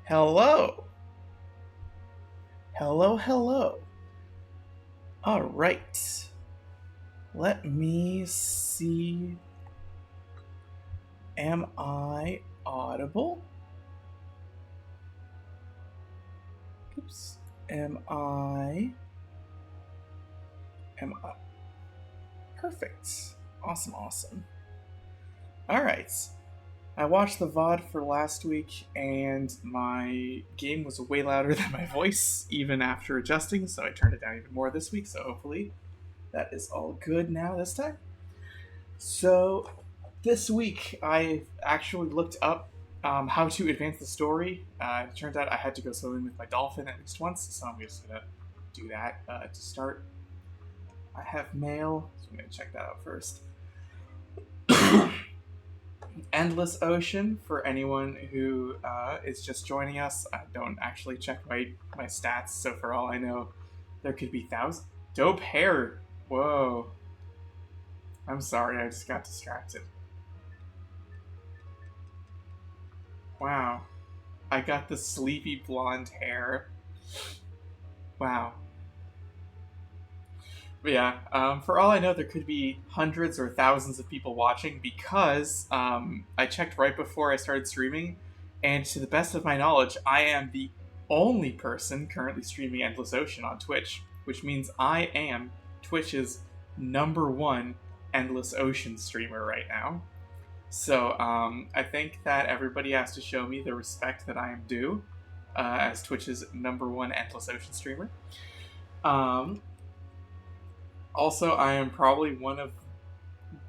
Hello. Hello, hello. All right. Let me see. Am I audible? Oops. Am I. Am I. Perfect. Awesome, awesome. All right. I watched the VOD for last week, and my game was way louder than my voice, even after adjusting, so I turned it down even more this week, so hopefully that is all good now this time. So, this week I actually looked up how to advance the story. It turns out I had to go swimming with my dolphin at least once, so I'm just gonna do that to start. I have mail, so I'm gonna check that out first. Endless Ocean, for anyone who is just joining us. I don't actually check my stats, so for all I know, there could be thousands. Dope hair! Whoa. I'm sorry, I just got distracted. Wow. I got the sleepy blonde hair. Wow. But yeah, for all I know, there could be hundreds or thousands of people watching because I checked right before I started streaming, and to the best of my knowledge, I am the only person currently streaming Endless Ocean on Twitch, which means I am Twitch's number one Endless Ocean streamer right now. So I think that everybody has to show me the respect that I am due as Twitch's number one Endless Ocean streamer. Um, Also, I am probably one of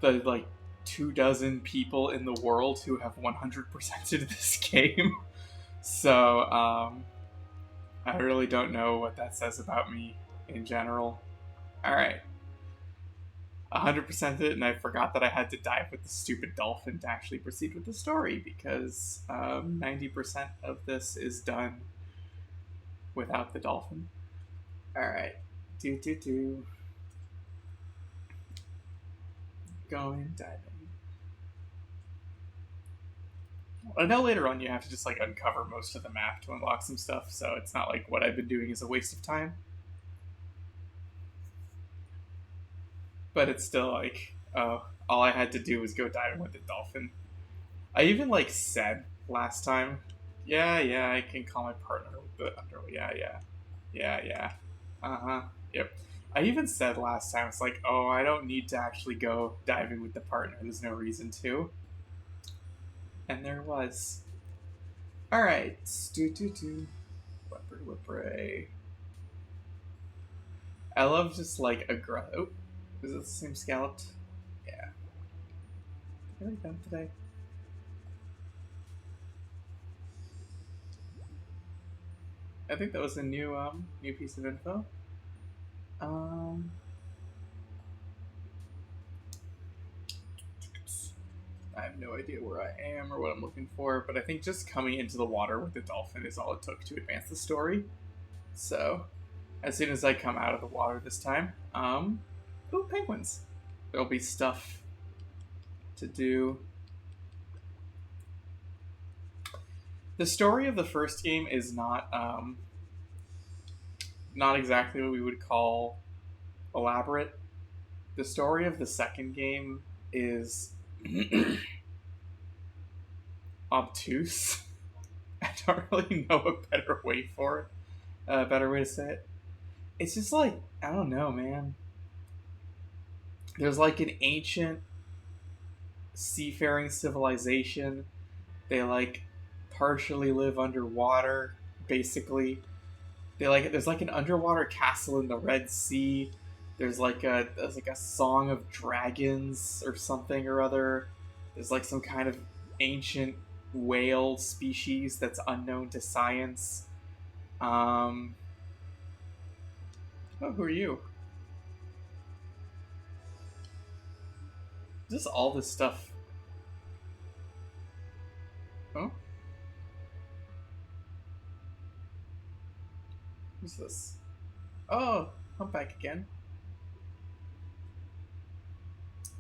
the 2 dozen people in the world who have 100%ed this game. So I really don't know what that says about me in general. All right, 100% it, and I forgot that I had to dive with the stupid dolphin to actually proceed with the story because 90% of this is done without the dolphin. All right, do going diving. I know later on you have to just uncover most of the map to unlock some stuff, so it's not like what I've been doing is a waste of time. But it's still all I had to do was go diving with the dolphin. I even said last time, yeah, I can call my partner with the underwater. Yeah. Yep. I even said last time, it's like, oh, I don't need to actually go diving with the partner. There's no reason to. And there was. Alright. Do. Whipper. I love just oh, is it the same scalloped? Yeah. What have I done today? I think that was a new piece of info. Um I have no idea where I am or what I'm looking for, but I think just coming into the water with the dolphin is all it took to advance the story. So, as soon as I come out of the water this time, ooh, penguins. There'll be stuff to do. The story of the first game is not exactly what we would call elaborate. The story of the second game is obtuse. I don't really know a better way for it. A better way to say it. It's just I don't know, man. There's an ancient seafaring civilization. They partially live underwater, basically. There's an underwater castle in the Red Sea. There's a song of dragons or something or other. There's some kind of ancient whale species that's unknown to science. Oh, who are you? Just all this stuff. Oh, who's this? Oh, I'm back again.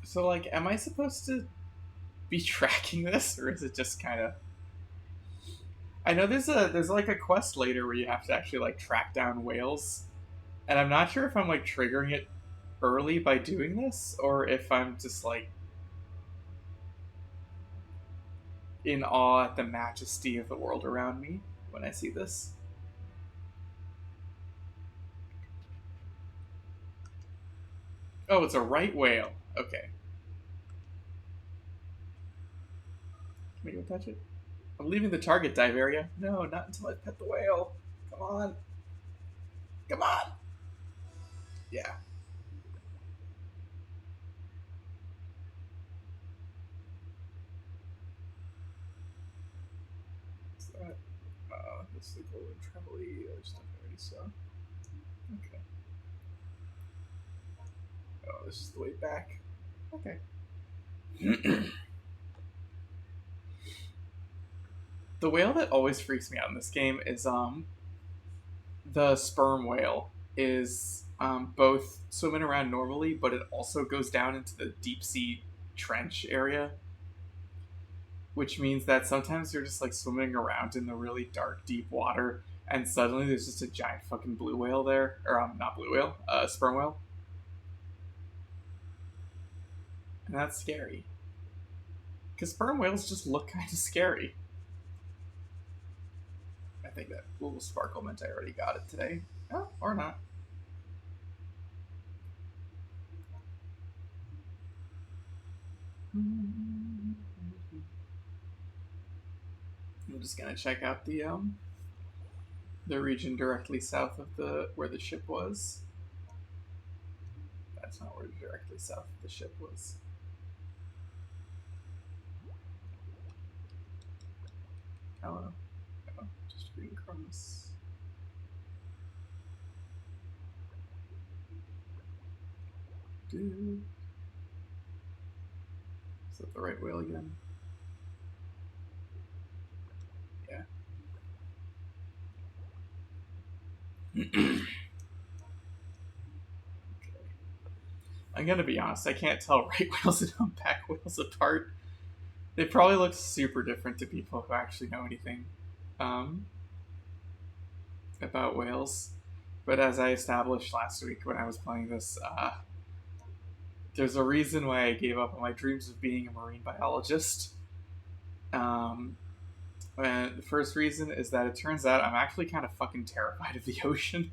So am I supposed to be tracking this, or is it just kind of? I know there's like a quest later where you have to actually like track down whales, and I'm not sure if I'm like triggering it early by doing this or if I'm just like in awe at the majesty of the world around me when I see this. Oh, it's a right whale. Okay. Can we go touch it? I'm leaving the target dive area. No, not until I pet the whale. Come on. Come on. Yeah. What's that? This is the golden trembly. Other stuff I already saw. Okay. Oh, this is the way back. Okay. The whale that always freaks me out in this game is the sperm whale is both swimming around normally, but it also goes down into the deep sea trench area, which means that sometimes you're just like swimming around in the really dark, deep water, and suddenly there's just a giant fucking blue whale there, or not blue whale, sperm whale, and that's scary. Because sperm whales just look kind of scary. I think that little sparkle meant I already got it today. Oh, or not. I'm just gonna check out the region directly south of the where the ship was. That's not where directly south of the ship was. Hello. Oh, just green crumbs. Dude. Is that the right whale again? Yeah. Okay. I'm gonna be honest, I can't tell right whales and humpback whales apart. They probably look super different to people who actually know anything um, about whales. But as I established last week when I was playing this, there's a reason why I gave up on my dreams of being a marine biologist. Um, and the first reason is that it turns out I'm actually kind of fucking terrified of the ocean.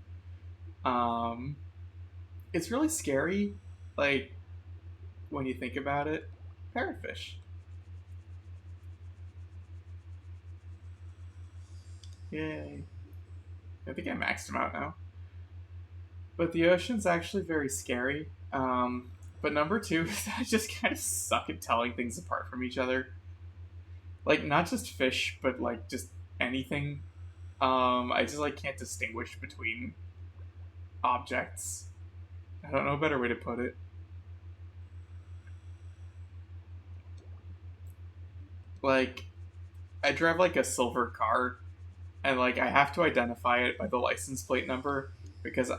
Um, it's really scary, like, when you think about it. Parrotfish. Yay. I think I maxed them out now. But the ocean's actually very scary. But number two is that I just kind of suck at telling things apart from each other. Like, not just fish, but, like, just anything. I just, like, can't distinguish between objects. I don't know a better way to put it. Like, I drive, like, a silver car, and, like, I have to identify it by the license plate number, because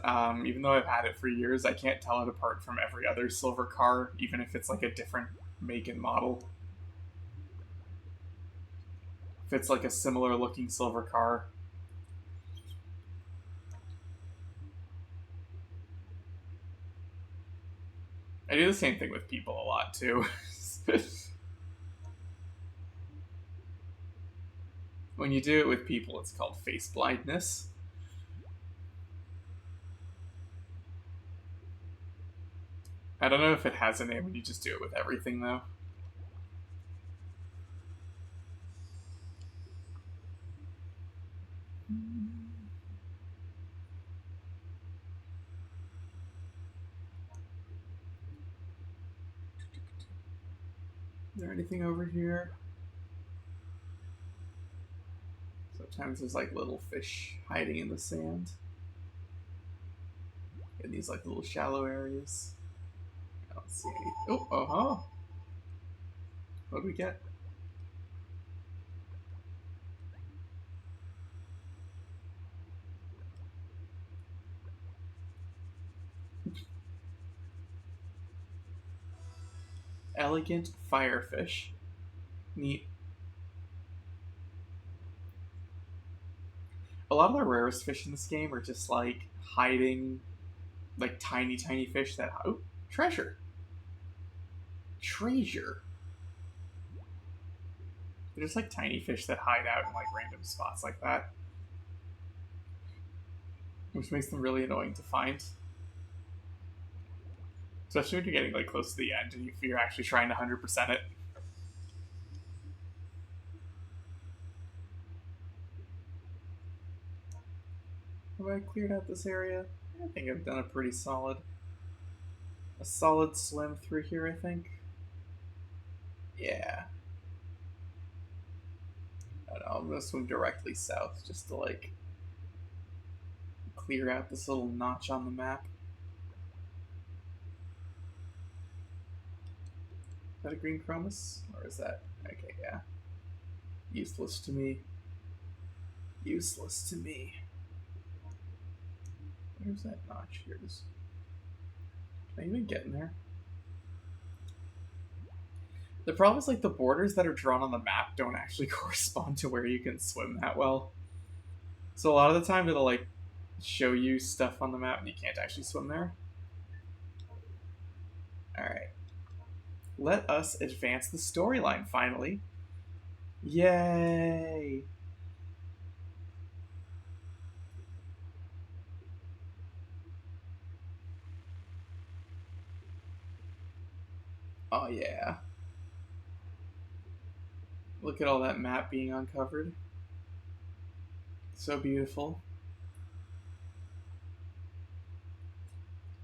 even though I've had it for years, I can't tell it apart from every other silver car, even if it's like a different make and model. If it's like a similar looking silver car. I do the same thing with people a lot too. When you do it with people, it's called face blindness. I don't know if it has a name when you just do it with everything though. Is there anything over here? Sometimes there's like little fish hiding in the sand. In these like little shallow areas. I don't see any. Oh, oh. What do we get? Elegant firefish. Neat. a lot of the rarest fish in this game are just like hiding, like tiny, tiny fish that treasure, treasure. They're just like tiny fish that hide out in like random spots like that, which makes them really annoying to find. Especially when you're getting like close to the end and you're actually trying to 100% it. Have I cleared out this area? I think I've done a solid swim through here, I think. Yeah. I don't know, I'm gonna swim directly south just to like clear out this little notch on the map. Is that a green chromis? Or is that... Okay, yeah. Useless to me. Useless to me. Where's that notch? Here it is. Can I even get in there? The problem is, like, the borders that are drawn on the map don't actually correspond to where you can swim that well. So a lot of the time it'll, like, show you stuff on the map and you can't actually swim there. Alright. Let us advance the storyline, finally. Yay! Oh yeah. Look at all that map being uncovered. So beautiful.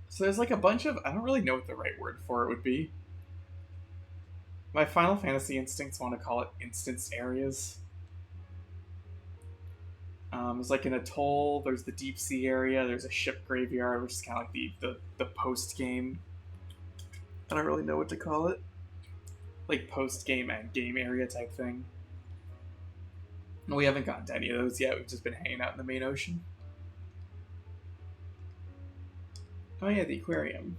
So there's like a bunch of... I don't really know what the right word for it would be. My Final Fantasy instincts want to call it instance areas. There's like an atoll, there's the deep sea area, there's a ship graveyard, which is kind of like the post-game... I don't really know what to call it. Like post-game and game area type thing. We haven't gotten to any of those yet, we've just been hanging out in the main ocean. Oh yeah, the aquarium.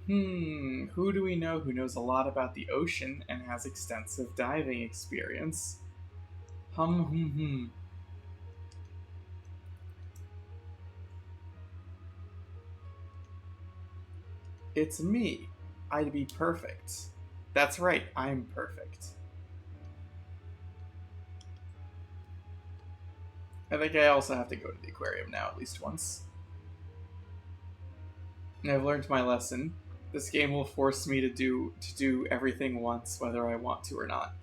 Who do we know who knows a lot about the ocean and has extensive diving experience? It's me. I'd be perfect. That's right, I'm perfect. I think I also have to go to the aquarium now at least once. And I've learned my lesson. This game will force me to do everything once, whether I want to or not.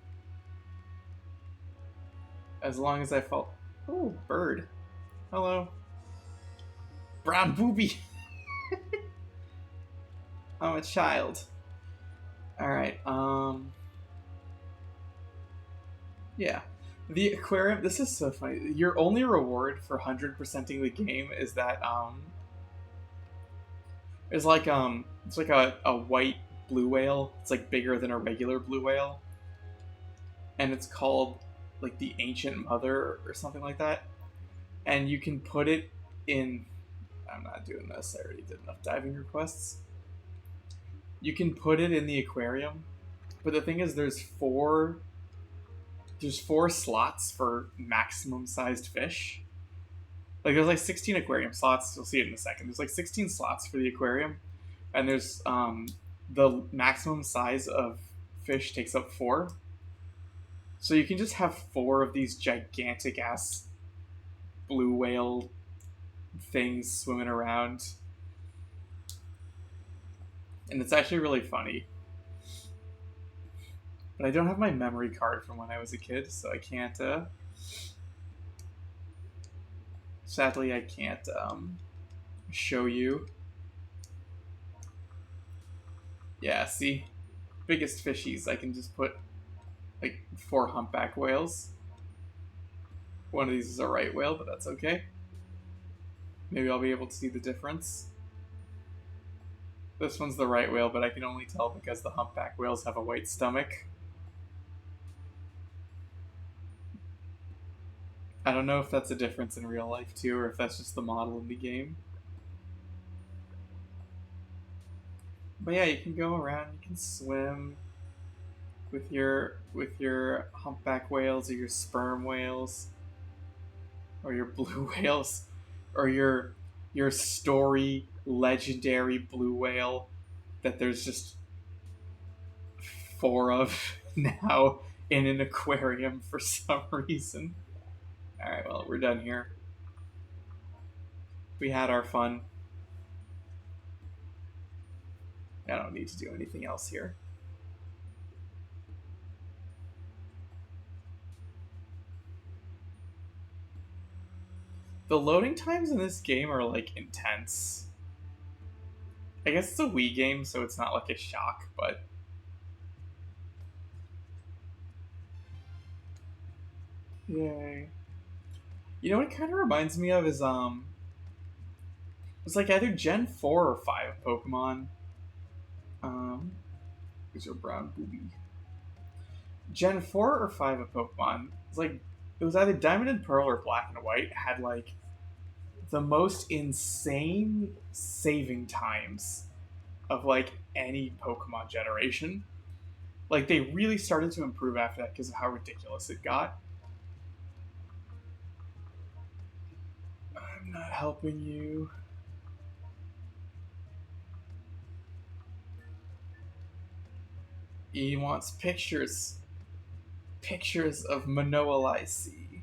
As long as I fall... Oh, bird. Hello. Brown booby! I'm a child. Alright, yeah. The aquarium, this is so funny. Your only reward for 100%ing the game is that, it's like a white blue whale. It's like bigger than a regular blue whale. And it's called like the Ancient Mother or something like that. And you can put it in... I'm not doing this, I already did enough diving requests. You can put it in the aquarium, but the thing is there's four slots for maximum sized fish. Like there's like 16 aquarium slots, you'll see it in a second. There's like 16 slots for the aquarium, and there's the maximum size of fish takes up 4. So you can just have 4 of these gigantic ass blue whale things swimming around. And it's actually really funny. But I don't have my memory card from when I was a kid, so I can't, sadly, I can't, show you. Yeah, see? Biggest fishies, I can just put, like, 4 humpback whales. One of these is a right whale, but that's okay. Maybe I'll be able to see the difference. This one's the right whale, but I can only tell because the humpback whales have a white stomach. I don't know if that's a difference in real life too, or if that's just the model in the game. But yeah, you can go around, you can swim. with your humpback whales or your sperm whales or your blue whales or your story legendary blue whale that there's just four of now in an aquarium for some reason. All right, well, we're done here. We had our fun. I don't need to do anything else here. The loading times in this game are like intense. I guess it's a Wii game, so it's not like a shock, but yay. You know what it kind of reminds me of is it's like either Gen 4 or 5 Pokemon. Is your brown booby. Gen 4 or 5 of Pokemon. It's like it was either Diamond and Pearl or Black and White had like the most insane saving times of like any Pokemon generation. Like they really started to improve after that because of how ridiculous it got. I'm not helping you. He wants pictures. Pictures of Manoa Lycee.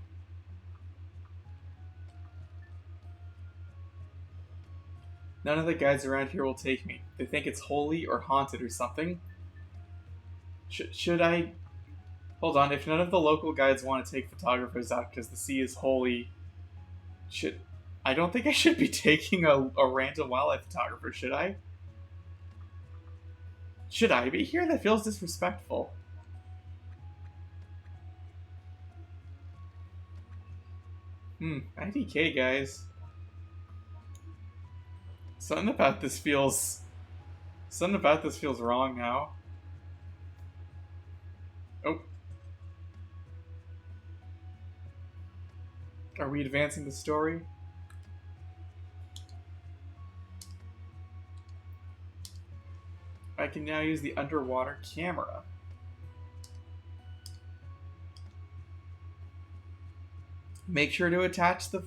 None of the guys around here will take me. They think it's holy or haunted or something. Should I... Hold on, if none of the local guides want to take photographers out because the sea is holy, should... I don't think I should be taking a random wildlife photographer, should I? Should I be here? That feels disrespectful. IDK, guys. Something about this feels wrong now. Oh. Are we advancing the story? I can now use the underwater camera. Make sure to attach the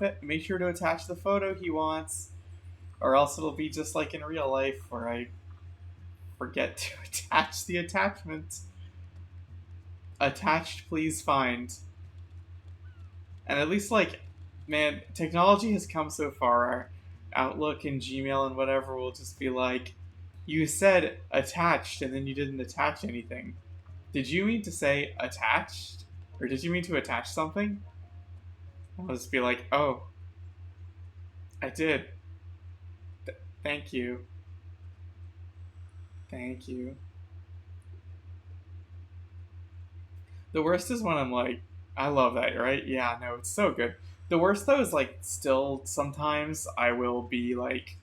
photo he wants, or else it'll be just like in real life where I forget to attach the attachment. Attached, please find. And at least like, man, technology has come so far. Our Outlook and Gmail and whatever will just be like, you said attached and then you didn't attach anything. Did you mean to say attached? Or did you mean to attach something? I'll just be like, oh, I did. Thank you. Thank you. The worst is when I'm like, I love that, right? Yeah, no, it's so good. The worst though is like, still sometimes I will be like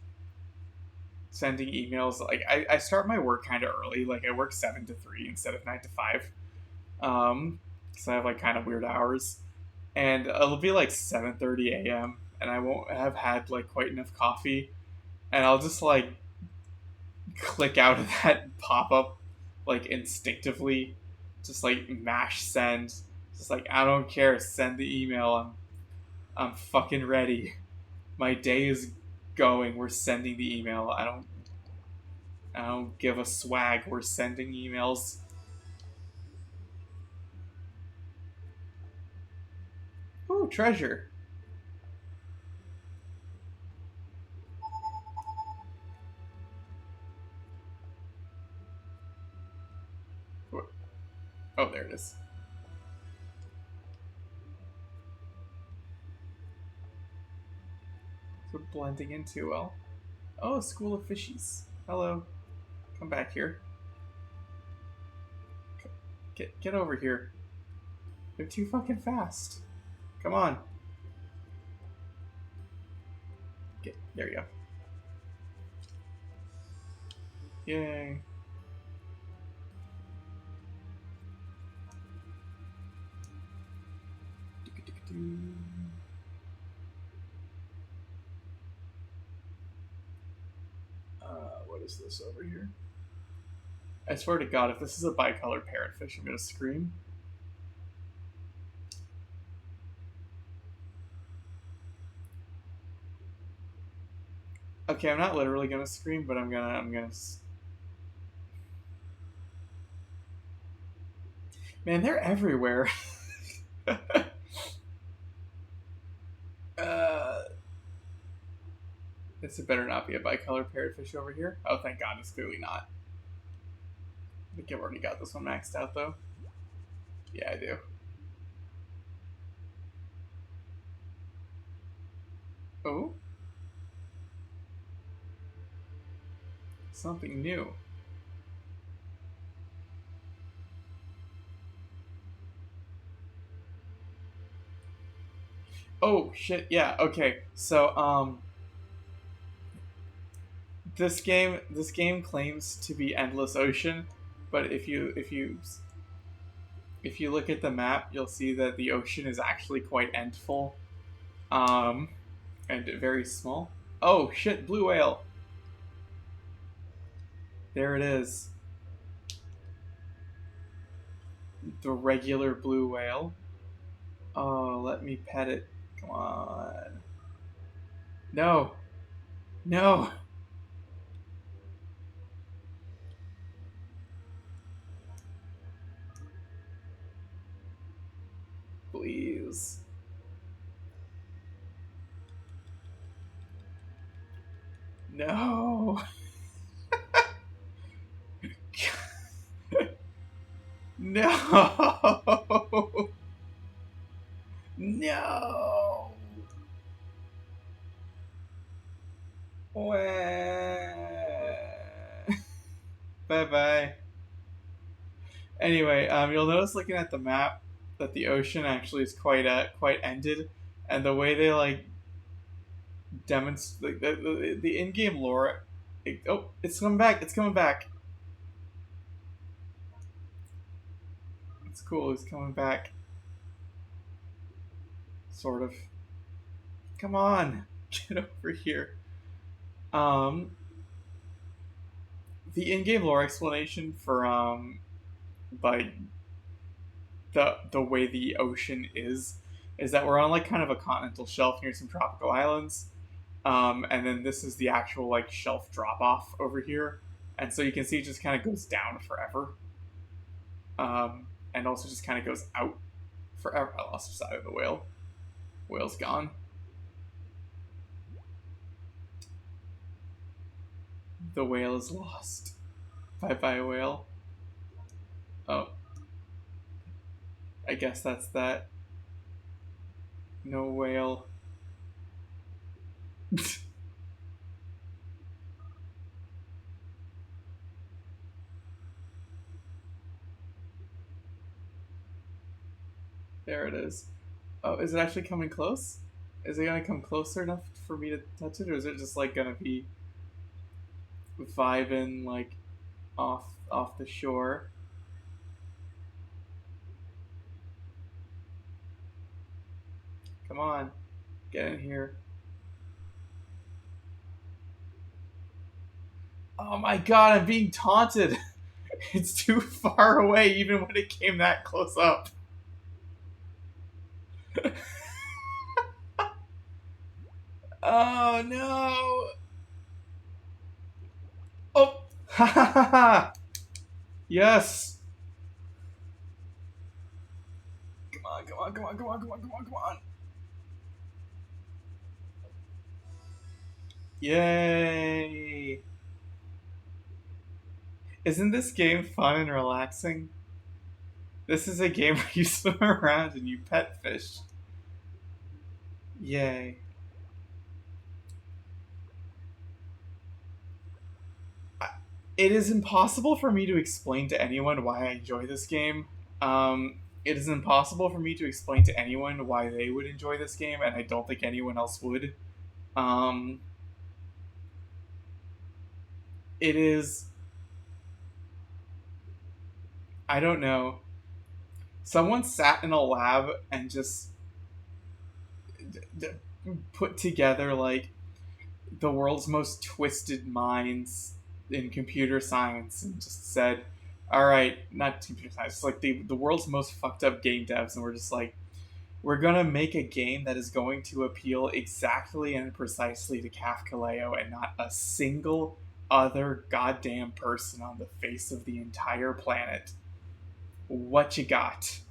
sending emails. Like, I start my work kind of early. Like, I work 7 to 3 instead of 9 to 5. Because I have like kind of weird hours. And it'll be like 7:30 a.m. and I won't have had like quite enough coffee, and I'll just like click out of that pop up like instinctively, just like mash send, just like I don't care, send the email. I'm fucking ready. My day is going. We're sending the email. I don't give a swag. We're sending emails. Ooh, treasure. Oh, there it is. We're blending in too well. Oh, School of Fishies. Hello. Come back here. Get over here. They're too fucking fast. Come on. There you go. Yay. What is this over here? I swear to God, if this is a bicolored parrotfish, I'm gonna scream. Okay, I'm not literally gonna scream, but I'm gonna. Man, they're everywhere. uh, this better not be a bicolored parrotfish over here. Oh, thank God, it's clearly not. I think I've already got this one maxed out, though. Yeah, I do. Oh? Something new. Oh, shit, yeah, okay. So, this game claims to be Endless Ocean, but if you look at the map, you'll see that the ocean is actually quite endful. Um, and very small. Oh, shit, blue whale. There it is. The regular blue whale. Oh, let me pet it. Come on. No. No. Please. No. No. No. Bye bye. Anyway, you'll notice looking at the map that the ocean actually is quite ended, and the way they like demonstrate the in-game lore. Oh, it's coming back! It's coming back! It's cool. It's coming back. Sort of. Come on, get over here. Um, the in-game lore explanation for like the way the ocean is that we're on like kind of a continental shelf near some tropical islands. And then this is the actual like shelf drop off over here, and so you can see it just kind of goes down forever, and also just kind of goes out forever. I lost sight of the whale. Whale's gone. The whale is lost. Bye bye whale. Oh, I guess that's that. No whale. There it is. Oh, is it actually coming close? Is it gonna come closer enough for me to touch it, or is it just like gonna be vibing like off the shore? Come on, get in here. Oh my God, I'm being taunted. It's too far away, even when it came that close up. Oh no! Oh, ha ha ha ha! Yes. Come on, come on, come on, come on, come on, come on, come on! Yay! Isn't this game fun and relaxing? This is a game where you swim around and you pet fish. Yay. It is impossible for me to explain to anyone why I enjoy this game. It is impossible for me to explain to anyone why they would enjoy this game, and I don't think anyone else would. Um, it is. I don't know. Someone sat in a lab and just d- put together like the world's most twisted minds in computer science and just said, "All right, not computer science, it's like the world's most fucked up game devs," and we're just like, "We're gonna make a game that is going to appeal exactly and precisely to Kafkaleo and not a single other goddamn person on the face of the entire planet. What you got?"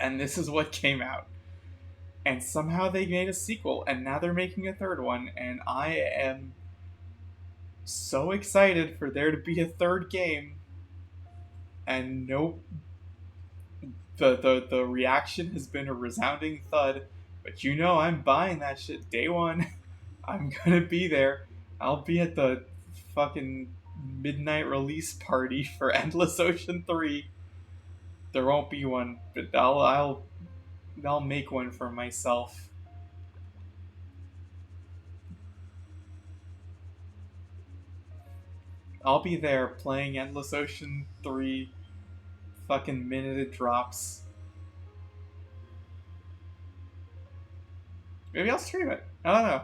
And this is what came out. And somehow they made a sequel, and now they're making a third one, and I am so excited for there to be a third game. And nope, the reaction has been a resounding thud. But you know, I'm buying that shit day one. I'm gonna be there. I'll be at the fucking midnight release party for Endless Ocean 3. There won't be one, but I'll make one for myself. I'll be there playing Endless Ocean 3 fucking minute it drops. Maybe I'll stream it. I don't know.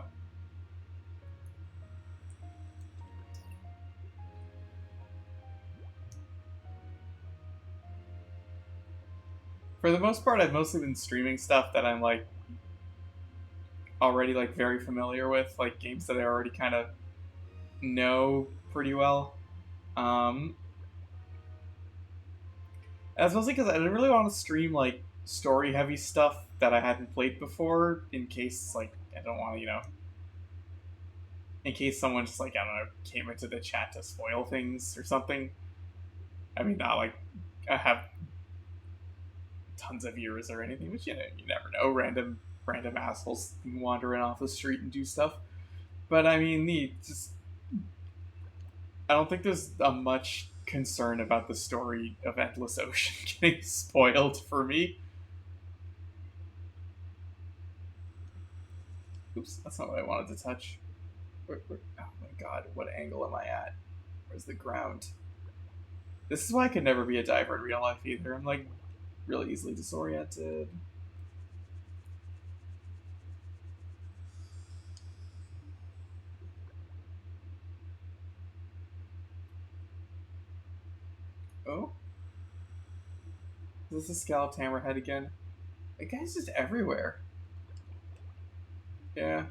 For the most part, I've mostly been streaming stuff that I'm like already like very familiar with, like games that I already kind of know pretty well. Um, that's mostly because I didn't really want to stream like story heavy stuff that I hadn't played before, in case like I don't want to, in case someone just like I don't know came into the chat to spoil things or something. I mean, not like I have tons of viewers or anything, but you never know. Random assholes wandering off the street and do stuff. But I mean, I don't think there's a much concern about the story of Endless Ocean getting spoiled for me. Oops, that's not what I wanted to touch. Oh my god, what angle am I at? Where's the ground? This is why I could never be a diver in real life either. I'm like really easily disoriented. Oh? Is this a scalloped hammerhead again? That guy's just everywhere. Yeah.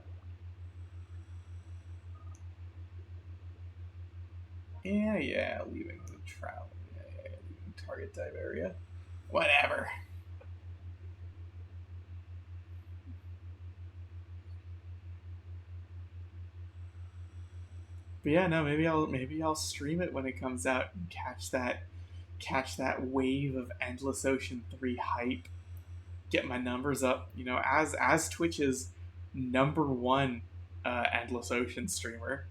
Yeah, leaving the trout. Yeah, leaving target dive area. Whatever. But yeah, no, maybe I'll stream it when it comes out and catch that wave of Endless Ocean 3 hype. Get my numbers up, as Twitch's number one Endless Ocean streamer.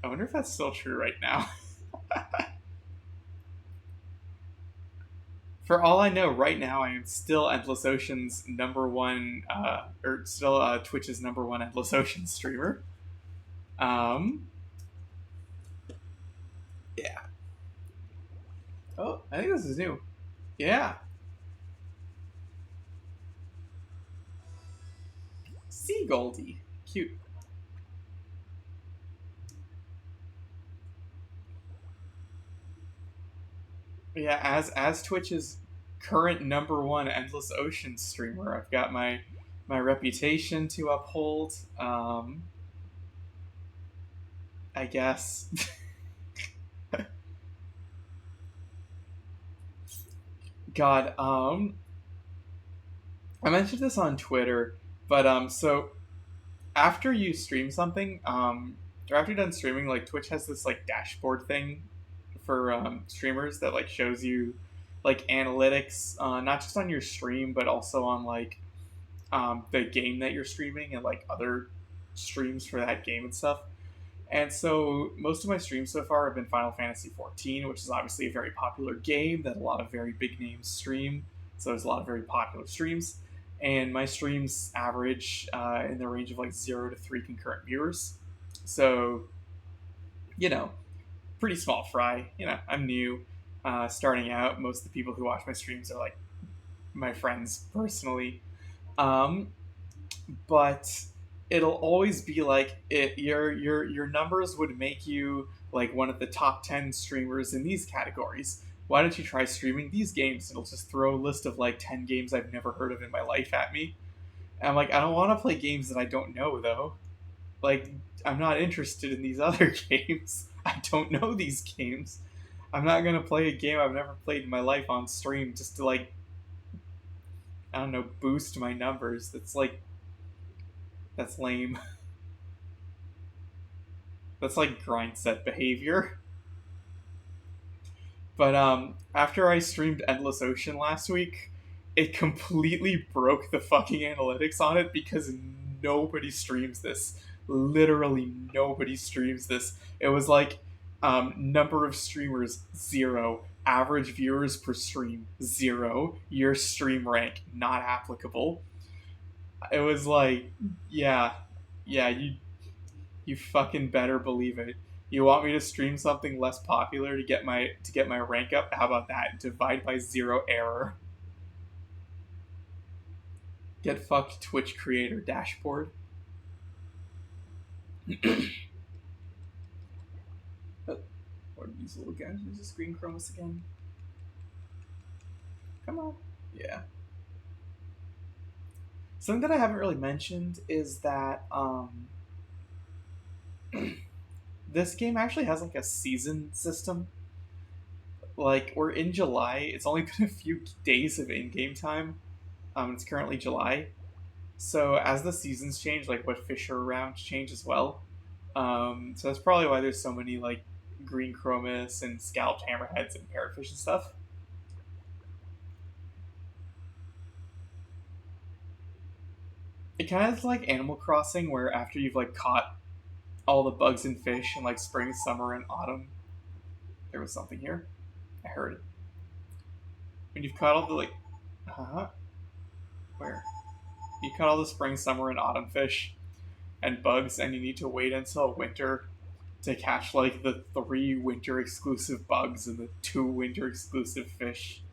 I wonder if that's still true right now. For all I know, right now I am still Endless Ocean's number one, or still Twitch's number one Endless Ocean streamer. Yeah. Oh, I think this is new. Yeah. Sea Goldie. Cute. Yeah, as Twitch's current number one Endless Ocean streamer, I've got my reputation to uphold. I guess. God, I mentioned this on Twitter, but so after you stream something, or after you're done streaming, like Twitch has this like dashboard thing for streamers that like shows you like analytics, not just on your stream, but also on like the game that you're streaming and like other streams for that game and stuff. And so most of my streams so far have been Final Fantasy XIV, which is obviously a very popular game that a lot of very big names stream. So there's a lot of very popular streams. And my streams average in the range of like 0 to 3 concurrent viewers. So, you know, pretty small fry. I'm new, starting out. Most of the people who watch my streams are like my friends personally. Um, but it'll always be like your numbers would make you like one of the top 10 streamers in these categories. Why don't you try streaming these games? It'll just throw a list of like 10 games I've never heard of in my life at me. And I'm like, I don't want to play games that I don't know, though. Like, I'm not interested in these other games. I don't know these games. I'm not gonna play a game I've never played in my life on stream just to, like, I don't know, boost my numbers. That's lame. That's like grind set behavior. But after I streamed Endless Ocean last week, it completely broke the fucking analytics on it because nobody streams this. Literally nobody streams this. It was like number of streamers 0, average viewers per stream 0, your stream rank not applicable. It was like, yeah, yeah, you fucking better believe it. You want me to stream something less popular to get my rank up? How about that? Divide by 0 error. Get fucked, Twitch creator dashboard. What are these little guys? Is this Green Chromus again? Come on. Yeah. Something that I haven't really mentioned is that this game actually has like a season system. Like, we're in July. It's only been a few days of in-game time. It's currently July. So as the seasons change, like what fish are around change as well. So that's probably why there's so many like green chromis and scalloped hammerheads and parrotfish and stuff. It kind of is like Animal Crossing, where after you've like caught all the bugs and fish in like spring, summer, and autumn, there was something here. I heard it. When you've caught all the like, where you caught all the spring, summer, and autumn fish and bugs, and you need to wait until winter to catch like the 3 winter exclusive bugs and the 2 winter exclusive fish.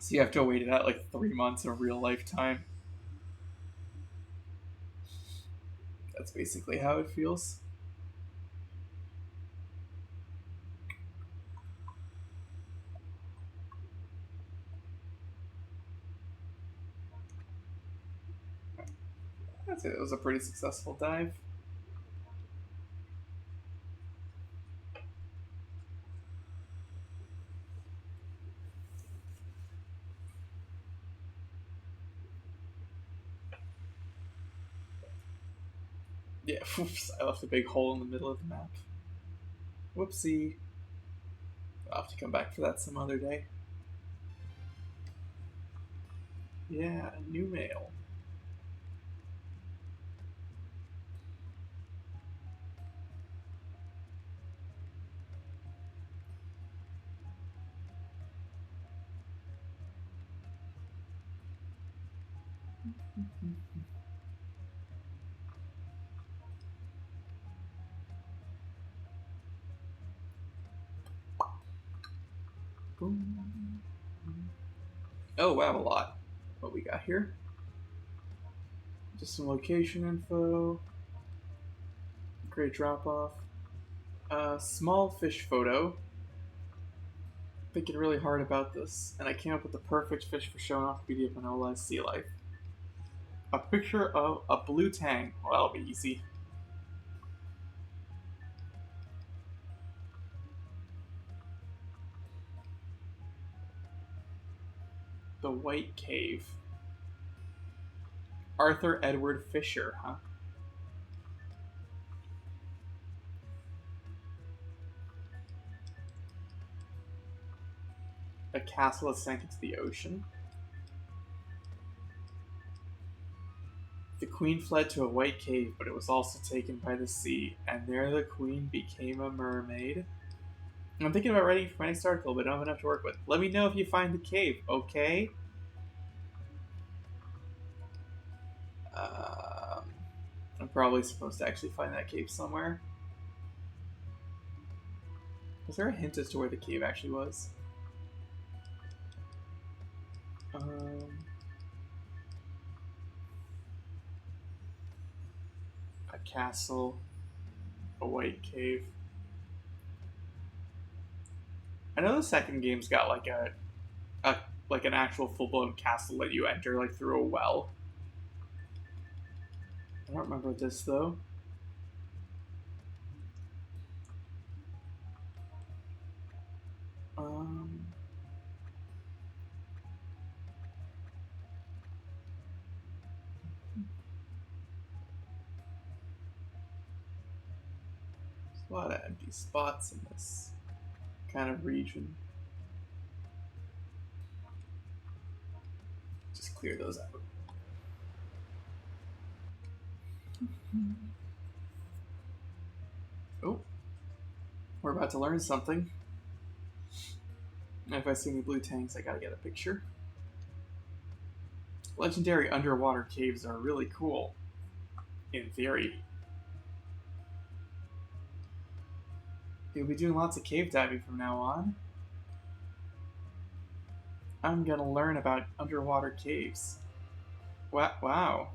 So you have to wait that like 3 months of real life time. That's basically how it feels. I'd say it was a pretty successful dive. Yeah, oops, I left a big hole in the middle of the map. Whoopsie. I'll have to come back for that some other day. Yeah, new mail. Boom. Oh wow, a lot. What we got here? Just some location info. Great drop off. Small fish photo. Thinking really hard about this, and I came up with the perfect fish for showing off BD of Manola sea life. A picture of a blue tang. Well, that'll be easy. The White Cave. Arthur Edward Fisher, huh? A castle that sank into the ocean. The queen fled to a white cave, but it was also taken by the sea, and there the queen became a mermaid. I'm thinking about writing for my next article, but I don't have enough to work with. Let me know if you find the cave, okay? I'm probably supposed to actually find that cave somewhere. Was there a hint as to where the cave actually was? A castle. A white cave. I know the second game's got like a like an actual full blown castle that you enter like through a well. I don't remember this though. Um, there's a lot of empty spots in this kind of region. Just clear those out. Oh, we're about to learn something. If I see any blue tanks, I gotta get a picture. Legendary underwater caves are really cool, in theory. You'll be doing lots of cave diving from now on. I'm gonna learn about underwater caves. Wow.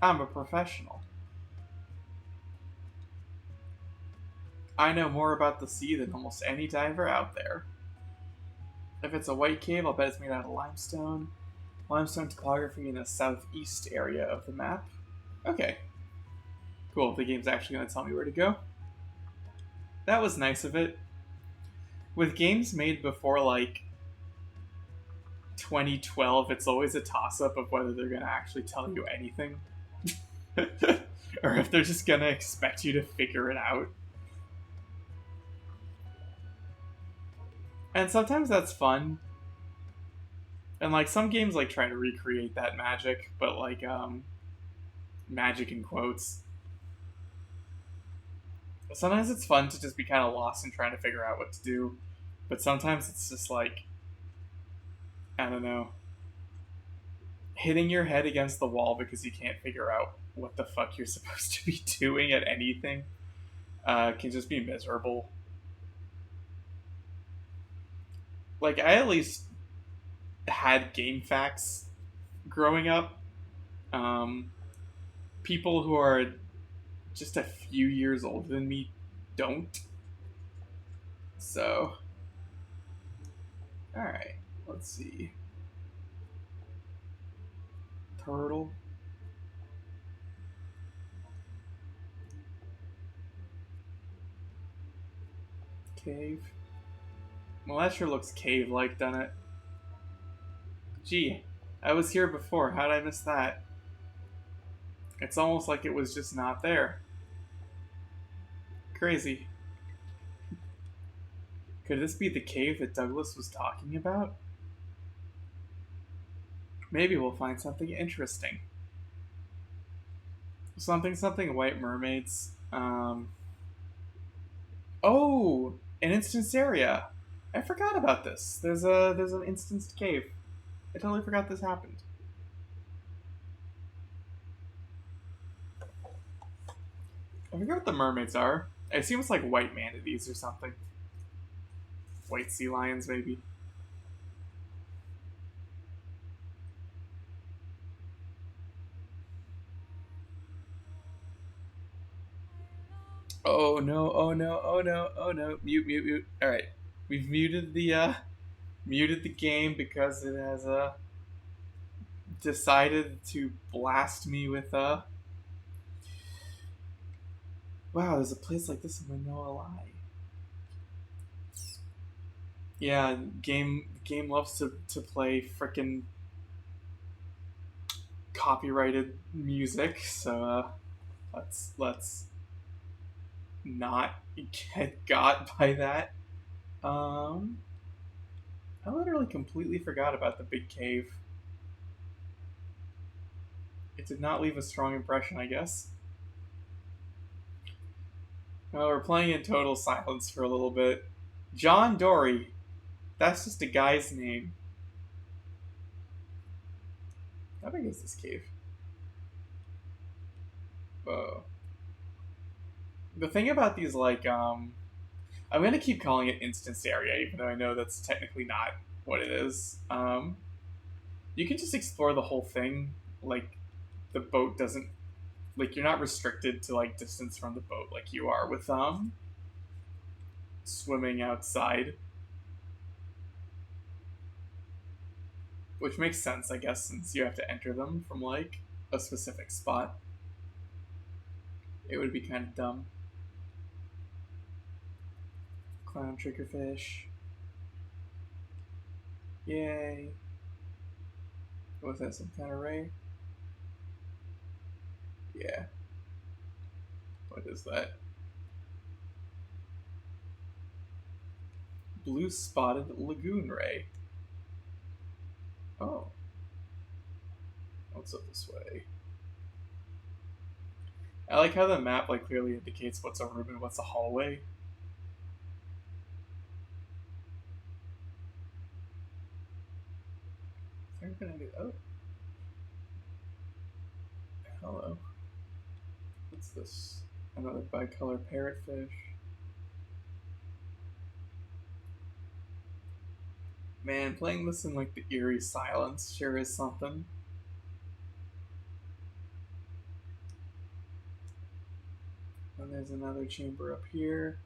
I'm a professional. I know more about the sea than almost any diver out there. If it's a white cave, I'll bet it's made out of limestone. Limestone topography in the southeast area of the map. Okay. Cool, the game's actually going to tell me where to go. That was nice of it. With games made before, like, 2012, it's always a toss-up of whether they're going to actually tell you anything. Or if they're just going to expect you to figure it out. And sometimes that's fun. And, like, some games, like, try to recreate that magic, but, like, magic in quotes. Sometimes it's fun to just be kind of lost in trying to figure out what to do. But sometimes it's just like, I don't know, hitting your head against the wall because you can't figure out what the fuck you're supposed to be doing at anything can just be miserable. Like, I at least had game facts growing up. People who are just a few years older than me don't. So, alright, let's see. Turtle. Cave. Well, that sure looks cave-like, doesn't it? Gee, I was here before. How'd I miss that? It's almost like it was just not there. Crazy. Could this be the cave that Douglas was talking about? Maybe we'll find something interesting. Something white mermaids. Oh, an instanced area. I forgot about this. There's an instanced cave. I totally forgot this happened. I forget what the mermaids are. I assume it's like white manatees or something. White sea lions, maybe. Oh no, oh no, oh no, oh no. Mute. Alright. We've muted the game because it has decided to blast me with wow, there's a place like this in Manoa Lie. Yeah, game loves to play frickin' copyrighted music, so let's not get got by that. I literally completely forgot about the big cave. It did not leave a strong impression, I guess. Well, we're playing in total silence for a little bit. John Dory. That's just a guy's name. How big is this cave? Whoa. The thing about these, like, I'm gonna keep calling it instance area, even though I know that's technically not what it is. You can just explore the whole thing. Like, the boat doesn't like you're not restricted to like distance from the boat like you are with swimming outside, which makes sense, I guess, since you have to enter them from like a specific spot. It would be kind of dumb. Clown triggerfish. Yay. Was that some kind of ray? Yeah. What is that? Blue spotted lagoon ray. Oh. What's up this way? I like how the map like clearly indicates what's a room and what's a hallway. Oh. Hello. What's this? Another bicolor parrotfish. Man, playing this in like the eerie silence sure is something. And there's another chamber up here.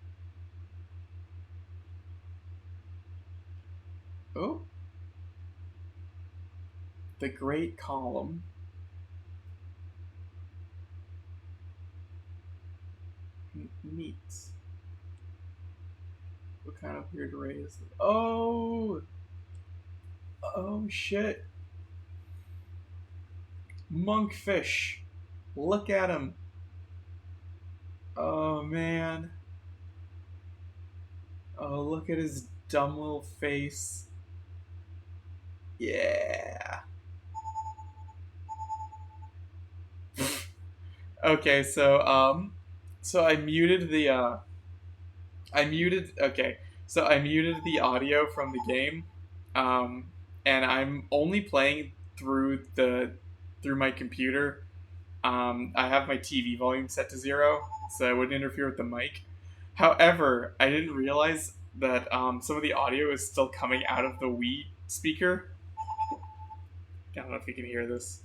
Oh. The Great Column. Neat. What kind of weird ray is this? Oh! Oh shit. Monkfish. Look at him. Oh man. Oh, look at his dumb little face. Yeah. Okay, so I muted the I muted the audio from the game. Um and I'm only playing through my computer. I have my TV volume set to 0, so it wouldn't interfere with the mic. However, I didn't realize that some of the audio is still coming out of the Wii speaker. I don't know if you can hear this.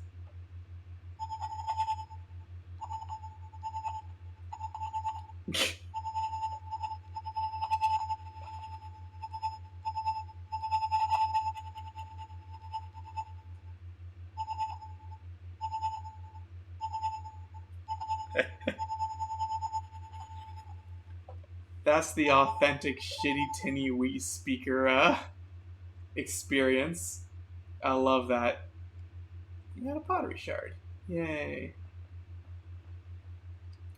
That's the authentic shitty tinny Wii speaker experience. I love that. You got a pottery shard. Yay.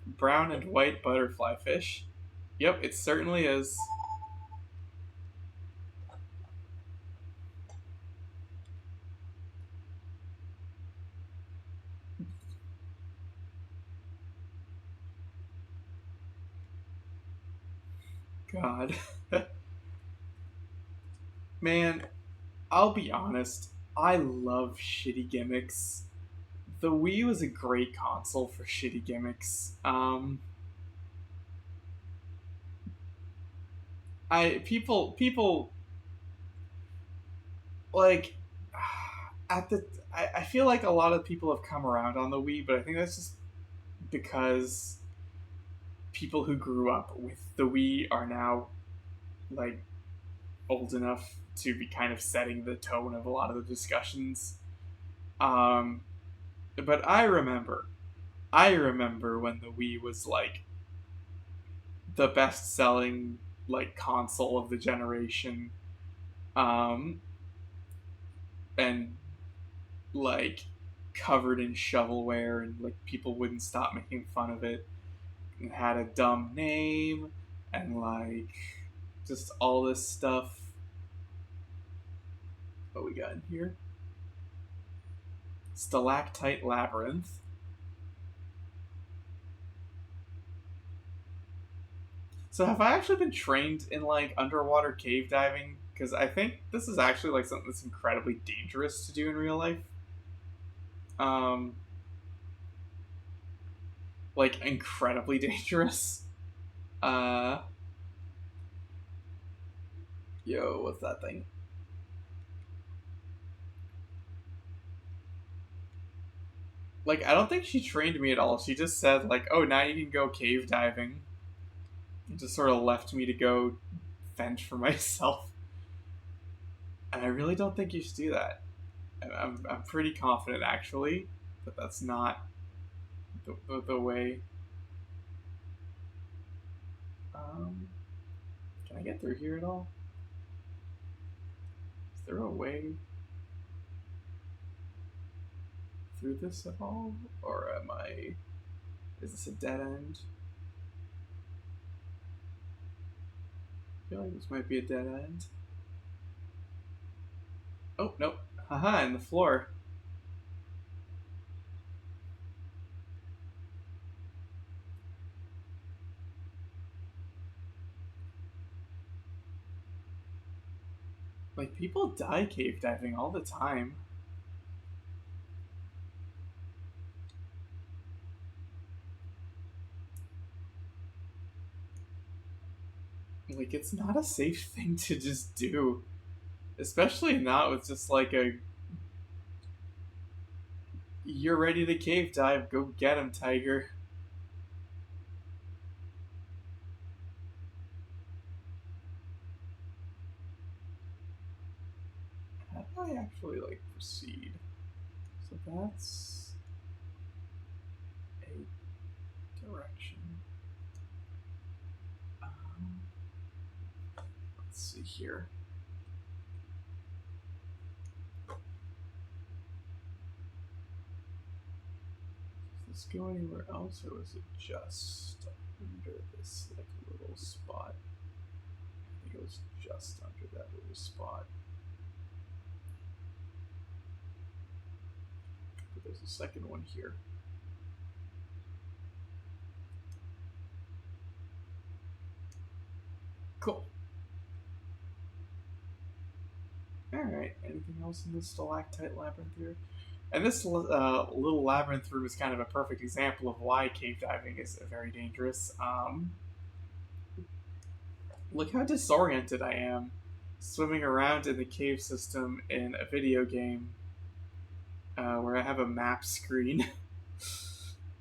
Brown and white butterfly fish. Yep, it certainly is. God. Man, I'll be honest. I love shitty gimmicks. The Wii was a great console for shitty gimmicks. People like at the I feel like a lot of people have come around on the Wii, but I think that's just because people who grew up with the Wii are now like old enough to be kind of setting the tone of a lot of the discussions. Um, but I remember when the Wii was like the best selling like console of the generation. Um, and like covered in shovelware and like people wouldn't stop making fun of it. It had a dumb name and like just all this stuff. What we got in here? Stalactite Labyrinth. So have I actually been trained in like underwater cave diving? Because I think this is actually like something that's incredibly dangerous to do in real life. Um, like incredibly dangerous. Uh, yo, what's that thing? Like, I don't think she trained me at all. She just said, like, oh, now you can go cave diving. And just sort of left me to go fend for myself. And I really don't think you should do that. I'm pretty confident, actually, that that's not the way. Um, can I get through here at all? Is there a way through this at all? Or am I. Is this a dead end? I feel like this might be a dead end. Oh, nope. Haha, in the floor. Like, people die cave diving all the time. Like, it's not a safe thing to just do. Especially not with just like a. You're ready to cave dive, go get him, tiger. How do I actually, like, proceed? So that's a direction. Um, let's see here. Does this go anywhere else, or was it just under this, like, little spot? I think it was just under that little spot. But there's a second one here. Cool. Alright, anything else in this stalactite labyrinth here? And this little labyrinth room is kind of a perfect example of why cave diving is very dangerous. Look how disoriented I am swimming around in the cave system in a video game where I have a map screen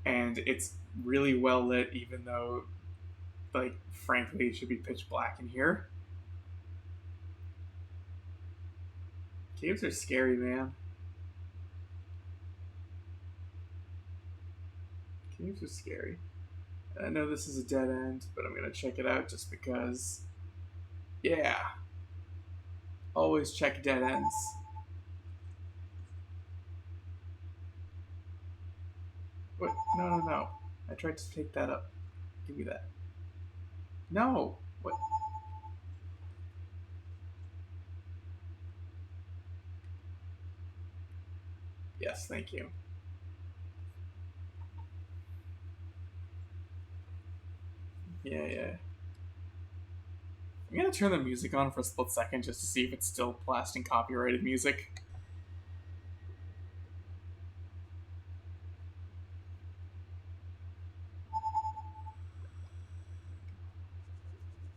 and it's really well lit, even though, like, frankly, it should be pitch black in here. Caves are scary, man. Caves are scary. I know this is a dead end, but I'm gonna check it out just because. Yeah. Always check dead ends. What? No, no, no. I tried to take that up. Give me that. No! What? Yes, thank you. Yeah, yeah. I'm gonna turn the music on for a split second just to see if it's still blasting copyrighted music.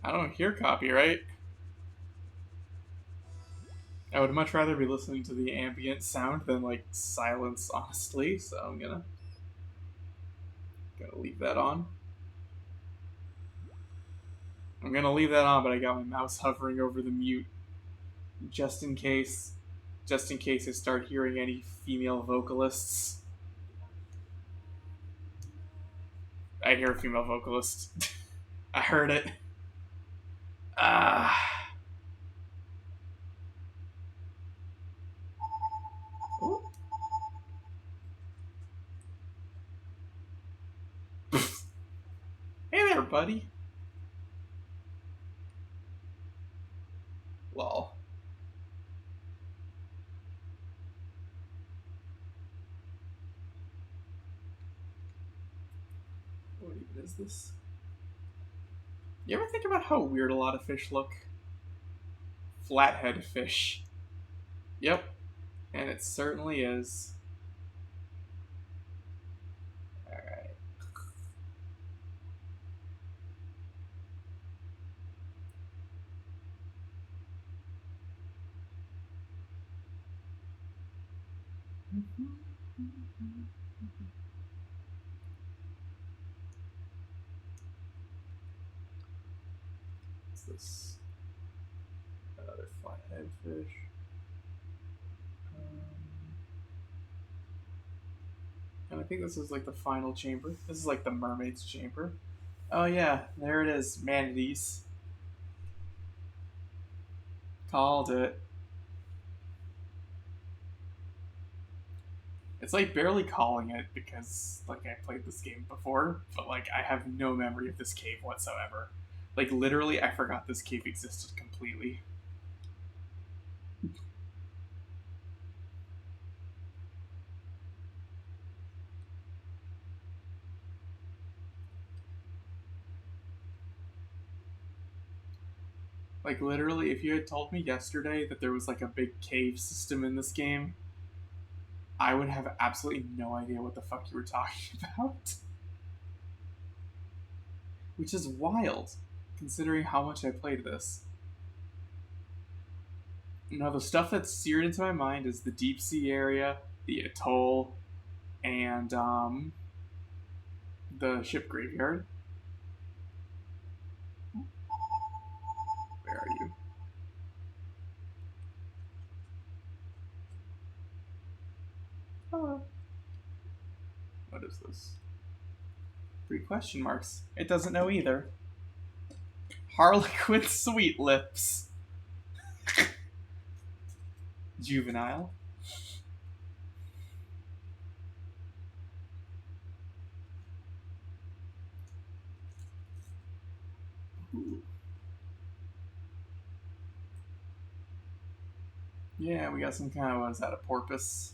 I don't hear copyright. I would much rather be listening to the ambient sound than, like, silence, honestly, so I'm gonna leave that on. I'm gonna leave that on, but I got my mouse hovering over the mute just in case. Just in case I start hearing any female vocalists. I hear a female vocalist. I heard it. Ah. Hey there, buddy. Lol. What even is this? You ever think about how weird a lot of fish look? Flathead fish. Yep. And it certainly is. Alright. What's this? Another flathead fish. And I think this is like the final chamber. This is like the mermaid's chamber. Oh yeah, there it is. Manatees. Called it. It's like barely calling it because like I played this game before, but like I have no memory of this cave whatsoever. Like literally I forgot this cave existed completely. Like literally if you had told me yesterday that there was like a big cave system in this game, I would have absolutely no idea what the fuck you were talking about. Which is wild, considering how much I played this. Now, the stuff that's seared into my mind is the deep sea area, the atoll, and the ship graveyard. Where are you? Hello. What is this? 3 question marks. It doesn't know either. Harlequin Sweet Lips. Juvenile. Ooh. Yeah, we got some kind of, what is that, a porpoise?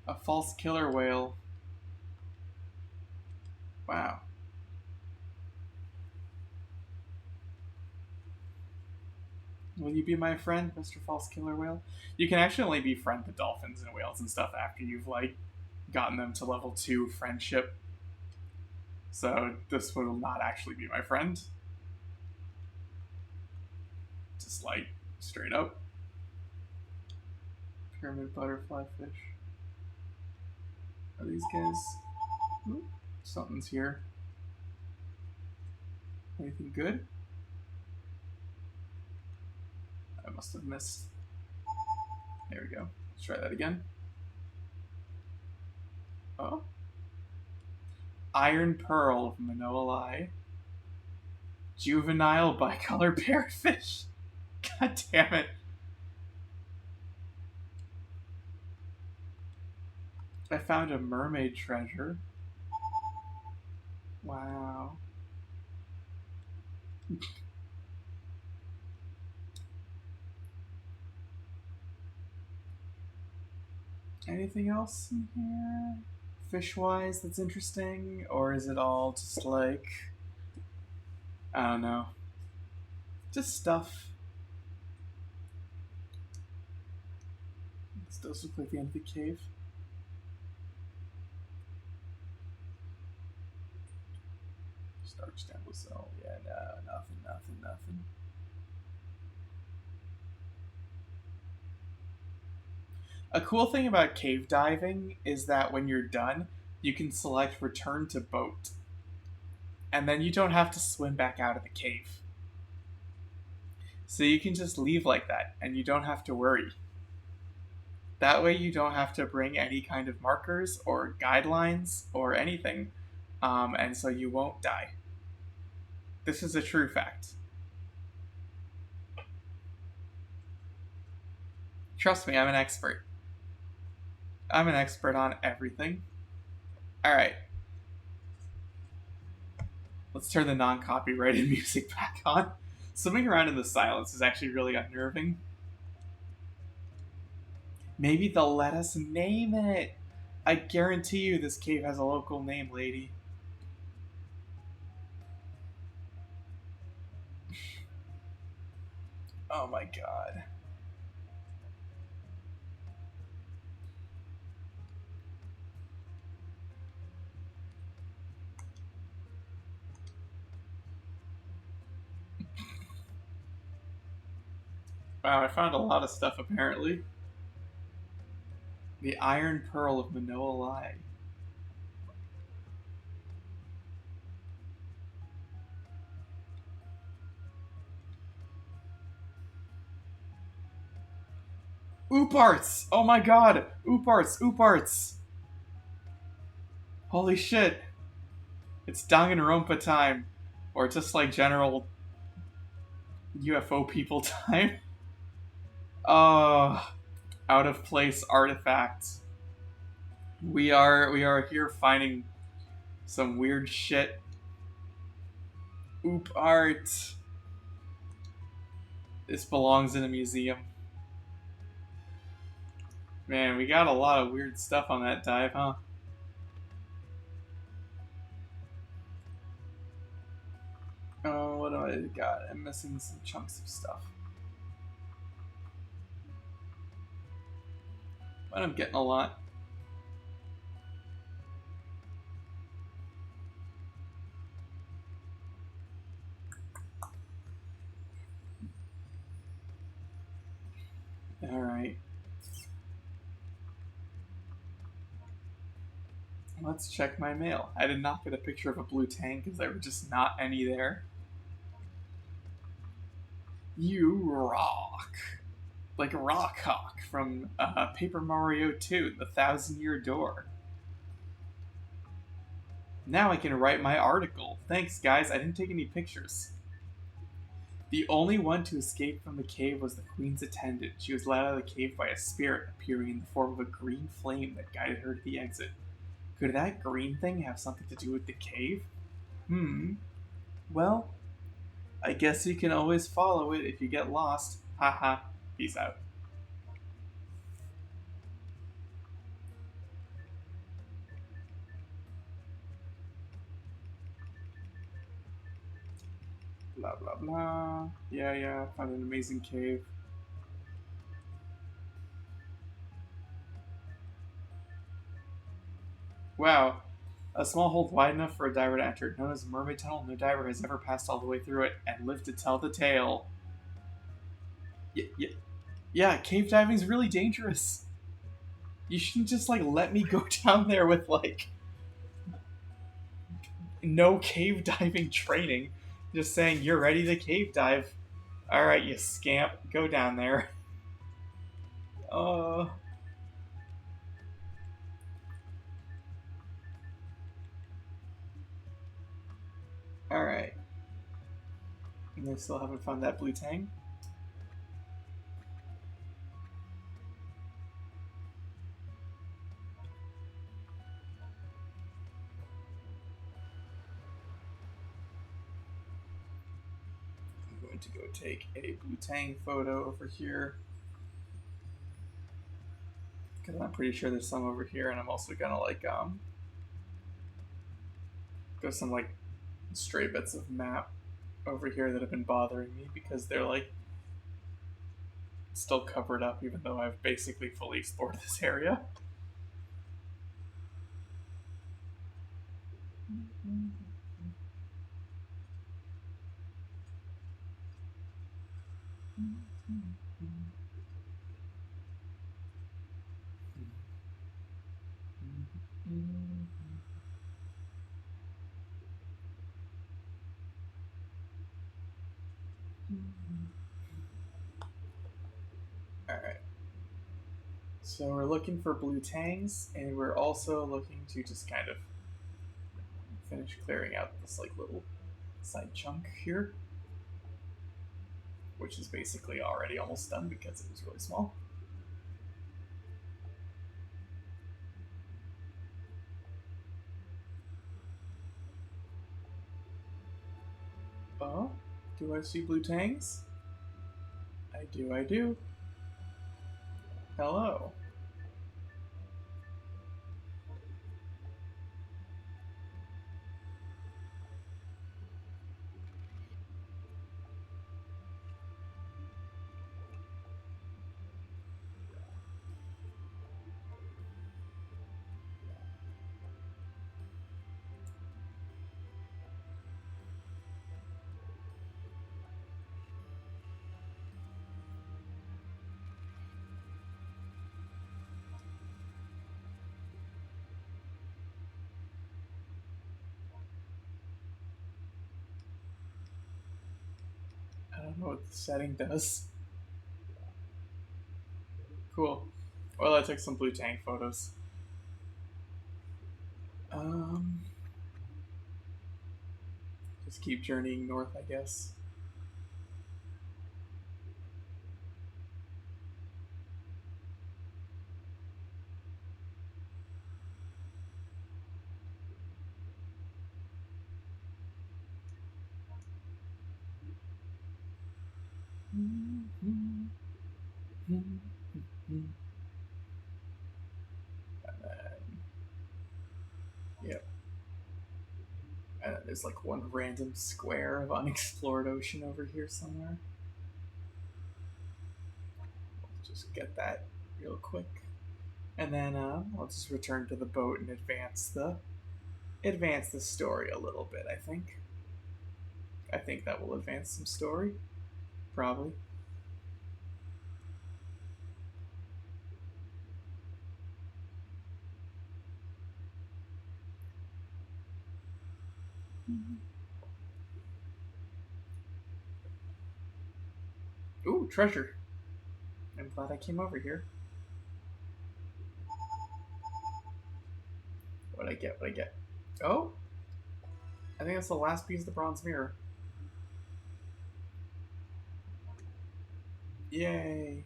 A false killer whale. Wow. Will you be my friend, Mr. False Killer Whale? You can actually only befriend the dolphins and whales and stuff after you've like gotten them to level 2 friendship. So this will not actually be my friend. Just like straight up. Pyramid butterfly fish. Are these guys? Ooh, something's here. Anything good? I must have missed. There we go. Let's try that again. Oh. Iron Pearl of Manoa. Juvenile bicolor parrotfish. God damn it. I found a mermaid treasure. Wow. Anything else in here? Fish-wise that's interesting? Or is it all just like... I don't know. Just stuff. This does look like the end of the cave. Starch Temple Cell. Yeah, no, nothing. A cool thing about cave diving is that when you're done, you can select return to boat. And then you don't have to swim back out of the cave. So you can just leave like that, and you don't have to worry. That way you don't have to bring any kind of markers or guidelines or anything, and so you won't die. This is a true fact. Trust me, I'm an expert. I'm an expert on everything. Alright. Let's turn the non-copyrighted music back on. Swimming around in the silence is actually really unnerving. Maybe they'll let us name it. I guarantee you this cave has a local name, lady. Oh my god. Wow, I found a lot of stuff apparently. The Iron Pearl of Manoa Lai. Oop Arts! Oh my god! Oop Arts! Oop Arts! Holy shit! It's Danganronpa time. Or just like general UFO people time. Oh, out of place artifacts. We are here finding some weird shit. Oop art. This belongs in a museum. Man, we got a lot of weird stuff on that dive, huh? Oh, what do I got? I'm missing some chunks of stuff. But I'm getting a lot. Alright. Let's check my mail. I did not get a picture of a blue tank because there were just not any there. You rock. Like Rock Hawk from Paper Mario 2, The Thousand Year Door. Now I can write my article. Thanks, guys. I didn't take any pictures. The only one to escape from the cave was the queen's attendant. She was led out of the cave by a spirit appearing in the form of a green flame that guided her to the exit. Could that green thing have something to do with the cave? Well, I guess you can always follow it if you get lost. Haha. Peace out. Blah blah blah. Yeah, found an amazing cave. Wow. A small hole wide enough for a diver to enter. Known as the Mermaid Tunnel, no diver has ever passed all the way through it and lived to tell the tale. Yeah, cave diving's really dangerous. You shouldn't just, like, let me go down there with, like, no cave diving training. Just saying, you're ready to cave dive. Alright, you scamp. Go down there. Uh... Alright. And they still haven't found that blue tang? I'm going to go take a blue tang photo over here. Because I'm pretty sure there's some over here, and I'm also gonna, like, go some, like, stray bits of map over here that have been bothering me because they're, like, still covered up even though I've basically fully explored this area. Alright. So we're looking for blue tangs, and we're also looking to just kind of finish clearing out this, like, little side chunk here, which is basically already almost done because it was really small. Oh, do I see blue tangs? I do. Hello. don't know what the setting does. Cool. Well, I took some blue tank photos. Um, just keep journeying north, I guess. Yep. And then there's like one random square of unexplored ocean over here somewhere. Let's just get that real quick. And then I'll just return to the boat and advance the story a little bit, I think. I think that will advance some story. Probably. Ooh, treasure. I'm glad I came over here. What'd I get? What'd I get? Oh? I think that's the last piece of the bronze mirror. Yay.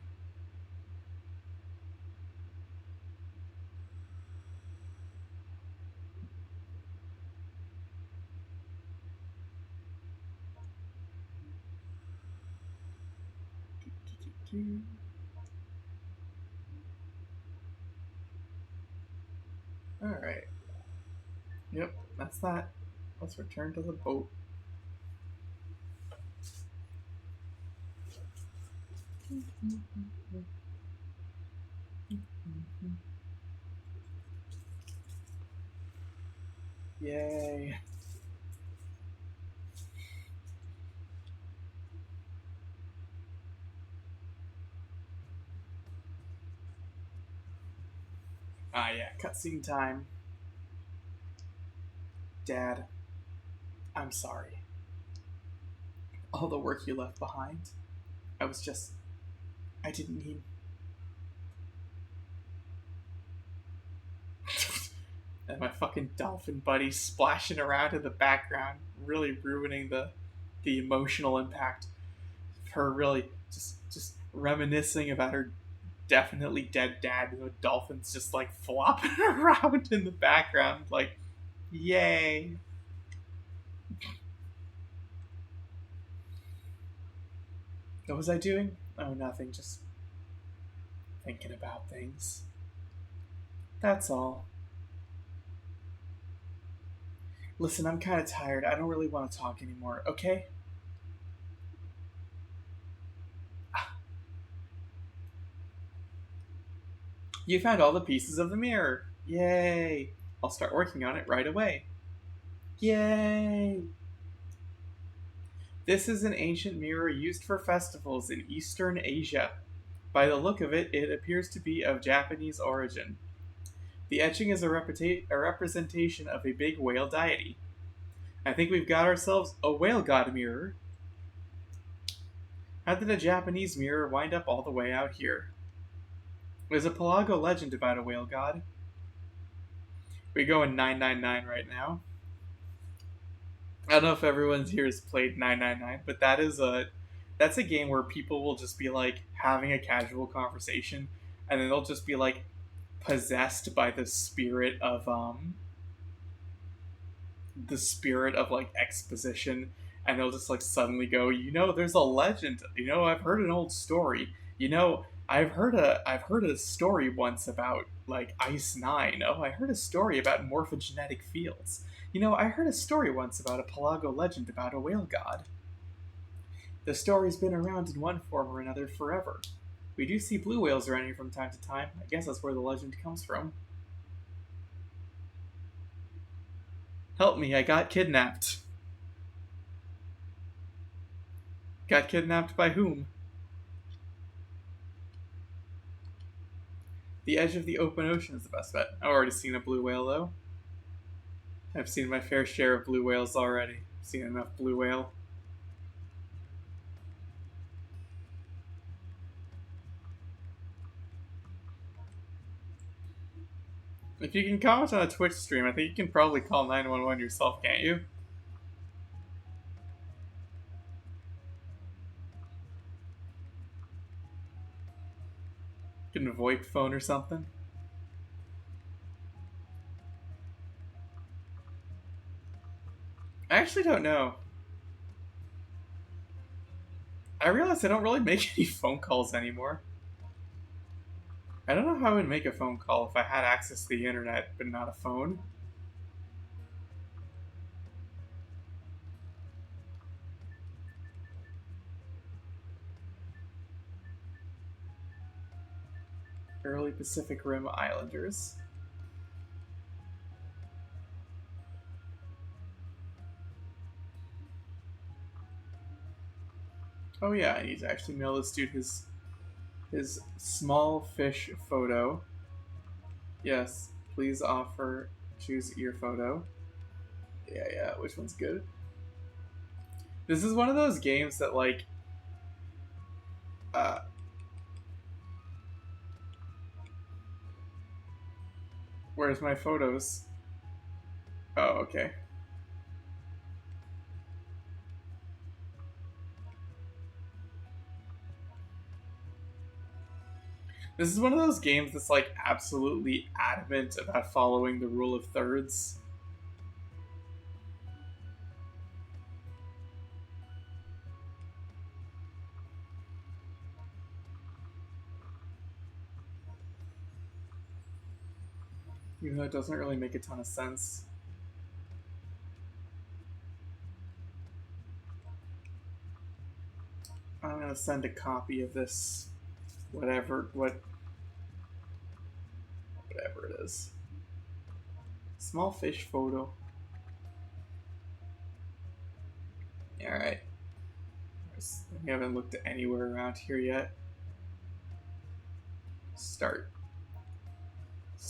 Alright. Yep, that's that. Let's return to the boat. Yay. Ah, yeah, cutscene time. Dad, I'm sorry. All the work you left behind. I didn't need. And my fucking dolphin buddy splashing around in the background, really ruining the emotional impact of her really just reminiscing about her definitely dead dad, and the dolphins just like flopping around in the background, like, yay. What was I doing? Oh, nothing, just thinking about things. That's all. Listen, I'm kind of tired. I don't really want to talk anymore, okay? You found all the pieces of the mirror. Yay! I'll start working on it right away. Yay! This is an ancient mirror used for festivals in Eastern Asia. By the look of it, it appears to be of Japanese origin. The etching is a representation of a big whale deity. I think we've got ourselves a whale god mirror. How did a Japanese mirror wind up all the way out here? There's a Pelago legend about a whale god. We go in 999 right now. I don't know if everyone's here has played 999, but that's a game where people will just be like having a casual conversation, and then they'll just be like possessed by the spirit of like exposition, and they'll just like suddenly go, there's a legend, I've heard an old story, I've heard a story once about like Ice Nine. Oh, I heard a story about morphogenetic fields. I heard a story once about a Pelago legend about a whale god. The story's been around in one form or another forever. We do see blue whales around here from time to time. I guess that's where the legend comes from. Help me, I got kidnapped. Got kidnapped by whom? The edge of the open ocean is the best bet. I've already seen a blue whale, though. I've seen my fair share of blue whales already. I've seen enough blue whale. If you can comment on a Twitch stream, I think you can probably call 911 yourself, can't you? Get a VoIP phone or something. I actually don't know. I realize I don't really make any phone calls anymore. I don't know how I would make a phone call if I had access to the internet but not a phone. Early Pacific Rim Islanders. Oh yeah, I need to actually mail this dude his small fish photo. Yes, please offer choose your photo. Yeah, which one's good? This is one of those games that like uh where's my photos? Oh, okay. This is one of those games that's like absolutely adamant about following the rule of thirds. Even though it doesn't really make a ton of sense. I'm gonna send a copy of this whatever it is. Small fish photo. Alright. We haven't looked at anywhere around here yet.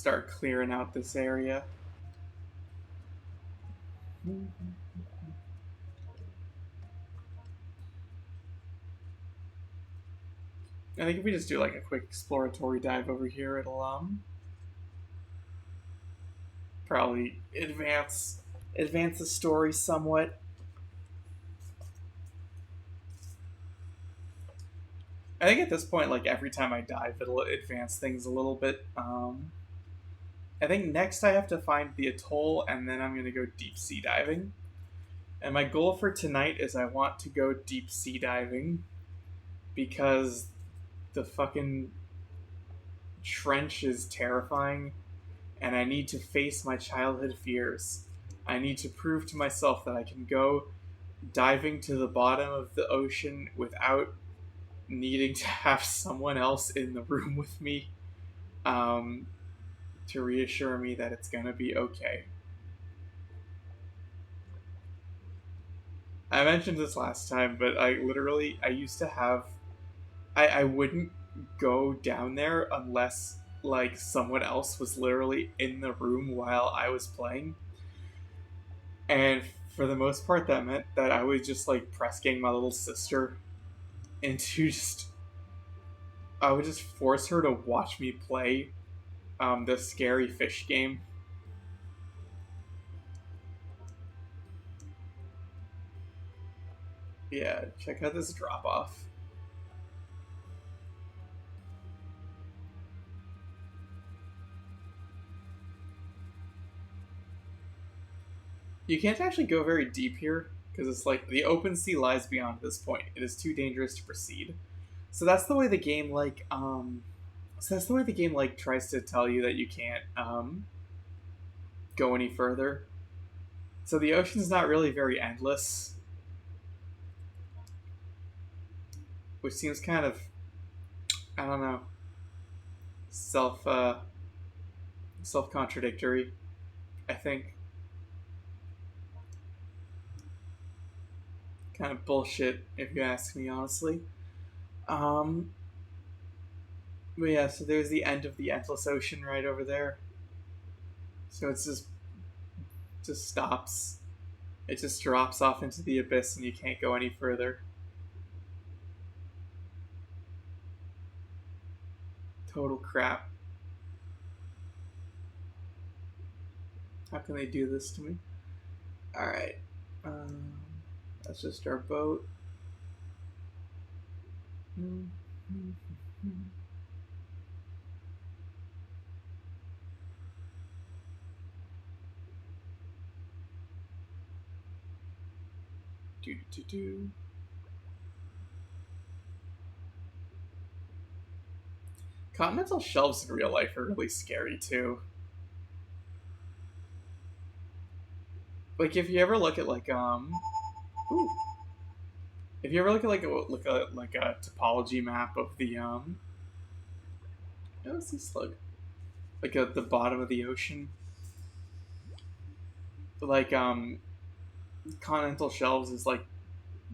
Start clearing out this area. I think if we just do like a quick exploratory dive over here, it'll probably advance the story somewhat. I think at this point, like every time I dive, it'll advance things a little bit. I think next I have to find the atoll, and then I'm gonna go deep sea diving. And my goal for tonight is I want to go deep sea diving because the fucking trench is terrifying, and I need to face my childhood fears. I need to prove to myself that I can go diving to the bottom of the ocean without needing to have someone else in the room with me to reassure me that it's gonna be okay. I mentioned this last time, but I used to have I wouldn't go down there unless like someone else was literally in the room while I was playing. And for the most part that meant that I would just like press gang my little sister into just I would just force her to watch me play the scary fish game. Yeah, check out this drop off. You can't actually go very deep here because it's like the open sea lies beyond this point. It is too dangerous to proceed. So that's the way the game tries to tell you that you can't go any further. So the ocean's not really very endless, which seems kind of I don't know self self contradictory. I think kind of bullshit if you ask me honestly. Um, but yeah, so there's the end of the endless ocean right over there. So it's just stops. It just drops off into the abyss and you can't go any further. Total crap. How can they do this to me? Alright. Um, that's just our boat. Do. Continental shelves in real life are really scary too. Like if you ever look at ooh, if you ever look at like a topology map of the oh, what's this slug? Like at the bottom of the ocean, like continental shelves is like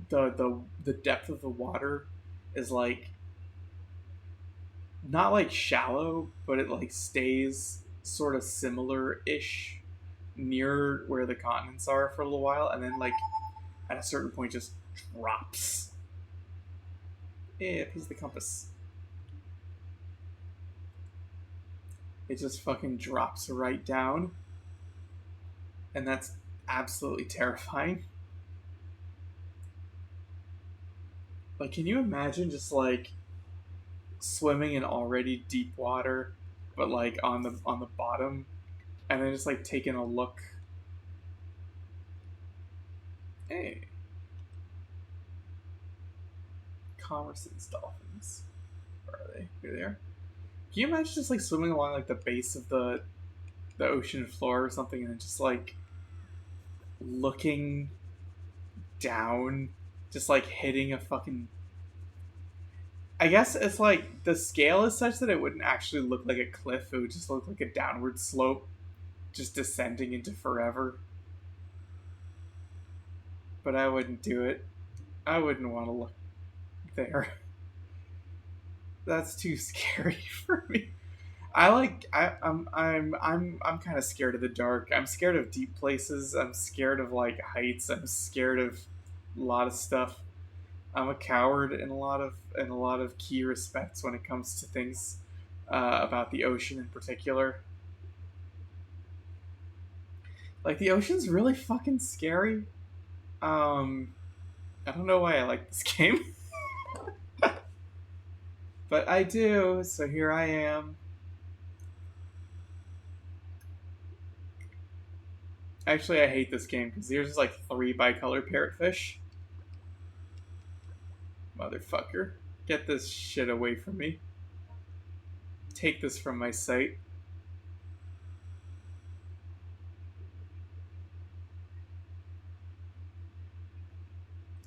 the depth of the water is like not like shallow, but it like stays sort of similar ish near where the continents are for a little while, and then like at a certain point just drops. Yeah, piece of the compass. It just fucking drops right down, and that's absolutely terrifying. Like, can you imagine just like swimming in already deep water, but like on the bottom, and then just like taking a look? Hey, Commerson's dolphins. Where are they? Here they are. Can you imagine just like swimming along like the base of the ocean floor or something, and then just like looking down, just like hitting a fucking. I guess it's like the scale is such that it wouldn't actually look like a cliff. It would just look like a downward slope, just descending into forever. But I wouldn't do it. I wouldn't want to look there. That's too scary for me. I'm kind of scared of the dark. I'm scared of deep places. I'm scared of like heights. I'm scared of a lot of stuff. I'm a coward in a lot of key respects when it comes to things about the ocean in particular. Like the ocean's really fucking scary. Um, I don't know why I like this game, but I do. So here I am. Actually, I hate this game because there's just like three bicolor parrotfish. Motherfucker. Get this shit away from me. Take this from my sight.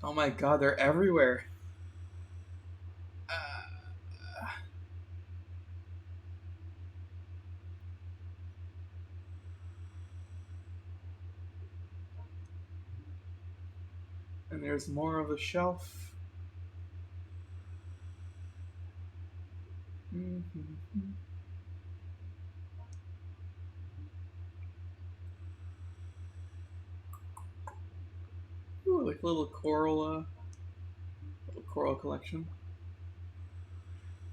Oh my god, they're everywhere. Uh, and there's more of the shelf. Mm-hmm. Ooh, like little coral collection.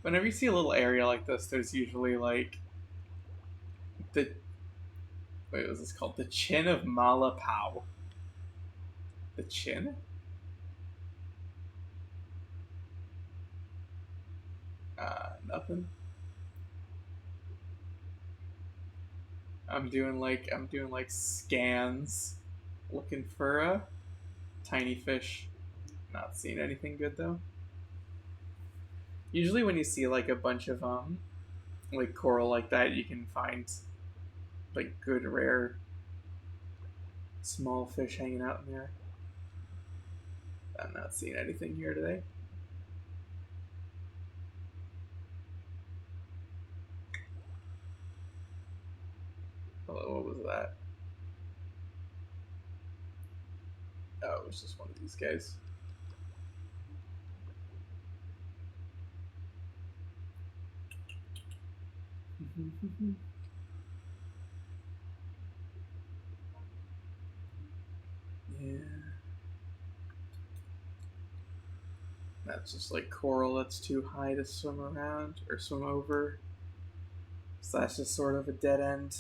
Whenever you see a little area like this, there's usually like the wait, what's this called? The chin of Malapau. The chin? Nothing. I'm doing like scans, looking for a tiny fish. Not seeing anything good though. Usually when you see like a bunch of like coral like that, you can find like good rare small fish hanging out in there. I'm not seeing anything here today. Hello, what was that? Oh, it was just one of these guys. Yeah. That's just like coral that's too high to swim around or swim over. So that's just sort of a dead end.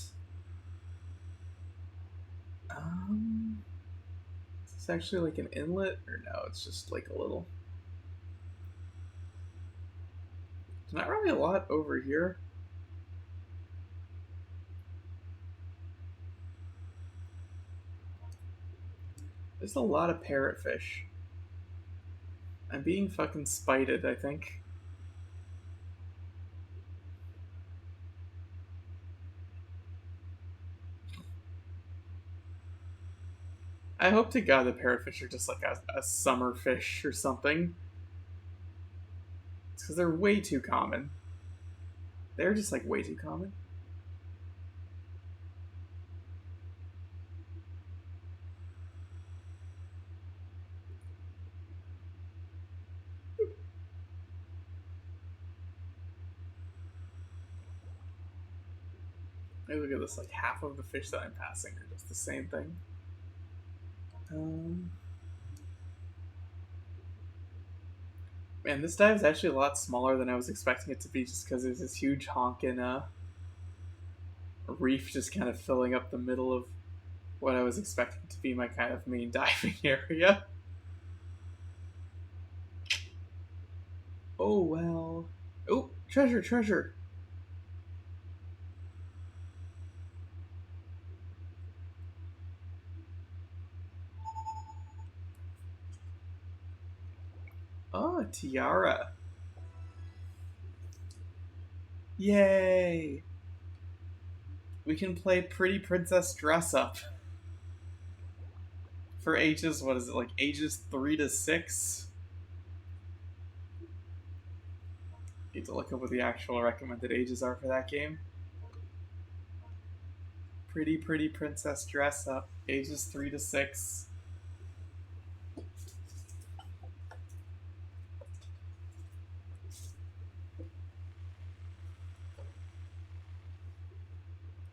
Is this actually like an inlet? Or no, it's just like a little... There's not really a lot over here. There's a lot of parrotfish. I'm being fucking spited, I think. I hope to God the parrotfish are just like a summer fish or something. It's because they're way too common. They're just like way too common. Hey, look at this, like half of the fish that I'm passing are just the same thing. Man, this dive is actually a lot smaller than I was expecting it to be just because there's this huge honkin' reef just kind of filling up the middle of what I was expecting to be my kind of main diving area. Oh, well. Oh, treasure, treasure. Oh, a tiara. Yay! We can play Pretty Princess Dress Up. For ages, what is it, like ages 3 to 6? Need to look up what the actual recommended ages are for that game. Pretty Princess Dress Up, ages 3 to 6.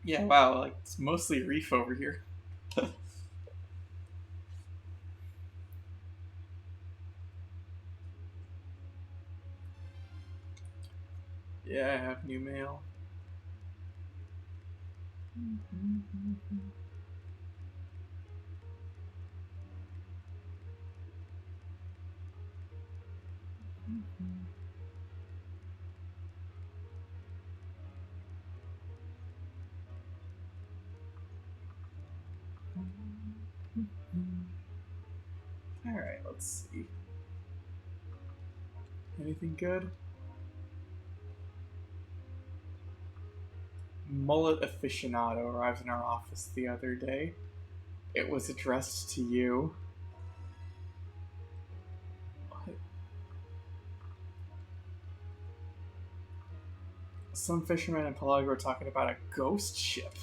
Yeah, wow, like it's mostly reef over here. Yeah, I have new mail. Alright, let's see. Anything good? Mullet aficionado arrived in our office the other day. It was addressed to you. What? Some fishermen in Pelago were talking about a ghost ship.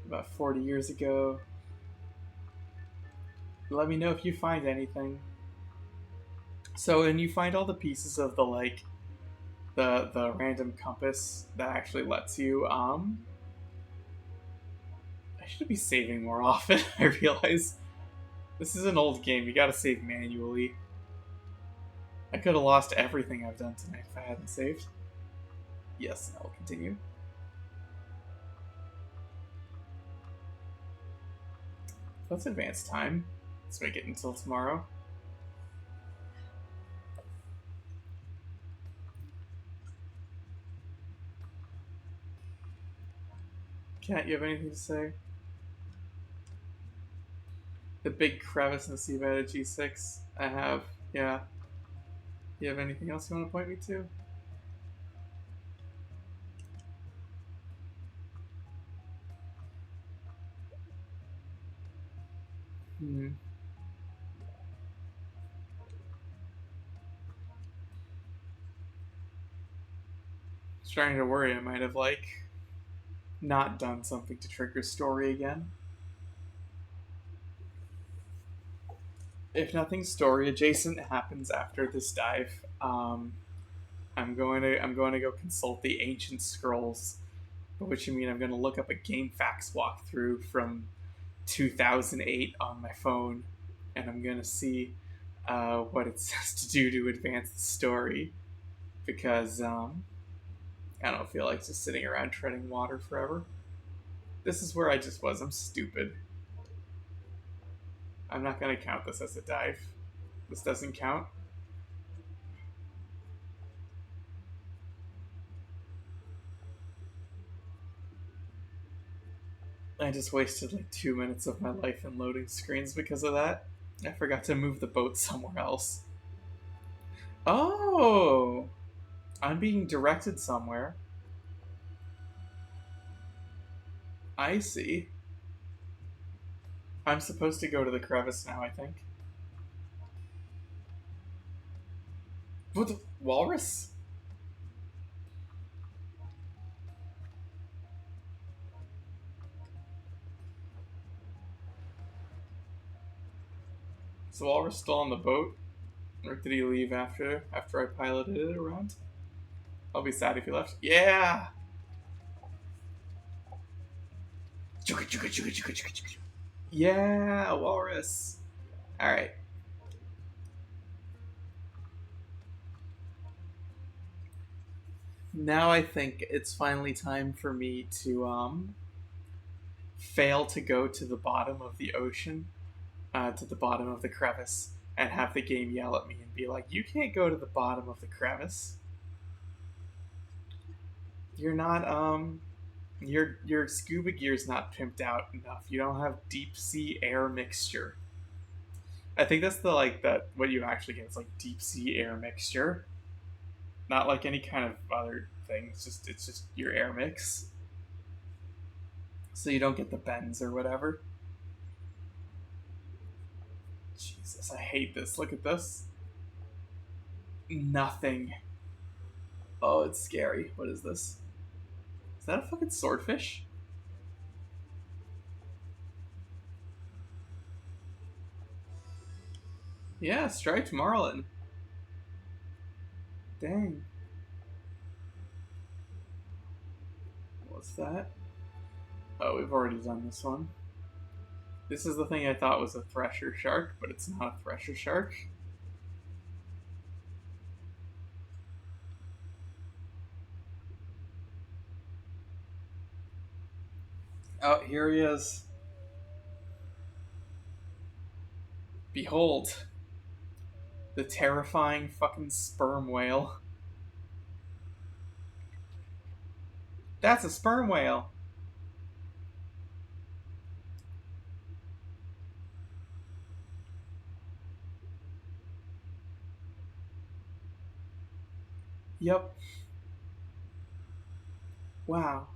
About 40 years ago. Let me know if you find anything. So, and you find all the pieces of the, like, the random compass that actually lets you, I should be saving more often, I realize. This is an old game, you gotta save manually. I could have lost everything I've done tonight if I hadn't saved. Yes, I'll continue. Let's advance time. Let's make it until tomorrow. Cat, you have anything to say? The big crevice in the seabed at G6. I have, yeah. You have anything else you want to point me to? Hmm. Starting to worry I might have, like, not done something to trigger story again. If nothing story adjacent happens after this dive, I'm going to go consult the ancient scrolls, by which you mean I'm going to look up a GameFAQs walkthrough from 2008 on my phone, and I'm going to see what it says to do to advance the story, because I don't feel like just sitting around treading water forever. This is where I just was. I'm stupid. I'm not gonna count this as a dive. This doesn't count. I just wasted like 2 minutes of my life in loading screens because of that. I forgot to move the boat somewhere else. Oh! I'm being directed somewhere. I see. I'm supposed to go to the crevice now, I think. What the walrus? Is the walrus still on the boat? Or did he leave after I piloted it around? I'll be sad if he left. Yeah! Yeah, walrus. Alright. Now I think it's finally time for me to fail to go to the bottom of the ocean, to the bottom of the crevice, and have the game yell at me and be like, "You can't go to the bottom of the crevice. You're not your scuba gear's not pimped out enough. You don't have deep sea air mixture." I think that's the like that what you actually get is like deep sea air mixture, not like any kind of other thing. It's just your air mix, so you don't get the bends or whatever. Jesus, I hate this. Look at this. Nothing. Oh, it's scary. What is this? Is that a fucking swordfish? Yeah, striped marlin. Dang. What's that? Oh, we've already done this one. This is the thing I thought was a thresher shark, but it's not a thresher shark. Oh, here he is. Behold. The terrifying fucking sperm whale. That's a sperm whale. Yep. Wow.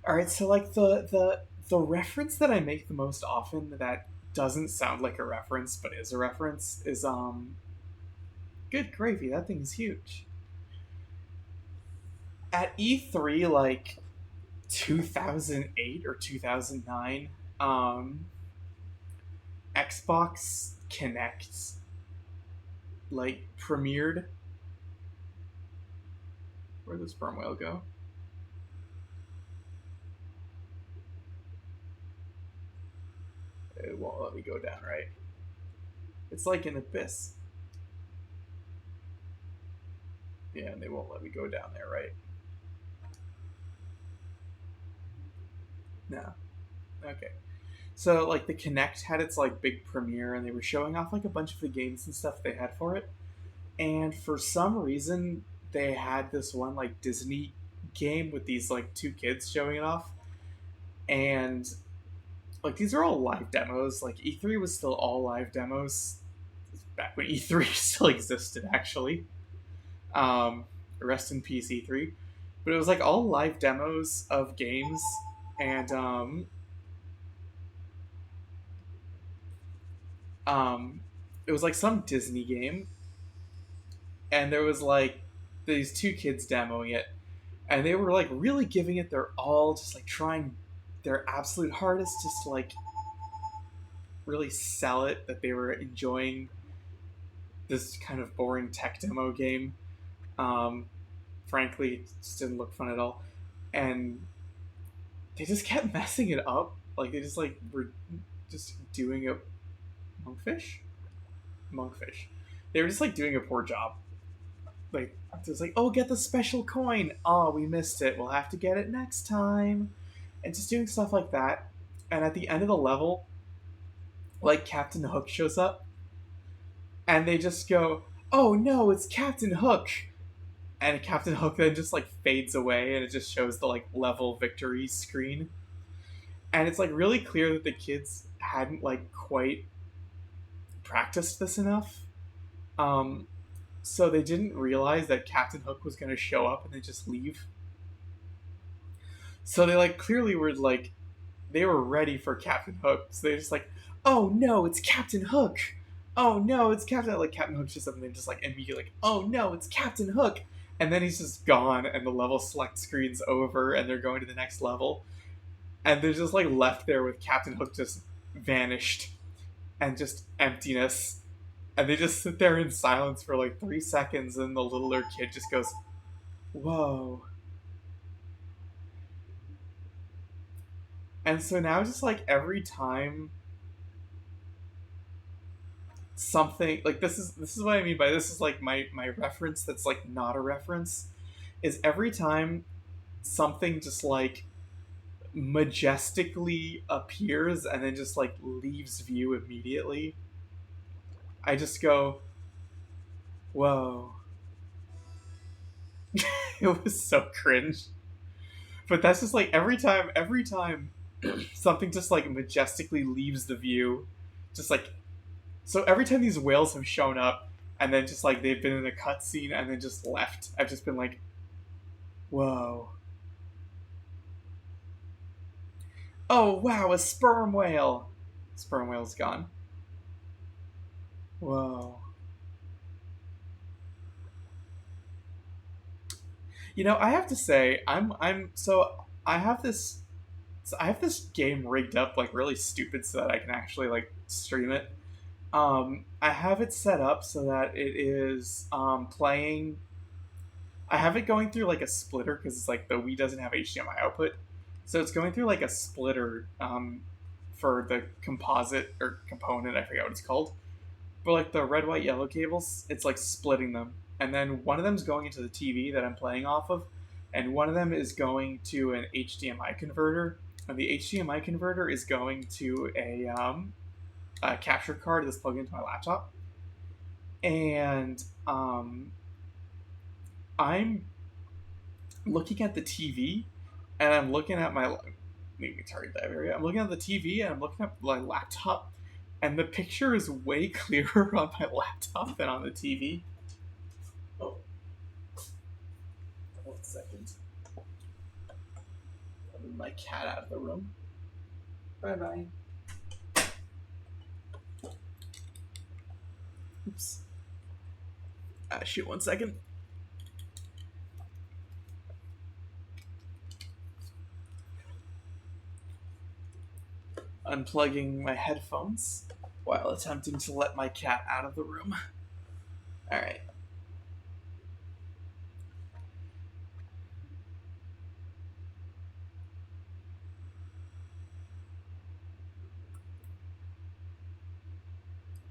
All right, so like the reference that I make the most often that doesn't sound like a reference but is a reference is good gravy, that thing's huge. At E3 like 2008 or 2009, Xbox Connect like premiered. Where'd the sperm whale go? It won't let me go down, right? It's like an abyss. Yeah, and they won't let me go down there, right? No. Okay. So like the Connect had its like big premiere and they were showing off like a bunch of the games and stuff they had for it. And for some reason they had this one like Disney game with these like two kids showing it off. And like these are all live demos. Like E3 was still all live demos back when E3 still existed actually. Rest in peace E3. But it was like all live demos of games and it was like some Disney game, and there was like these two kids demoing it, and they were like really giving it their all, just like trying their absolute hardest, just to like really sell it that they were enjoying this kind of boring tech demo game. Um, Frankly, it just didn't look fun at all, and they just kept messing it up. Like they just like were just doing a monkfish. They were just like doing a poor job. like it's like, oh, get the special coin. Oh, we missed it. We'll have to get it next time. And just doing stuff like that. And at the end of the level, like Captain Hook shows up, and they just go, "Oh no, it's Captain Hook!" And Captain Hook then just like fades away, and it just shows the like level victory screen. And it's like really clear that the kids hadn't like quite practiced this enough. Um, so they didn't realize that Captain Hook was going to show up and then just leave. So they like clearly were like they were ready for Captain Hook. So they just like, oh no, it's Captain Hook. Oh no, it's Captain like Captain Hook's just up and they just like immediately like, oh no, it's Captain Hook. And then he's just gone and the level select screen's over and they're going to the next level. And they're just like left there with Captain Hook just vanished and just emptiness. And they just sit there in silence for like 3 seconds and the littler kid just goes, whoa. And so now just like every time something like this is what I mean by this is like my reference that's like not a reference is every time something just like majestically appears and then just like leaves view immediately, I just go, whoa. It was so cringe. But that's just like every time something just like majestically leaves the view, just like so every time these whales have shown up and then just like they've been in a cutscene and then just left, I've just been like, whoa. Oh wow, a sperm whale. Sperm whale's gone. Whoa. I have to say, I'm so I have this game rigged up like really stupid so that I can actually like stream it. I have it set up so that it is playing. I have it going through like a splitter because it's like the Wii doesn't have HDMI output, so it's going through like a splitter for the composite or component. I forget what it's called. But like the red, white, yellow cables, it's like splitting them, and then one of them is going into the TV that I'm playing off of, and one of them is going to an HDMI converter, and the HDMI converter is going to a capture card that's plugged into my laptop, and I'm looking at the TV, and I'm looking at my maybe target that area. I'm looking at the TV, and I'm looking at my laptop, and the picture is way clearer on my laptop than on the TV. Oh, 1 second. I'll move my cat out of the room. Bye bye. Oops. Shoot, 1 second. Unplugging my headphones while attempting to let my cat out of the room. Alright.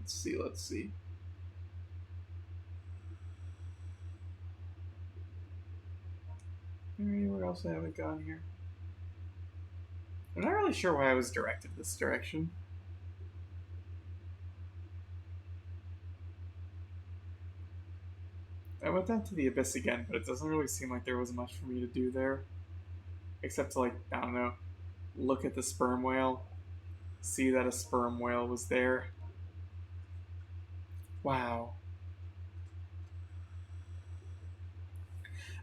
Let's see. Alright, where else have I gone here? I'm not really sure why I was directed this direction. I went down to the abyss again, but it doesn't really seem like there was much for me to do there. Except to, like, I don't know, look at the sperm whale, see that a sperm whale was there. Wow.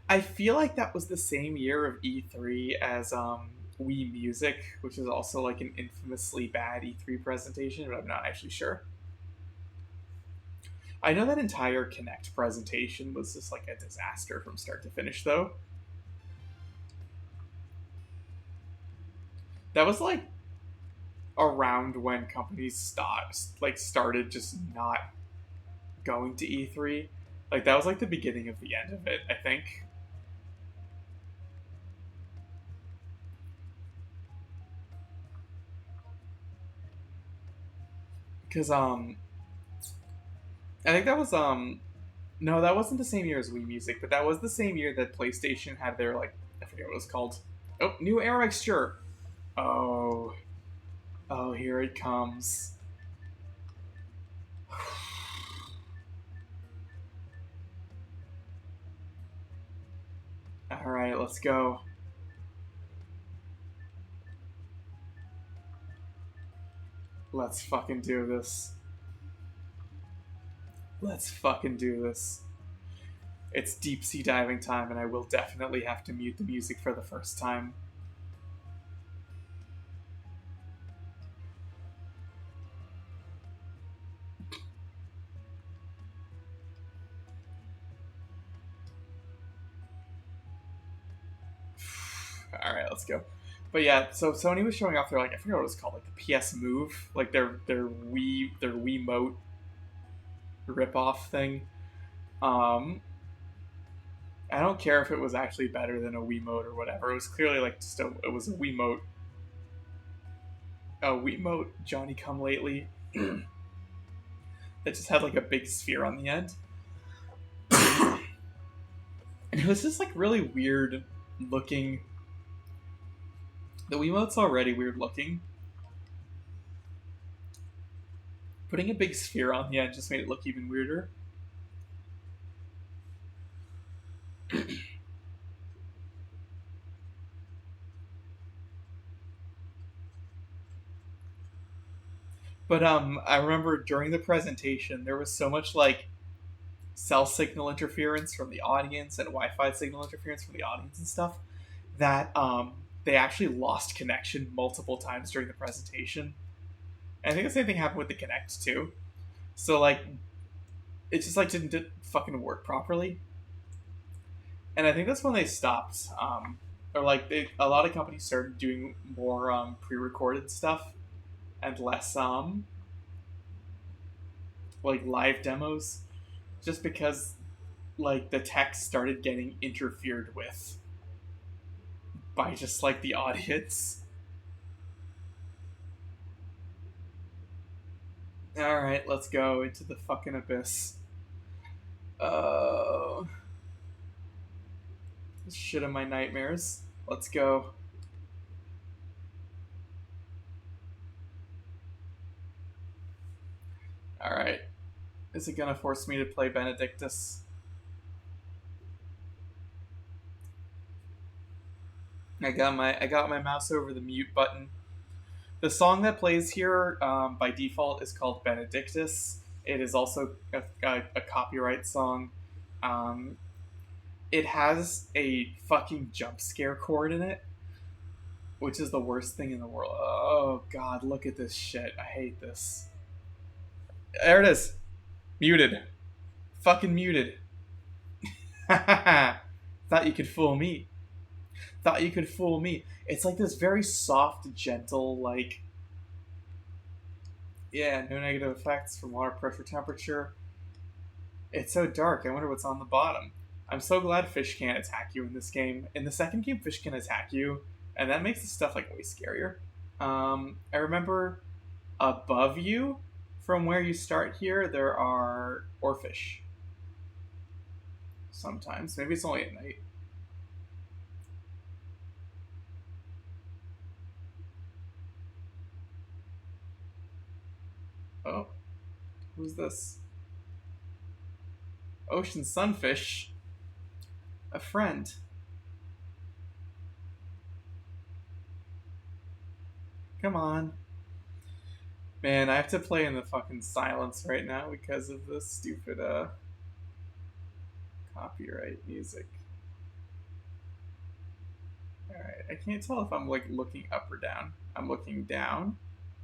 I feel like that was the same year of E3 as Wii Music, which is also like an infamously bad E3 presentation, but I'm not actually sure. I know that entire Kinect presentation was just like a disaster from start to finish, though. That was like around when companies started just not going to E3. Like that was like the beginning of the end of it, I think. Because I think that was No, that wasn't the same year as Wii Music, but that was the same year that PlayStation had their, like, I forget what it was called. Oh, new air mixture. Oh, oh, here it comes. All right, let's go. Let's fucking do this. Let's fucking do this. It's deep sea diving time, and I will definitely have to mute the music for the first time. All right, let's go. But yeah, so Sony was showing off their, like, I forget what it was called, like the PS Move, like their Wiimote ripoff thing. Um, I don't care if it was actually better than a Wiimote or whatever. It was clearly like just it was a Wiimote Johnny Come Lately that just had like a big sphere on the end. And it was just like really weird looking. The Wiimote's already weird looking. Putting a big sphere on the end just made it look even weirder. But I remember during the presentation there was so much like cell signal interference from the audience and Wi-Fi signal interference from the audience and stuff that they actually lost connection multiple times during the presentation. And I think the same thing happened with the Kinect too. So like, it just like didn't fucking work properly. And I think that's when they stopped. Or like a lot of companies started doing more pre-recorded stuff and less like live demos, just because like the text started getting interfered with by just like the audience. All right, let's go into the fucking abyss. Uh, shit of my nightmares. Let's go. All right. Is it gonna force me to play Benedictus? I got my mouse over the mute button. The song that plays here by default is called Benedictus. It is also a copyright song. Um, it has a fucking jump scare chord in it, which is the worst thing in the world. Oh god, look at this shit. I hate this. There it is. Muted. Fucking muted. Thought you could fool me. Thought you could fool me. It's like this very soft, gentle, like, yeah, no negative effects from water pressure, temperature. It's so dark. I wonder what's on the bottom. I'm so glad fish can't attack you in this game. In the second game, fish can attack you, and that makes the stuff like way scarier. I remember above you, from where you start here, there are oarfish. Sometimes, maybe it's only at night. Oh, who's this? Ocean sunfish. A friend. Come on. Man, I have to play in the fucking silence right now because of this stupid copyright music. Alright, I can't tell if I'm like looking up or down. I'm looking down,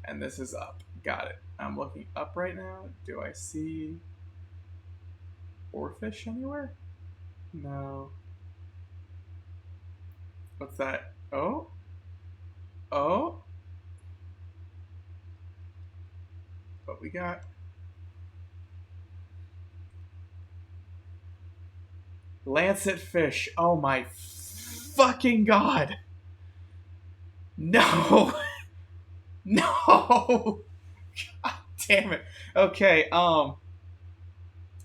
and this is up. Got it. I'm looking up right now. Do I see oarfish anywhere? No. What's that? Oh? Oh? What we got? Lancet fish. Oh my fucking god. No. No. God damn it. Okay,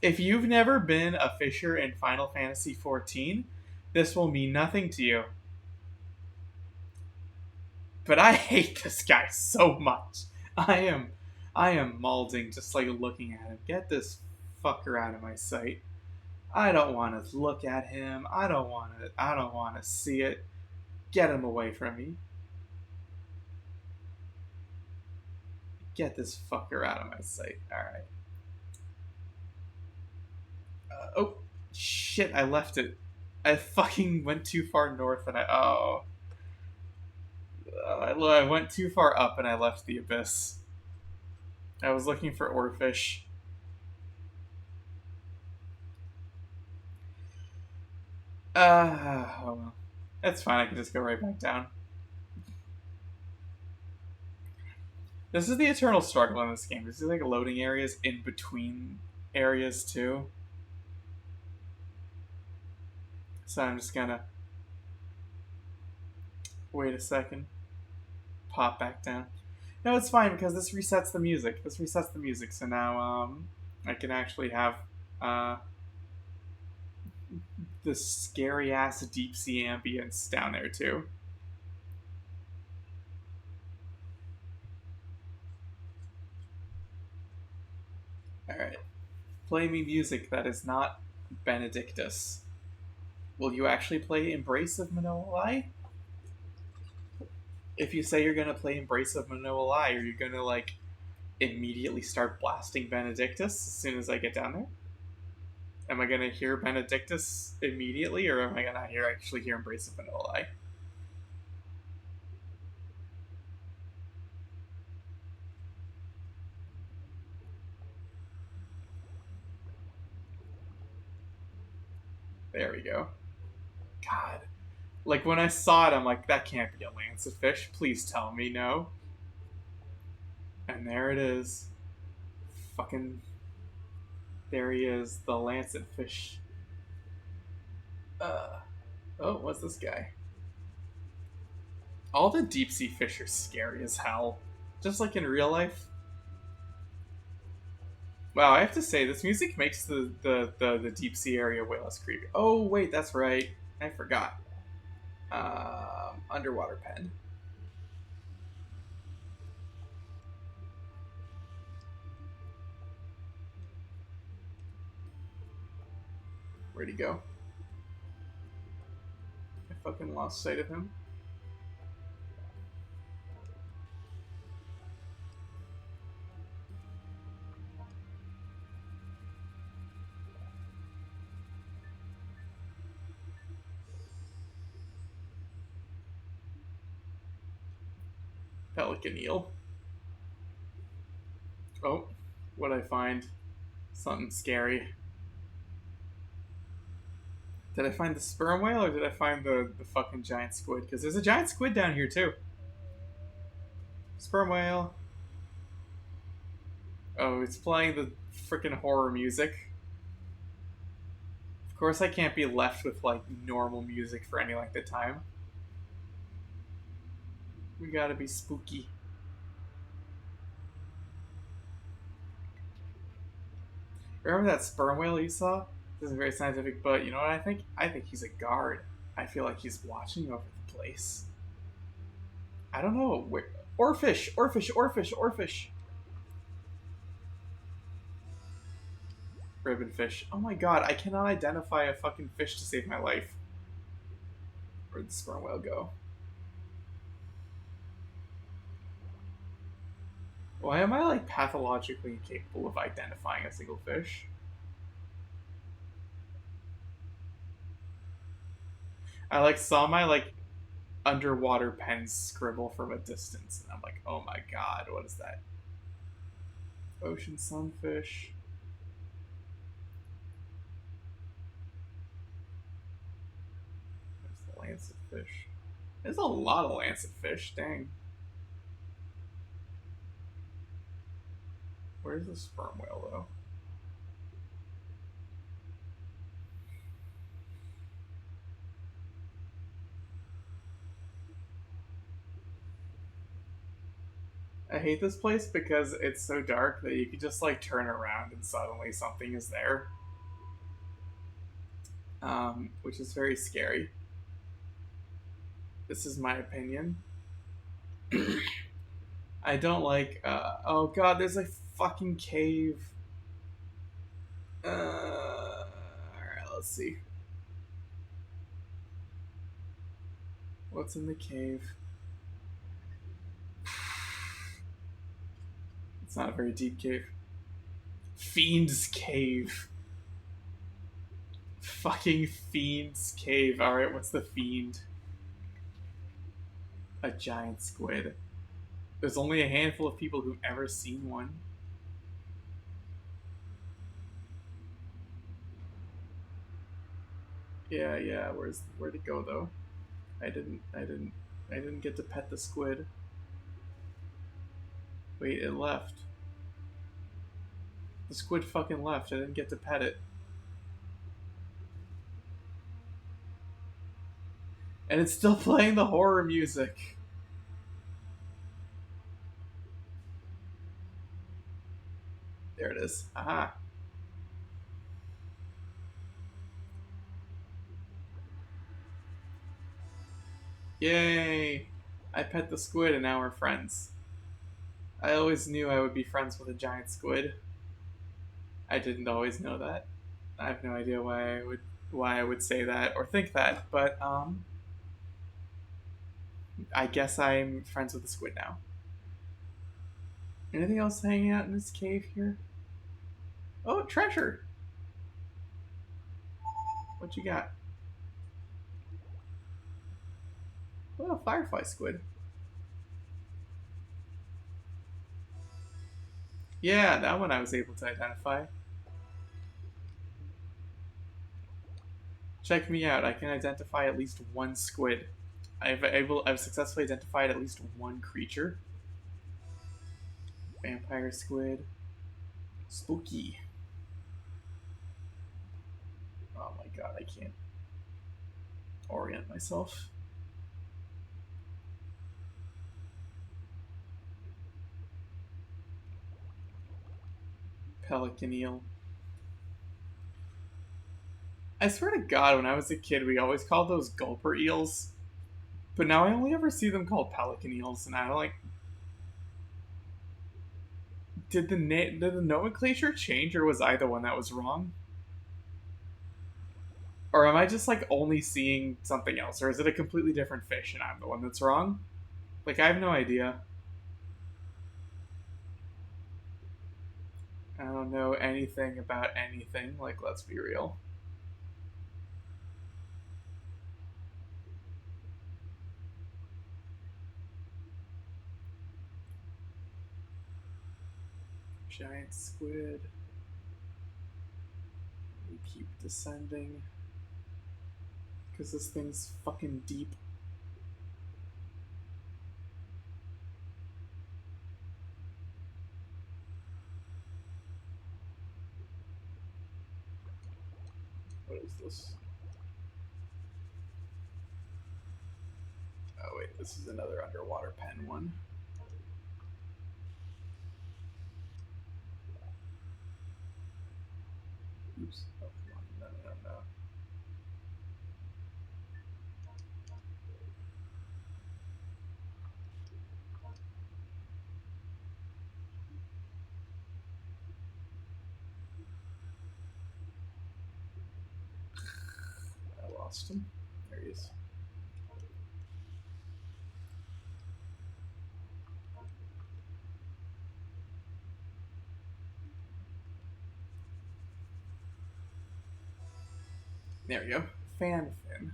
If you've never been a fisher in Final Fantasy XIV, this will mean nothing to you. But I hate this guy so much. I am I am malding just like looking at him. Get this fucker out of my sight. I don't want to look at him. I don't want to see it. Get him away from me. Get this fucker out of my sight. All right. Oh shit, I left it. I fucking went too far north and I went too far up and I left the abyss. I was looking for oarfish. Oh well. That's fine, I can just go right back down. This is the eternal struggle in this game. This is like loading areas in between areas too. So I'm just gonna wait a second. Pop back down. No, it's fine because this resets the music. This resets the music, so now I can actually have uh, the scary ass deep sea ambience down there too. All right, play me music that is not Benedictus. Will you actually play Embrace of Manoa? If you say you're gonna play Embrace of Manoa, are you gonna like immediately start blasting Benedictus as soon as I get down there? Am I gonna hear Benedictus immediately, or am I gonna actually hear Embrace of Manoa? There we go. God. Like, when I saw it, I'm like, that can't be a lancet fish. Please tell me no. And there it is. Fucking. There he is, the lancet fish. Oh, what's this guy? All the deep sea fish are scary as hell. Just like in real life. Wow, I have to say, this music makes the deep sea area way less creepy. Oh, wait, that's right. I forgot. Underwater pen. Where'd he go? I fucking lost sight of him. Pelican eel. Oh, what'd I find? Something scary. Did I find the sperm whale or did I find the fucking giant squid? Because there's a giant squid down here too. Sperm whale. Oh, it's playing the freaking horror music. Of course, I can't be left with like normal music for any length of time. We gotta be spooky. Remember that sperm whale you saw? This isn't very scientific, but you know what I think? I think he's a guard. I feel like he's watching over the place. I don't know where. Oarfish, oarfish, oarfish, oarfish. Ribbonfish. Oh my god, I cannot identify a fucking fish to save my life. Where'd the sperm whale go? Why am I like pathologically incapable of identifying a single fish? I like saw my like underwater pen scribble from a distance, and I'm like, oh my god, what is that? Ocean sunfish. There's the lancet fish. There's a lot of lancet fish, dang. Where's the sperm whale though? I hate this place because it's so dark that you can just like turn around and suddenly something is there, which is very scary. This is my opinion. I don't like. Oh god, there's a fucking cave. All right, let's see. What's in the cave? It's not a very deep cave. Fiend's Cave. Fucking Fiend's Cave. Alright, what's the Fiend? A giant squid. There's only a handful of people who've ever seen one. Yeah. Where'd it go though? I didn't get to pet the squid. Wait, it left. The squid fucking left. I didn't get to pet it. And it's still playing the horror music. There it is. Aha. Yay! I pet the squid and now we're friends. I always knew I would be friends with a giant squid. I didn't always know that. I have no idea why I would say that or think that, but I guess I'm friends with the squid now. Anything else hanging out in this cave here? Oh, treasure! What you got? Oh, firefly squid. Yeah, that one I was able to identify. Check me out. I can identify at least one squid. I've successfully identified at least one creature. Vampire squid. Spooky. Oh my god, I can't orient myself. Pelican eel. I swear to God, when I was a kid, we always called those gulper eels. But now I only ever see them called pelican eels, and I don't like. Did the nomenclature change, or was I the one that was wrong? Or am I just like only seeing something else, or is it a completely different fish and I'm the one that's wrong? Like I have no idea. I don't know anything about anything. Like let's be real. Giant squid. We keep descending. Because this thing's fucking deep. What is this? Oh wait, this is another underwater pen one. Oops. Oh, come on. No. I lost him. There he is. There we go. Fanfin.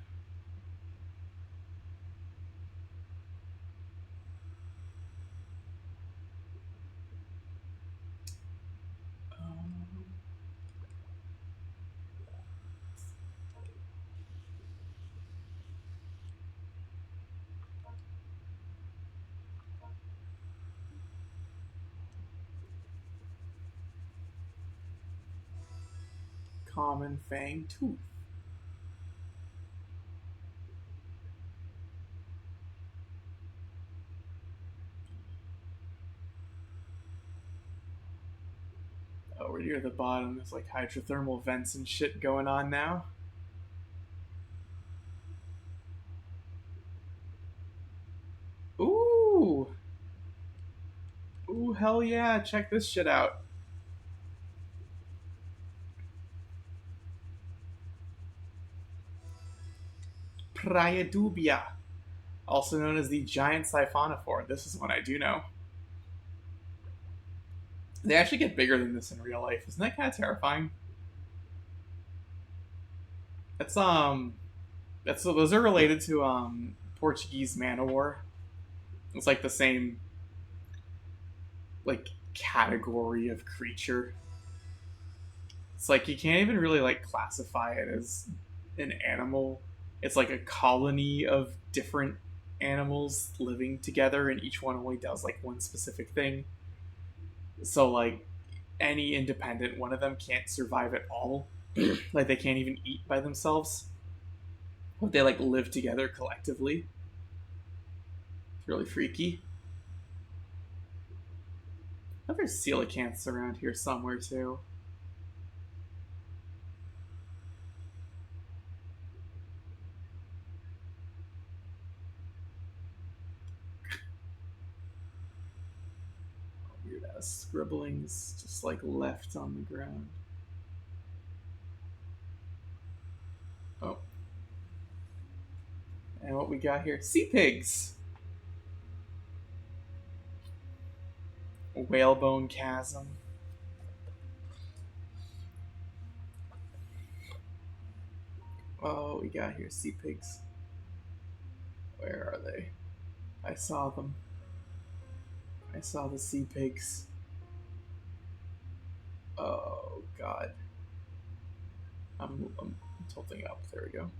Common fang tooth. near the bottom, there's like hydrothermal vents and shit going on now. Ooh! Ooh, hell yeah, check this shit out. Praia Dubia, also known as the giant siphonophore. This is one I do know. They actually get bigger than this in real life. Isn't that kind of terrifying? That's those are related to Portuguese man o' war. It's like the same like category of creature. It's like you can't even really like classify it as an animal. It's like a colony of different animals living together, and each one only does like one specific thing. So like any independent one of them can't survive at all. Like they can't even eat by themselves. But they like live together collectively. It's really freaky. I think there's coelacanths around here somewhere too. Weird ass scribblings just like left on the ground. Oh. And what we got here? Sea pigs! Whalebone chasm. Oh, we got here sea pigs. Where are they? I saw them. I saw the sea pigs. Oh god. I'm tilting up. There we go.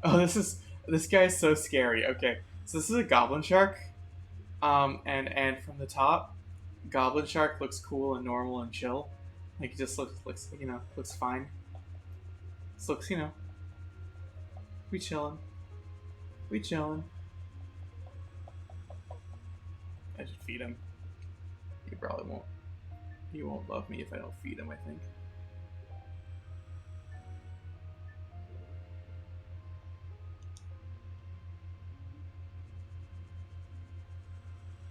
Oh, this guy is so scary. Okay, so this is a goblin shark. And from the top, goblin shark looks cool and normal and chill. Like it just looks looks fine. This looks we chillin'. We chillin'. I should feed him. He probably won't. He won't love me if I don't feed him, I think.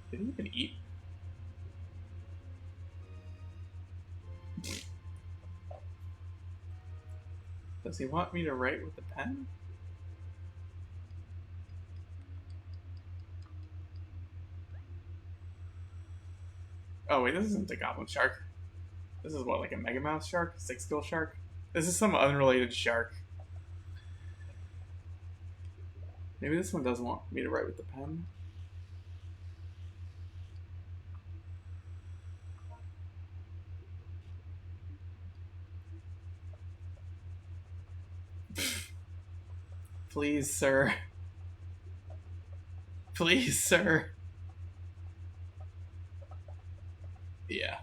Did he even eat? Does he want me to write with the pen? Oh wait, this isn't a goblin shark. This is what, like a megamouse shark? Six-gill shark? This is some unrelated shark. Maybe this one doesn't want me to write with the pen. Please, sir. Please, sir. Yeah.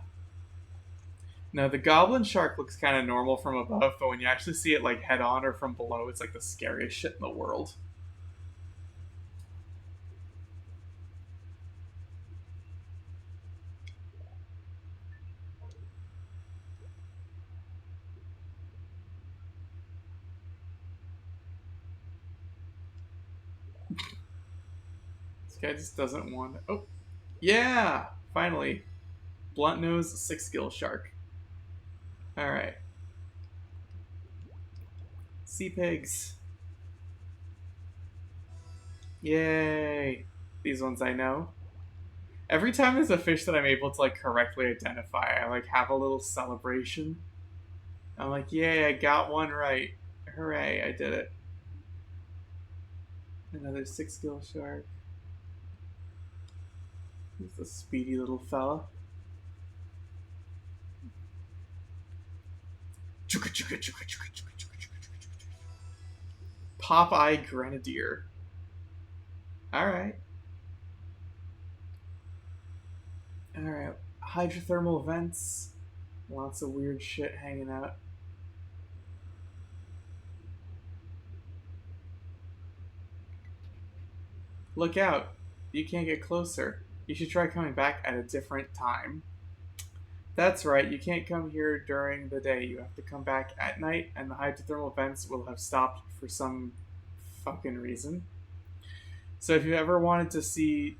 No, the goblin shark looks kind of normal from above, but when you actually see it like head on or from below, it's like the scariest shit in the world. This guy just doesn't want to. Oh, yeah! Finally. Blunt nose, six-gill shark. Alright. Sea pigs. Yay! These ones I know. Every time there's a fish that I'm able to like correctly identify, I like have a little celebration. I'm like, yay, I got one right. Hooray, I did it. Another six-gill shark. He's a speedy little fella. Popeye Grenadier. Alright. Alright. Hydrothermal vents. Lots of weird shit hanging out. Look out. You can't get closer. You should try coming back at a different time. That's right, you can't come here during the day. You have to come back at night, and the hydrothermal vents will have stopped for some fucking reason. So if you ever wanted to see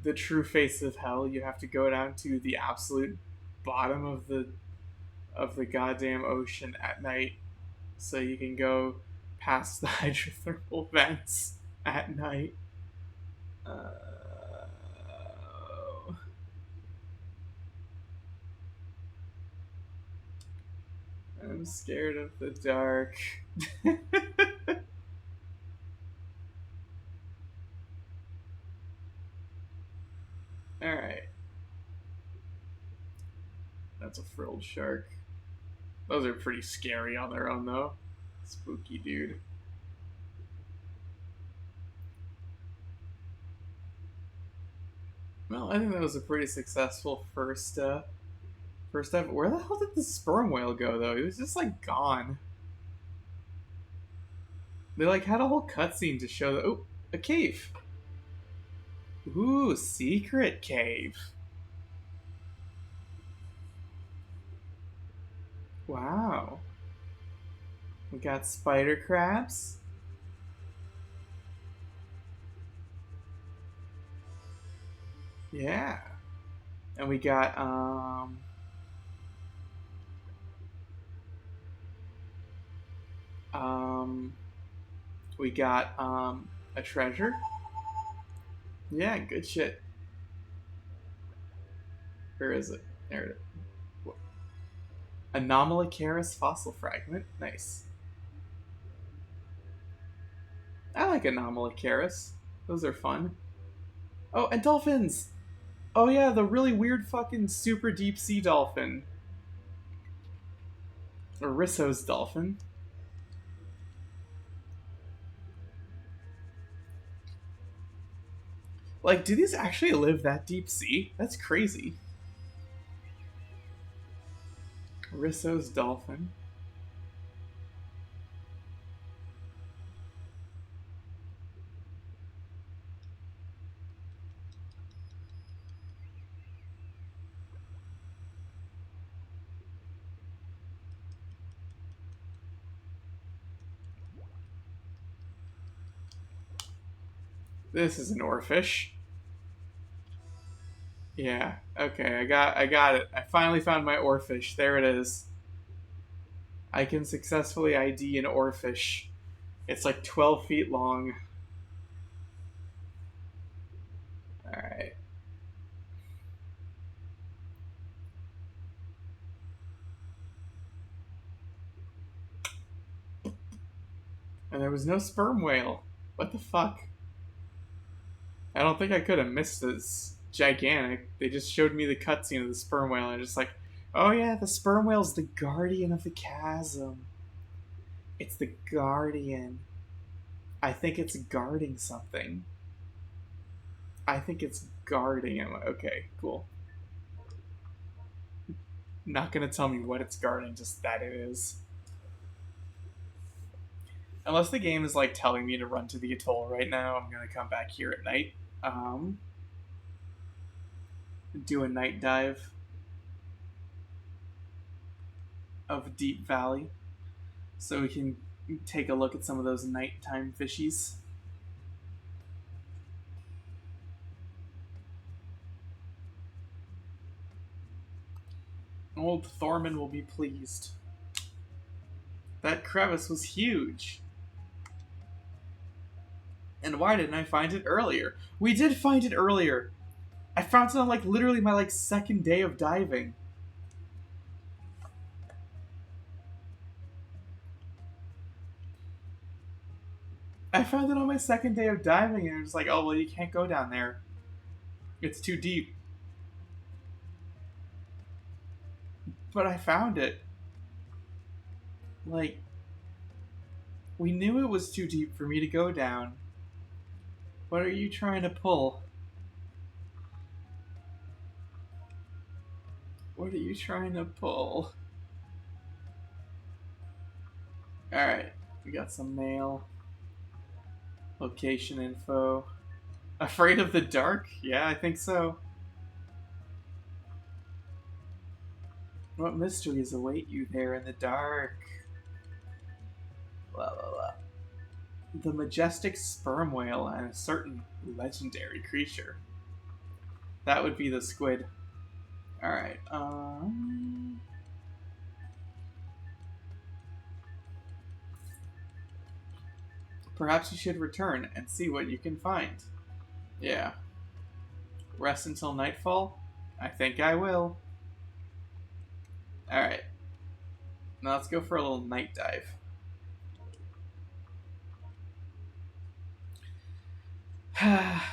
the true face of hell, you have to go down to the absolute bottom of the goddamn ocean at night, so you can go past the hydrothermal vents at night. I'm scared of the dark. Alright. That's a frilled shark. Those are pretty scary on their own, though. Spooky dude. Well, I think that was a pretty successful first dive. Where the hell did the sperm whale go, though? He was just like gone. They like had a whole cutscene to show that. Oh, a cave. Ooh, secret cave. Wow. We got spider crabs. Yeah. And we got we got a treasure. Yeah, good shit. Where is it? There it is. Anomalocaris fossil fragment. Nice. I like Anomalocaris. Those are fun. Oh, and dolphins! Oh yeah, the really weird fucking super deep sea dolphin. Or Risso's dolphin. Like, do these actually live that deep sea? That's crazy. Risso's dolphin. This is an oarfish. Yeah. Okay, I got it. I finally found my oarfish. There it is. I can successfully ID an oarfish. It's like 12 feet long. Alright. And there was no sperm whale. What the fuck? I don't think I could have missed this. Gigantic. They just showed me the cutscene of the sperm whale, and I'm just like, oh yeah, the sperm whale's the guardian of the chasm. It's the guardian. I think it's guarding something. I think it's guarding him. Okay, cool. Not gonna tell me what it's guarding, just that it is. Unless the game is like telling me to run to the atoll right now, I'm gonna come back here at night. Um, do a night dive of Deep Valley, so we can take a look at some of those nighttime fishies. Old Thorman will be pleased. That crevice was huge. And why didn't I find it earlier? We did find it earlier. I found it on like literally my like second day of diving. I found it on my second day of diving, and it was like, oh well, you can't go down there. It's too deep. But I found it. Like, we knew it was too deep for me to go down. What are you trying to pull? What are you trying to pull? Alright, we got some mail. Location info. Afraid of the dark? Yeah, I think so. What mysteries await you there in the dark? La la la. The majestic sperm whale and a certain legendary creature. That would be the squid. Alright, perhaps you should return and see what you can find. Yeah. Rest until nightfall? I think I will. Alright. Now let's go for a little night dive.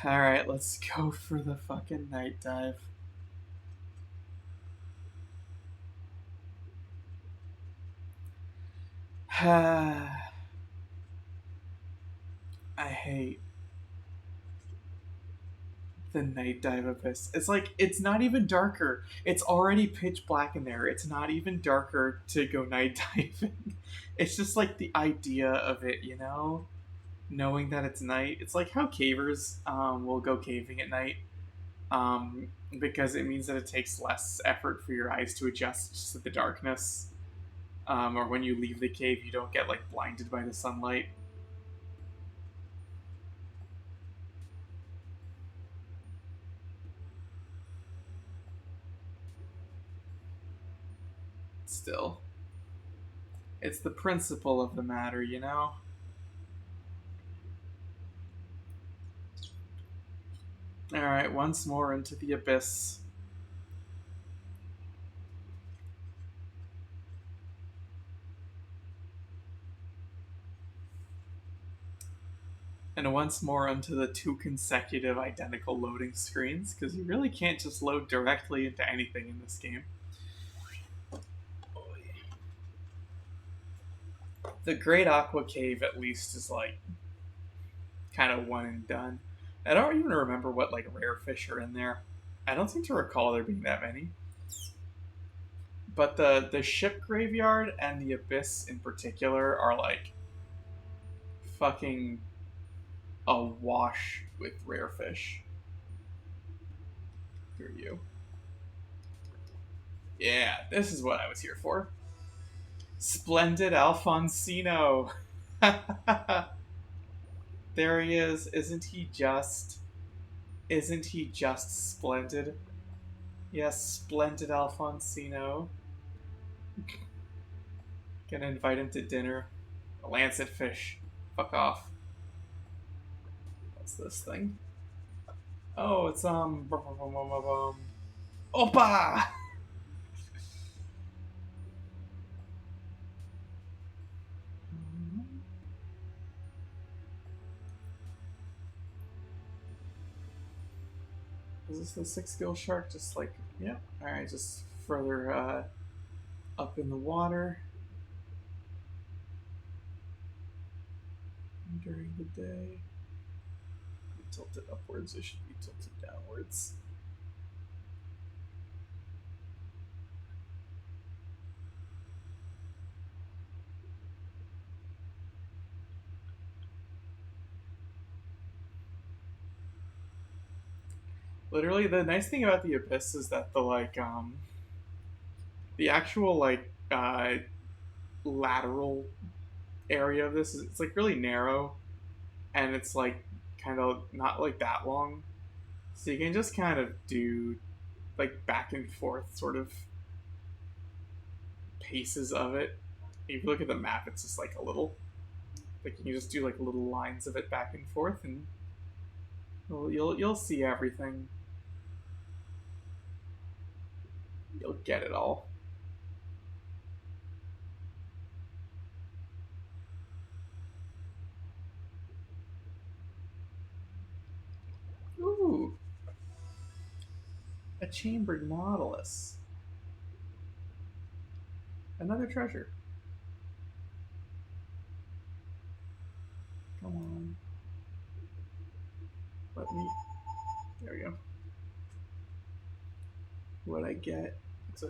Alright, let's go for the fucking night dive. I hate the night dive abyss. It's like, it's not even darker. It's already pitch black in there. It's not even darker to go night diving. It's just like the idea of it, you know? Knowing that it's night. It's like how cavers will go caving at night. Because it means that it takes less effort for your eyes to adjust to the darkness. Or when you leave the cave, you don't get like blinded by the sunlight. Still, it's the principle of the matter, you know? Alright, once more into the abyss. And once more onto the 2 consecutive identical loading screens, because you really can't just load directly into anything in this game. The Great Aqua Cave, at least, is like kind of one and done. I don't even remember what like rare fish are in there. I don't seem to recall there being that many. But the ship graveyard and the abyss in particular are like fucking awash with rare fish. Who are you? Yeah, this is what I was here for. Splendid Alfonsino. There he is. Isn't he just? Isn't he just splendid? Yes, splendid Alfonsino. Gonna invite him to dinner. A lancet fish. Fuck off. What's this thing? Oh, it's Opa! Is this the 6-gill shark? Just like, yeah. Alright, just further up in the water. During the day. Tilted upwards, it should be tilted downwards. Literally, the nice thing about the abyss is that the actual lateral area of this is, it's like really narrow, and it's like kind of not like that long, so you can just kind of do like back and forth sort of paces of it. If you look at the map, it's just like a little, like you can just do like little lines of it back and forth, and you'll see everything. You'll get it all. Ooh. A chambered nautilus. Another treasure. Come on. Let me. There we go. What I get? It's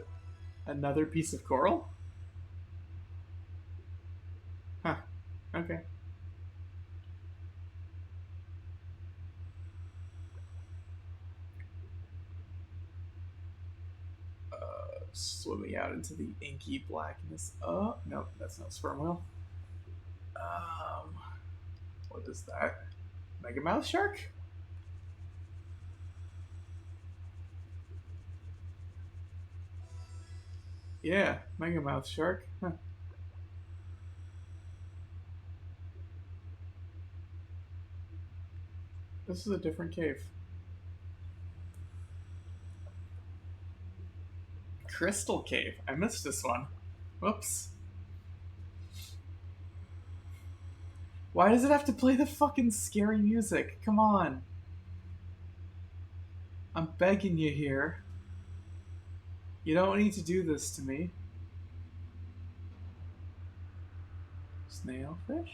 another piece of coral? Huh. Okay. swimming out into the inky blackness. Oh, no, that's not sperm whale. What is that? Megamouth shark? Yeah, Megamouth shark. Huh. This is a different cave. Crystal cave. I missed this one. Whoops. Why does it have to play the fucking scary music? Come on. I'm begging you here. You don't need to do this to me. Snailfish?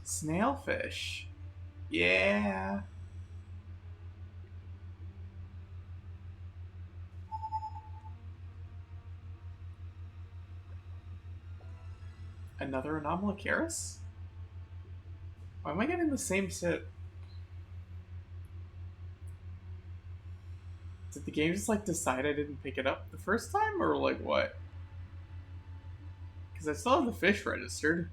Snailfish. Yeah. Another Anomalocaris? Why am I getting the same tip? Did the game just like decide I didn't pick it up the first time, or like what? Because I still have the fish registered.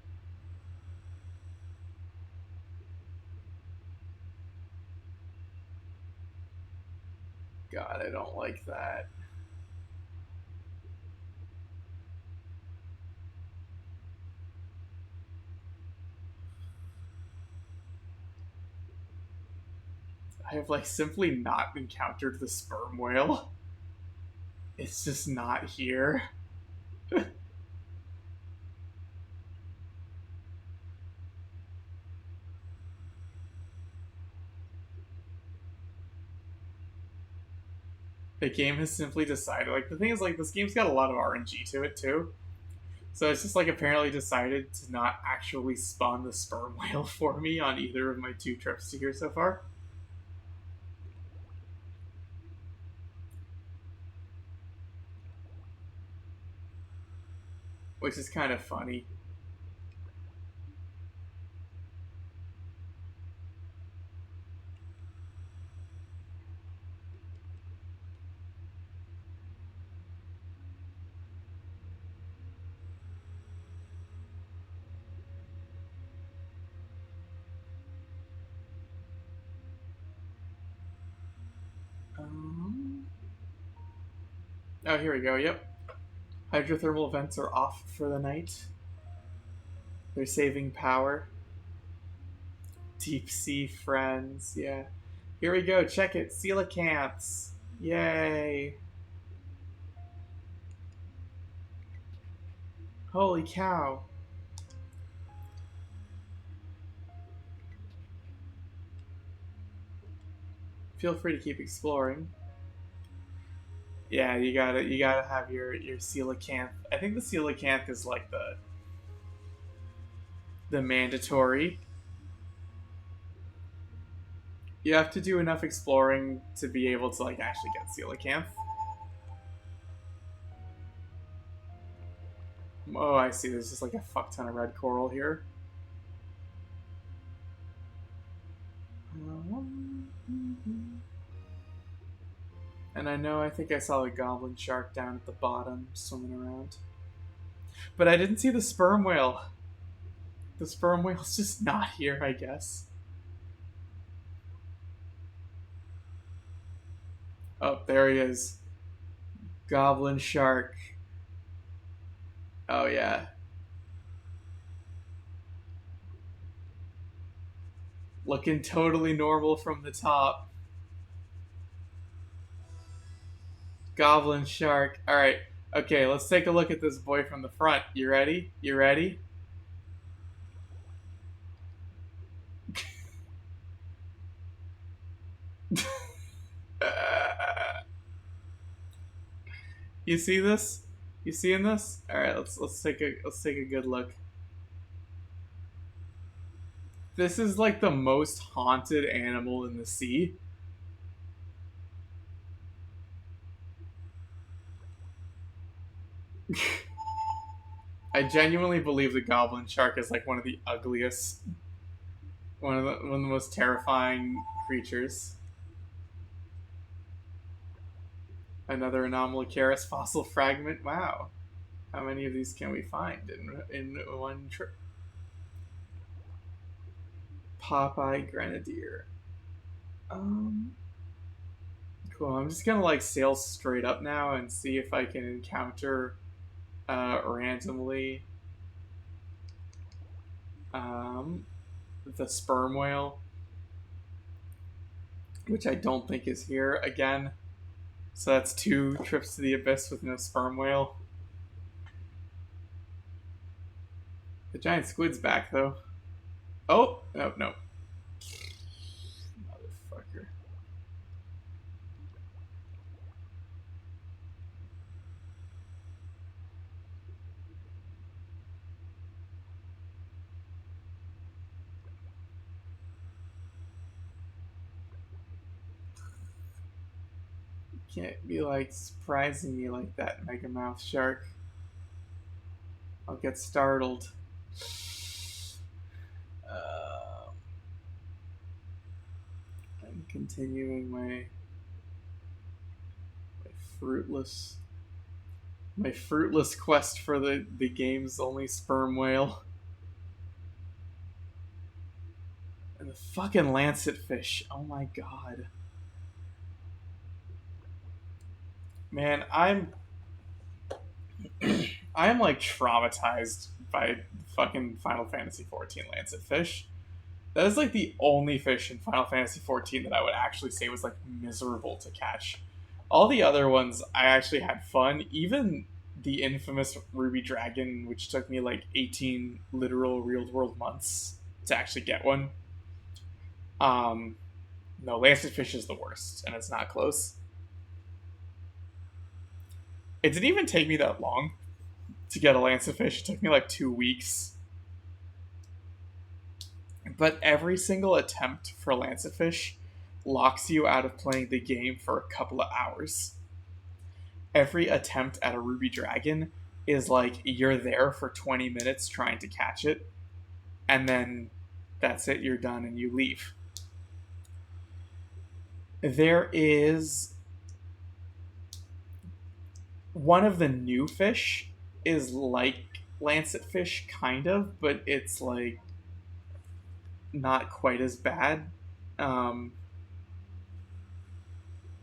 God, I don't like that. I have like simply not encountered the sperm whale. It's just not here. The game has simply decided. Like the thing is, like this game's got a lot of RNG to it too. So it's just like apparently decided to not actually spawn the sperm whale for me on either of my 2 trips to here so far. Which is kind of funny. Oh, here we go. Yep. Hydrothermal vents are off for the night. They're saving power. Deep sea friends. Yeah. Here we go. Check it. Coelacanths. Yay. Holy cow. Feel free to keep exploring. Yeah, you gotta have your coelacanth. I think the coelacanth is like the mandatory. You have to do enough exploring to be able to like actually get coelacanth. Oh, I see. There's just like a fuck ton of red coral here. And I think I saw a goblin shark down at the bottom swimming around. But I didn't see the sperm whale. The sperm whale's just not here, I guess. Oh, there he is. Goblin shark. Oh, yeah. Looking totally normal from the top. Goblin shark. Alright. Okay, let's take a look at this boy from the front. You ready? You ready? You see this? You seeing this? All right, let's take a good look. This is like the most haunted animal in the sea. I genuinely believe the goblin shark is like one of the ugliest, one of the most terrifying creatures. Another Anomalocaris fossil fragment. Wow. How many of these can we find in one trip? Popeye Grenadier. Cool. I'm just gonna like sail straight up now and see if I can encounter randomly the sperm whale, which I don't think is here again. So that's 2 trips to the abyss with no sperm whale. The giant squid's back though. Oh, no. Motherfucker. Can't be like surprising me like that, Mega Mouth Shark. I'll get startled. I'm continuing my fruitless quest for the game's only sperm whale. And the fucking lancetfish. Oh my god. Man, I'm like traumatized by fucking Final Fantasy XIV lancetfish. That is like the only fish in Final Fantasy XIV that I would actually say was like miserable to catch. All the other ones I actually had fun. Even the infamous Ruby Dragon, which took me like 18 literal real world months to actually get one. No, lancetfish is the worst, and it's not close. It didn't even take me that long to get a lancetfish. It took me like 2 weeks. But every single attempt for lancetfish locks you out of playing the game for a couple of hours. Every attempt at a ruby dragon is like you're there for 20 minutes trying to catch it, and then that's it, you're done and you leave. There is one of the new fish is like lancetfish kind of, but it's like not quite as bad.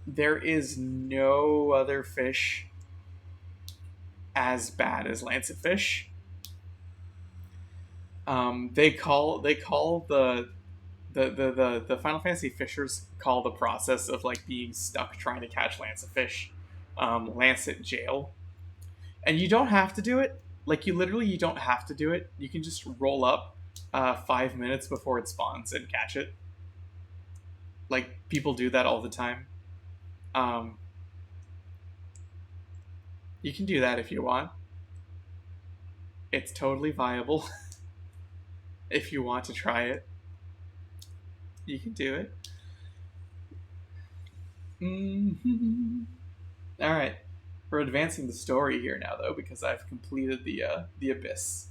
There is no other fish as bad as lancetfish. They call the Final Fantasy fishers call the process of like being stuck trying to catch lancetfish lancet jail, and you don't have to do it. Like you don't have to do it. You can just roll up 5 minutes before it spawns and catch it. Like people do that all the time. You can do that if you want. It's totally viable. If you want to try it, you can do it. Mm-hmm. All right, we're advancing the story here now, though, because I've completed the abyss.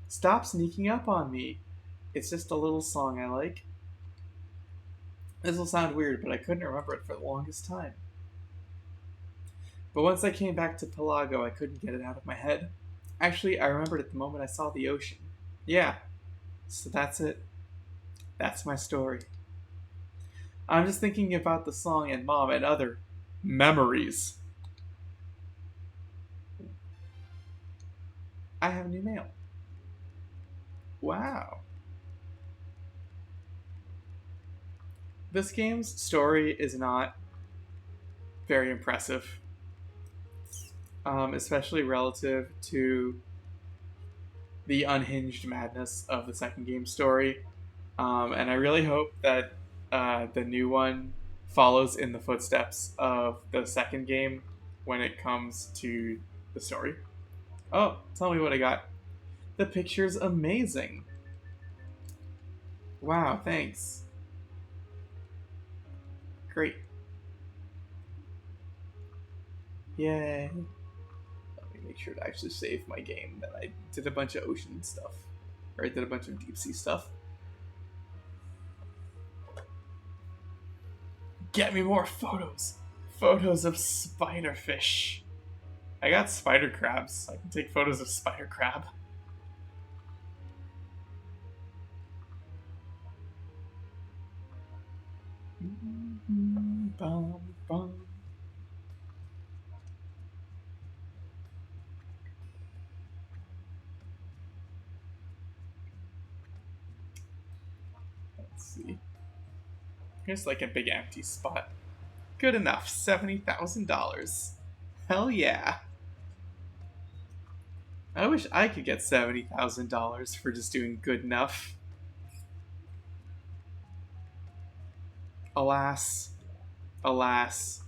Stop sneaking up on me. It's just a little song I like. This will sound weird, but I couldn't remember it for the longest time. But once I came back to Pelago, I couldn't get it out of my head. Actually, I remembered it the moment I saw the ocean. Yeah, so that's it. That's my story. I'm just thinking about the song and Mom and other memories. I have new mail. Wow. This game's story is not very impressive, especially relative to the unhinged madness of the second game's story. And I really hope that the new one follows in the footsteps of the second game when it comes to the story. Oh, tell me what I got. The picture's amazing. Wow, thanks. Great. Yay. Let me make sure to actually save my game. That I did a bunch of ocean stuff. Or I did a bunch of deep sea stuff. Get me more photos. Photos of spiderfish. I got spider crabs. I can take photos of spider crab. Bum, bum. Let's see. Here's like a big empty spot. Good enough. $70,000. Hell yeah. I wish I could get $70,000 for just doing good enough. Alas, alas,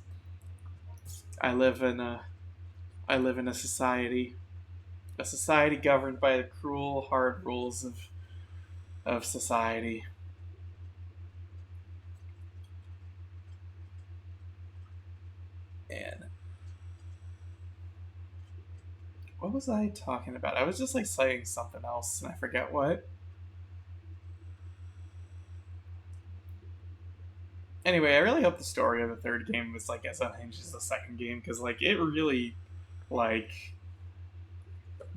I live in a society governed by the cruel, hard rules of society. And what was I talking about? I was just like citing something else, and I forget what. Anyway, I really hope the story of the third game was like as unhinged as the second game, because like it really like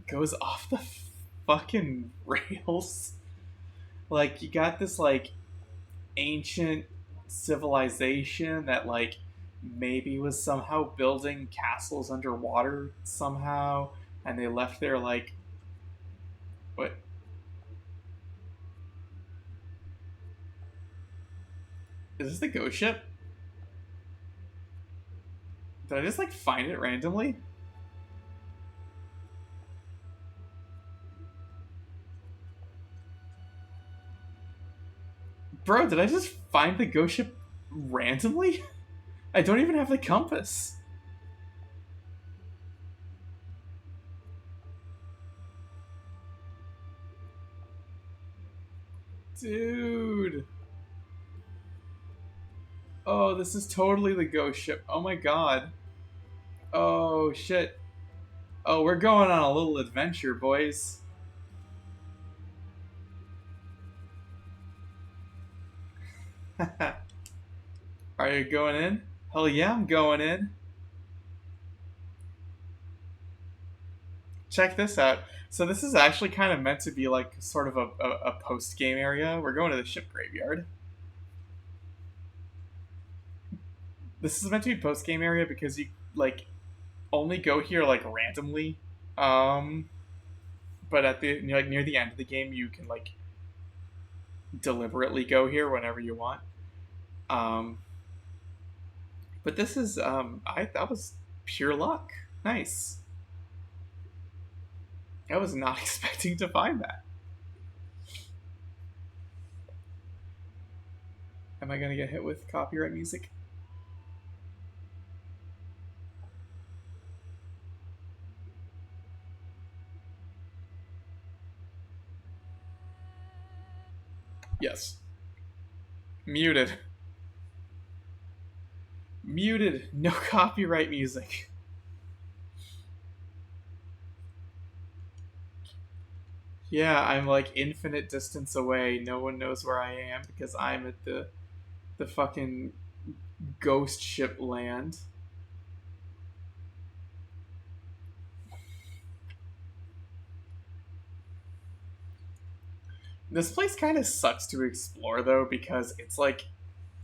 goes off the fucking rails. Like you got this like ancient civilization that like maybe was somehow building castles underwater somehow, and they left their like what. Is this the ghost ship? Did I just like find it randomly? Bro, did I just find the ghost ship randomly? I don't even have the compass. Dude. Oh, this is totally the ghost ship. Oh my god. Oh shit. Oh, we're going on a little adventure, boys. Are you going in? Hell yeah, I'm going in. Check this out. So this is actually kind of meant to be like sort of a post-game area. We're going to the ship graveyard. This is meant to be post-game area because you like only go here like randomly. Um, but at the like near the end of the game, you can like deliberately go here whenever you want. Um, but this is that was pure luck. Nice. I was not expecting to find that. Am I gonna get hit with copyright music? Yes. Muted. Muted. No copyright music. Yeah, I'm like infinite distance away. No one knows where I am because I'm at the fucking ghost ship land. This place kind of sucks to explore though because it's like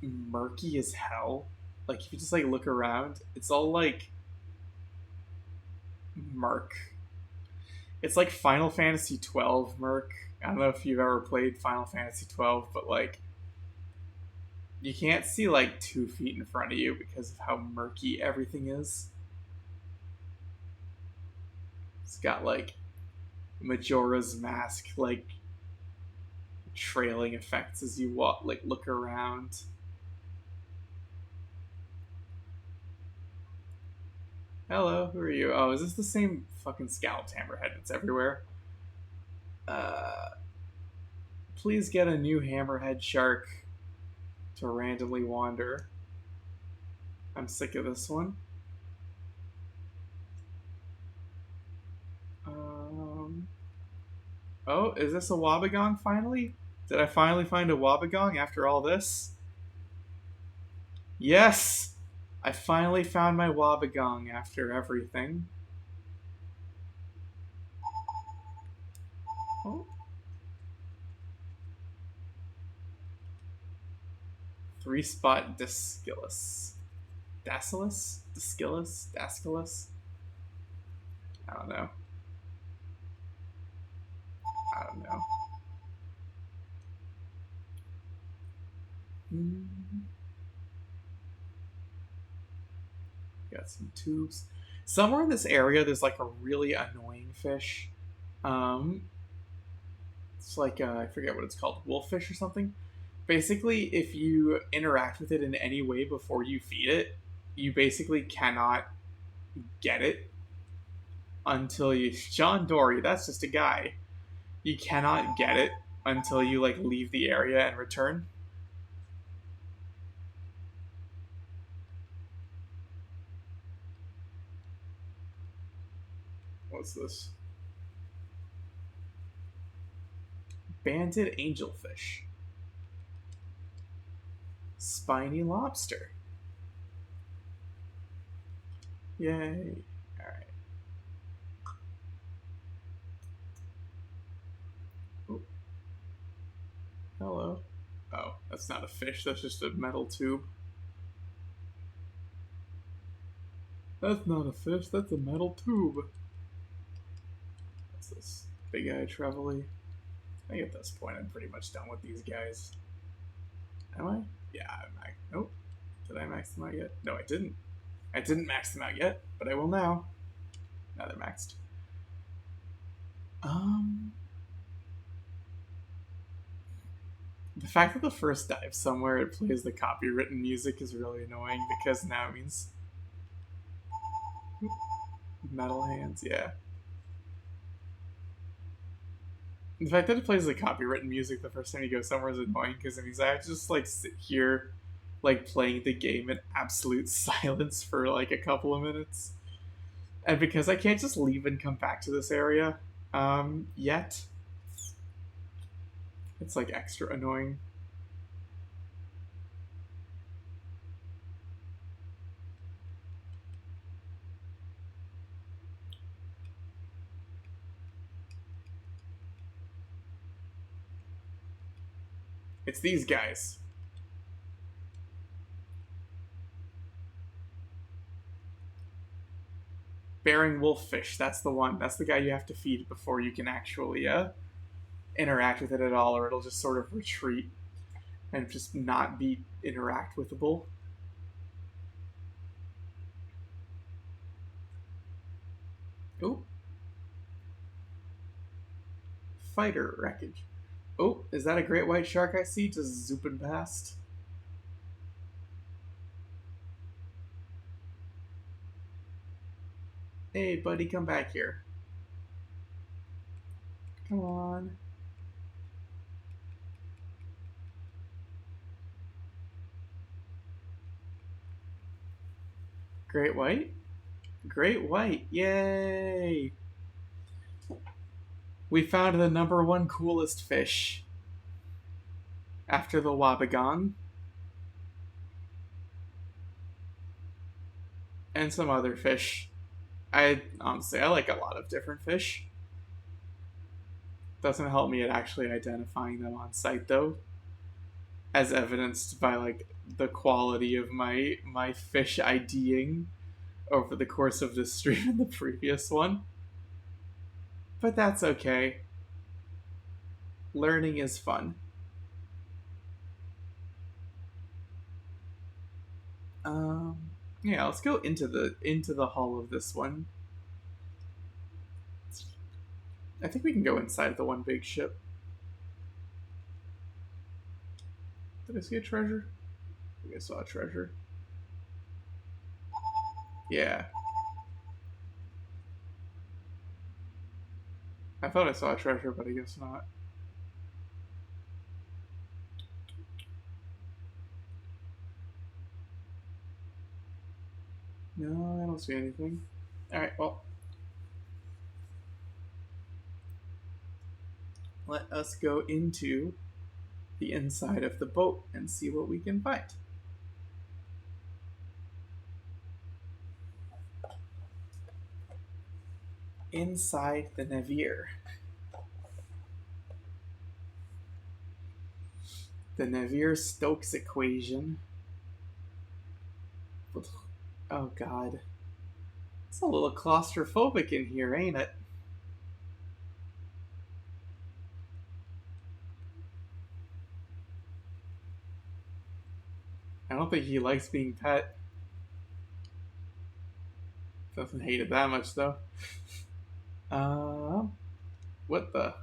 murky as hell. Like if you just like look around, it's all like murk. It's like Final Fantasy 12 murk. I don't know if you've ever played Final Fantasy 12, but like you can't see like 2 feet in front of you because of how murky everything is. It's got like Majora's Mask like trailing effects as you walk, like look around. Hello, who are you? Oh, is this the same fucking scalped hammerhead that's everywhere? Uh, please get a new hammerhead shark to randomly wander. I'm sick of this one. Oh, is this a Wobbegong finally? Did I finally find a Wobbegong after all this? Yes! I finally found my Wabagong after everything. Oh. 3-spot Dascilus. Dascilus? Dascilus? Dascilus? I don't know. I don't know. Got some tubes. Somewhere in this area, there's like a really annoying fish. It's like I forget what it's called, wolffish or something. Basically, if you interact with it in any way before you feed it, you basically cannot get it until you. John Dory, that's just a guy. You cannot get it until you like leave the area and return. What's this? Banded angelfish. Spiny lobster. Yay. Alright. Oh. Hello. Oh, that's not a fish, that's just a metal tube. That's not a fish, that's a metal tube. What's this? Big eye Trevelly. I think at this point I'm pretty much done with these guys. Am I? Yeah, I'm max. Nope. Did I max them out yet? No, I didn't. I didn't max them out yet, but I will now. Now they're maxed. The fact that the first dive somewhere it plays the copywritten music is really annoying because now it means metal hands, yeah. The fact that it plays the copywritten music the first time you go somewhere is annoying because it means I have to just like sit here like playing the game in absolute silence for like a couple of minutes. And because I can't just leave and come back to this area yet, it's like extra annoying. It's these guys. Bearing wolffish, that's the one. That's the guy you have to feed before you can actually interact with it at all, or it'll just sort of retreat and just not be interact withable. Oh. Fighter wreckage. Oh, is that a great white shark I see just zooping past? Hey, buddy, come back here. Come on. Great white? Great white. Yay! We found the #1 coolest fish. After the Wabagong. And some other fish. I honestly, I like a lot of different fish. Doesn't help me at actually identifying them on site though, as evidenced by like the quality of my fish IDing over the course of this stream and the previous one. But that's okay. Learning is fun. Yeah, let's go into the hull of this one. I think we can go inside the one big ship. Did I see a treasure? I think I saw a treasure. Yeah. I thought I saw a treasure, but I guess not. No, I don't see anything. Alright, well. Let us go into the inside of the boat and see what we can find. inside the Navier. The Navier-Stokes equation. Oh god. It's a little claustrophobic in here, ain't it? I don't think he likes being pet. Doesn't hate it that much, though. Uh, what the?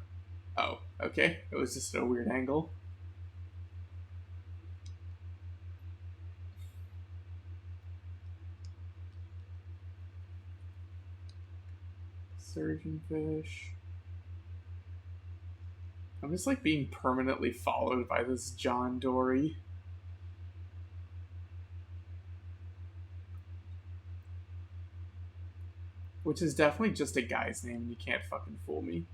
Oh, okay. It was just a weird angle. Surgeonfish. I'm just like being permanently followed by this John Dory. Which is definitely just a guy's name, and you can't fucking fool me.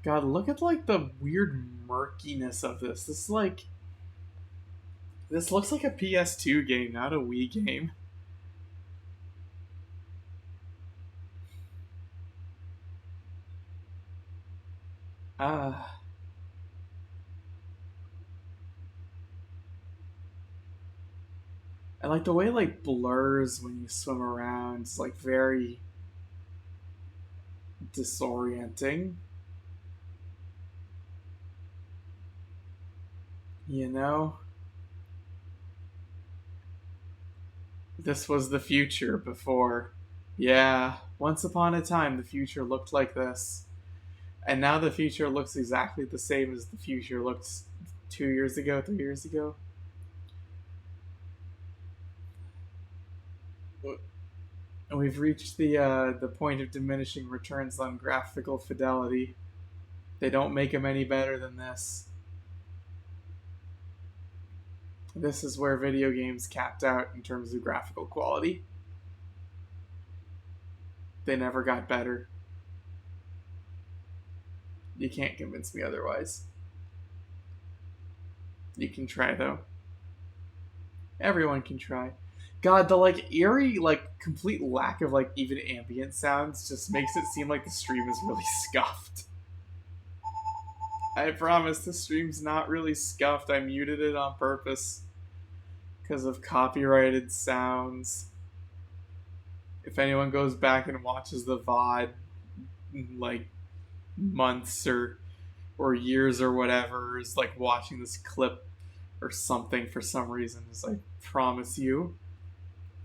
God, look at like the weird murkiness of this. This looks like a PS2 game, not a Wii game. Ah. I like the way it like blurs when you swim around. It's like very disorienting. You know? This was the future before. Yeah, once upon a time the future looked like this. And now the future looks exactly the same as the future looked 2 years ago, 3 years ago. And we've reached the point of diminishing returns on graphical fidelity. They don't make them any better than this. This is where video games capped out in terms of graphical quality. They never got better. You can't convince me otherwise. You can try though. Everyone can try. God, the like eerie, like complete lack of like even ambient sounds just makes it seem like the stream is really scuffed. I promise the stream's not really scuffed. I muted it on purpose because of copyrighted sounds. If anyone goes back and watches the VOD like months or years or whatever is like watching this clip or something for some reason, is like, promise you.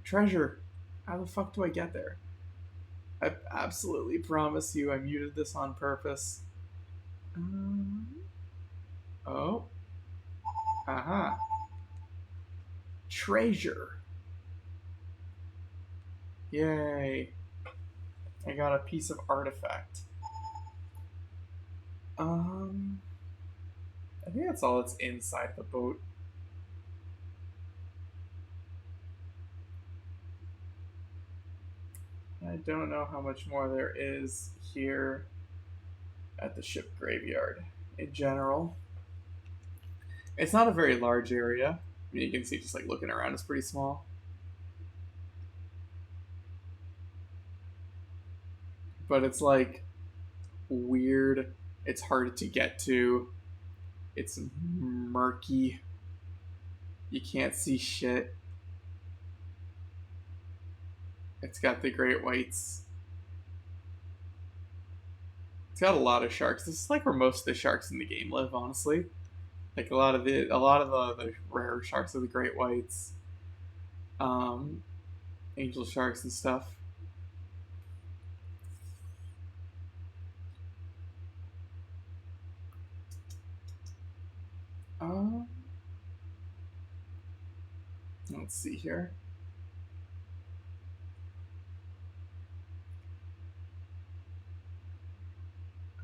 Treasure, how the fuck do I get there? I absolutely promise you I muted this on purpose. Oh. Aha. Treasure. Yay. I got a piece of artifact. I think that's all that's inside the boat. I don't know how much more there is here at the ship graveyard in general. It's not a very large area. I mean, you can see just like looking around, it's pretty small. But it's like weird. It's hard to get to. It's murky. You can't see shit. It's got the great whites. It's got a lot of sharks. This is like where most of the sharks in the game live, honestly. Like a lot of the rare sharks are the great whites, angel sharks and stuff. Let's see here.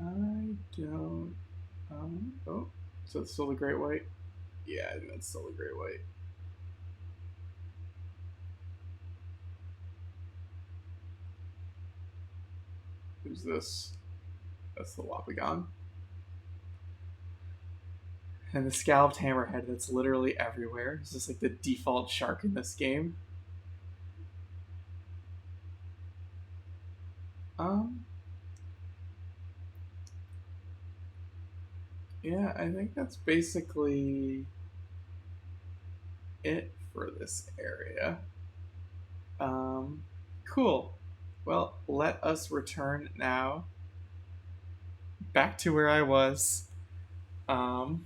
I don't. Oh, so it's still the great white. Yeah, I think that's still the great white. Who's this? That's the Wapagon. And the scalloped hammerhead that's literally everywhere. It's just like the default shark in this game. Um, yeah, I think that's basically it for this area. Um, cool. Well, let us return now back to where I was. Um,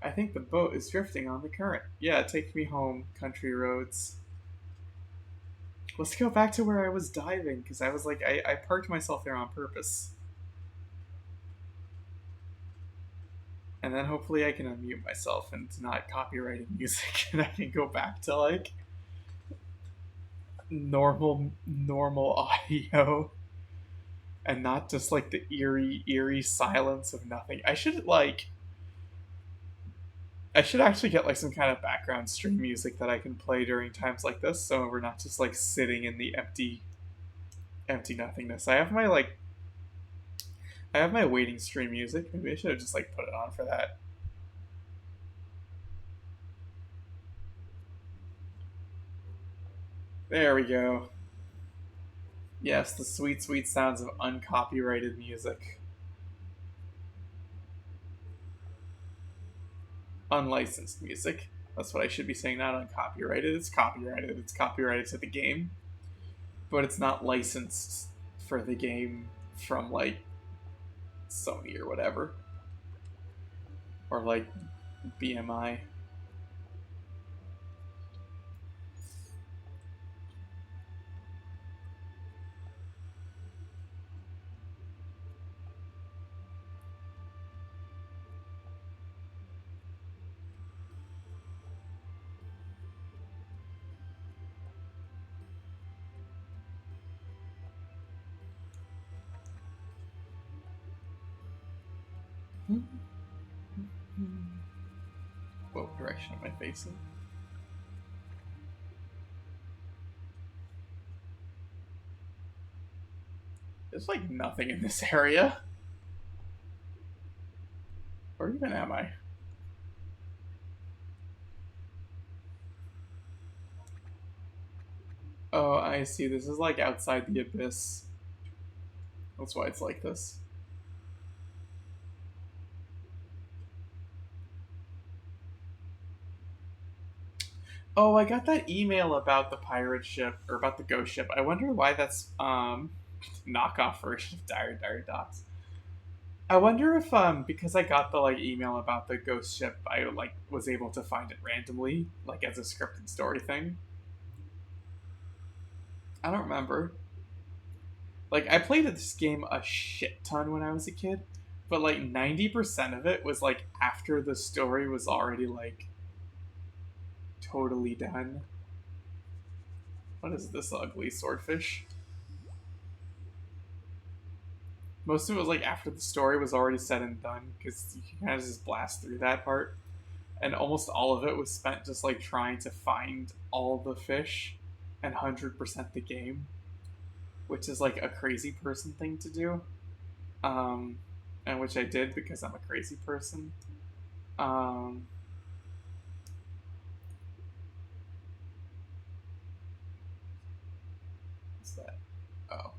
I think the boat is drifting on the current. Yeah, take me home, country roads. Let's go back to where I was diving, because I was like, I parked myself there on purpose. And then hopefully I can unmute myself and not copyrighted music, and I can go back to like normal audio and not just like the eerie silence of nothing. I should actually get like some kind of background stream music that I can play during times like this, so we're not just like sitting in the empty nothingness. I have my waiting stream music. Maybe I should have just like put it on for that. There we go. Yes, the sweet sounds of uncopyrighted music. Unlicensed music. That's what I should be saying, not uncopyrighted. It's copyrighted. It's copyrighted to the game, but it's not licensed for the game from like Sony or whatever, or like BMI. What direction am I facing? There's like nothing in this area. Where even am I? Oh, I see. This is like outside the abyss. That's why it's like this. Oh, I got that email about the pirate ship or about the ghost ship. I wonder why that's knockoff version of Diary Docs. I wonder if because I got the like email about the ghost ship, I like was able to find it randomly, like as a scripted story thing. I don't remember. Like I played this game a shit ton when I was a kid, but like 90% of it was like after the story was already like totally done. What is this ugly swordfish? Most of it was like after the story was already said and done, because you can kind of just blast through that part. And almost all of it was spent just like trying to find all the fish and 100% the game, which is like a crazy person thing to do. And which I did because I'm a crazy person. Um, what's that? Oh.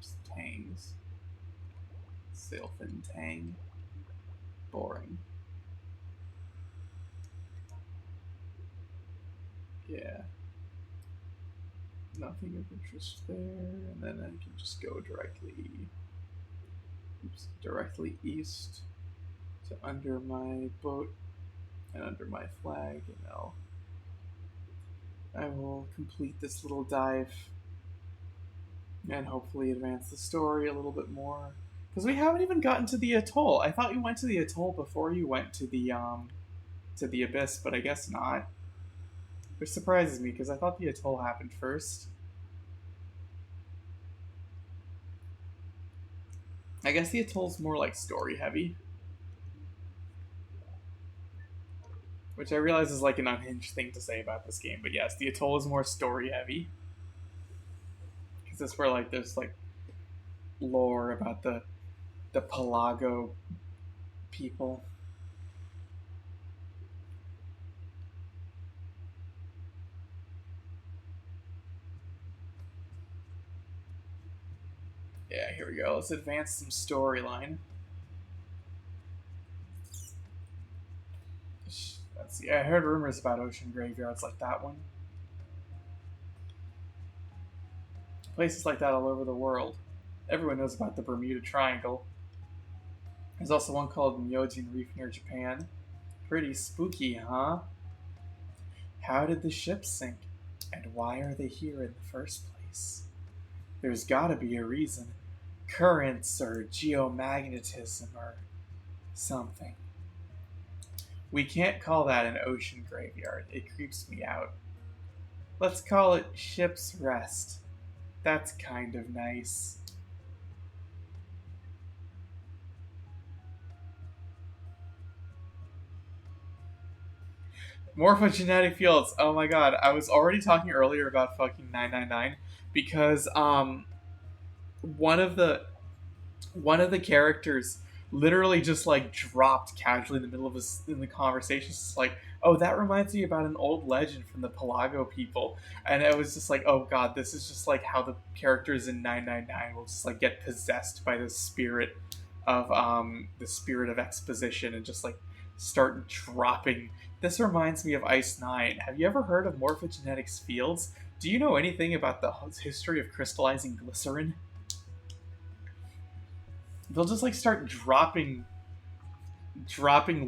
Just tangs. Sailfin tang. Boring. Yeah. Nothing of interest there, and then I can just go directly east to under my boat and under my flag, and I will complete this little dive and hopefully advance the story a little bit more. Because we haven't even gotten to the atoll. I thought you went to the atoll before you went to the abyss, but I guess not. Which surprises me because I thought the atoll happened first. I guess the atoll's more like story heavy. Which I realize is like an unhinged thing to say about this game, but yes, the atoll is more story heavy. this where like there's like lore about the Pelago people? Yeah, here we go. Let's advance some storyline. Let's see. I heard rumors about ocean graveyards like that one. Places like that all over the world. Everyone knows about the Bermuda Triangle. There's also one called Myojin Reef near Japan. Pretty spooky, huh? How did the ship sink? And why are they here in the first place? There's gotta be a reason. Currents or geomagnetism or something. We can't call that an ocean graveyard. It creeps me out. Let's call it Ship's Rest. That's kind of nice. Morphogenetic fields. Oh my god. I was already talking earlier about fucking 999 because one of the one of the characters literally just like dropped casually in the middle of in the conversation. It's like, oh, that reminds me about an old legend from the Pelago people, and it was just like, oh god, this is just like how the characters in 999 will just like get possessed by the spirit of exposition and just like start dropping. This reminds me of Ice Nine. Have you ever heard of morphogenetics fields? Do you know anything about the history of crystallizing glycerin? They'll just like start dropping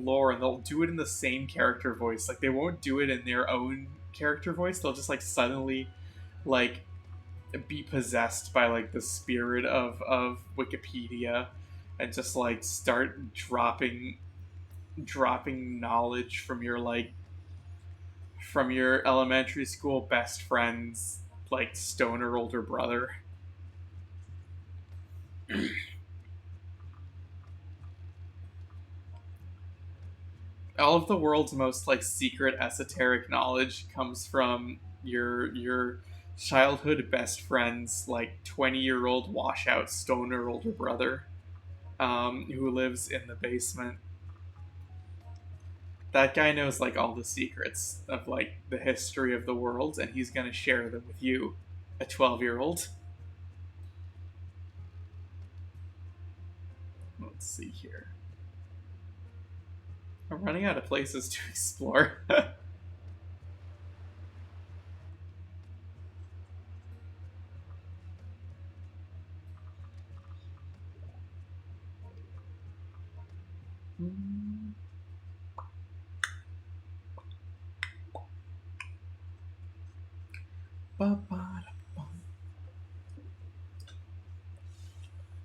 lore, and they'll do it in the same character voice. Like they won't do it in their own character voice. They'll just like suddenly like be possessed by like the spirit of Wikipedia and just like start dropping knowledge from your elementary school best friend's like stoner older brother. All of the world's most like secret esoteric knowledge comes from your childhood best friend's like 20-year-old washout stoner older brother, who lives in the basement. That guy knows like all the secrets of like the history of the world, and he's gonna share them with you, a 12-year-old. Let's see here. I'm running out of places to explore.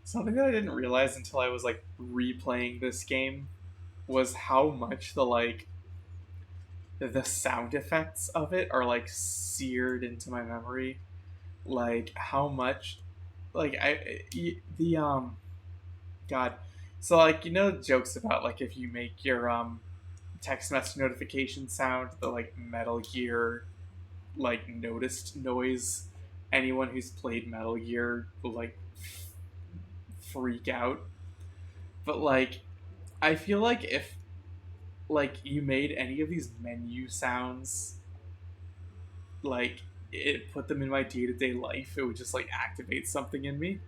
Something that I didn't realize until I was like replaying this game was how much the sound effects of it are like seared into my memory. Like how much like the god. So like jokes about like if you make your text message notification sound the like Metal Gear like noticed noise, anyone who's played Metal Gear will like freak out. But like I feel like if like you made any of these menu sounds like it put them in my day-to-day life, it would just like activate something in me.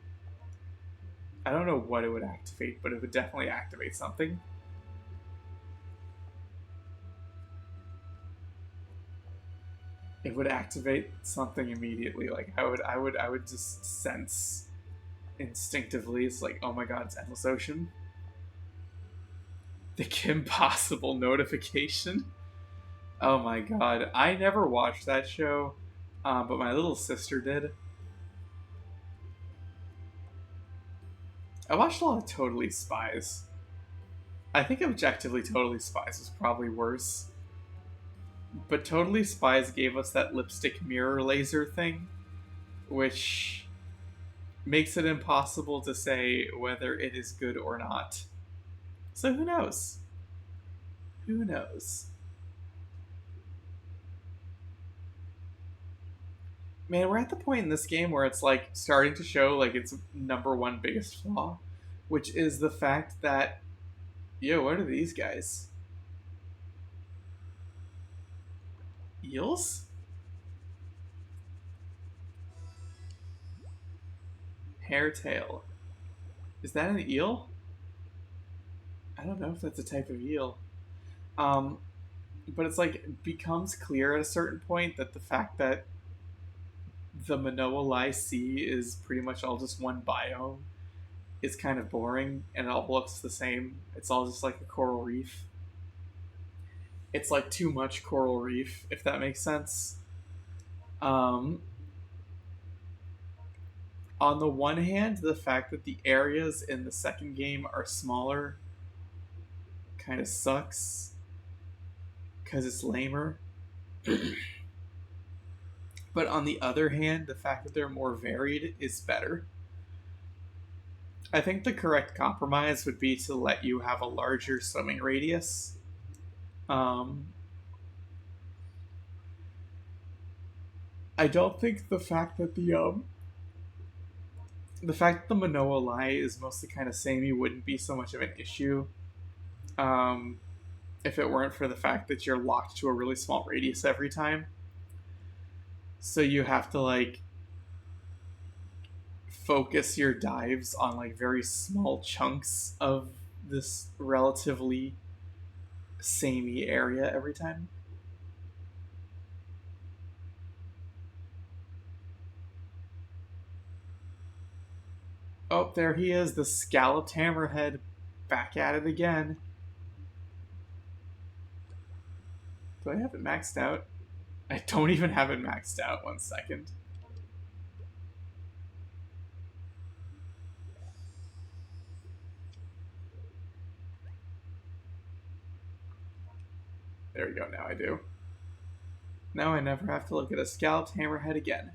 I don't know what it would activate, but it would definitely activate something. It would activate something immediately. Like I would just sense instinctively. It's like, oh my god, it's Endless Ocean. The Kim Possible notification. Oh my god, I never watched that show, but my little sister did. I watched a lot of Totally Spies. I think objectively Totally Spies was probably worse. But Totally Spies gave us that lipstick mirror laser thing, which makes it impossible to say whether it is good or not. So who knows? Who knows? Man, we're at the point in this game where it's like starting to show like its number one biggest flaw, which is the fact that, yo, what are these guys? Eels? Hairtail. Is that an eel? I don't know if that's a type of eel. Um, but it's like it becomes clear at a certain point that the fact that the Manoa Lai Sea is pretty much all just one biome is kind of boring and it all looks the same. It's all just like a coral reef. It's like too much coral reef, if that makes sense. Um, on the one hand, the fact that the areas in the second game are smaller kind of sucks because it's lamer. But on the other hand, the fact that they're more varied is better. I think the correct compromise would be to let you have a larger swimming radius. Um, I don't think the fact that the Manoa Lai is mostly kind of samey wouldn't be so much of an issue. Um, if it weren't for the fact that you're locked to a really small radius every time. So you have to like focus your dives on like very small chunks of this relatively samey area every time. Oh, there he is, the scalloped hammerhead, back at it again. Do I have it maxed out? I don't even have it maxed out. 1 second. There we go, now I do. Now I never have to look at a scalloped hammerhead again.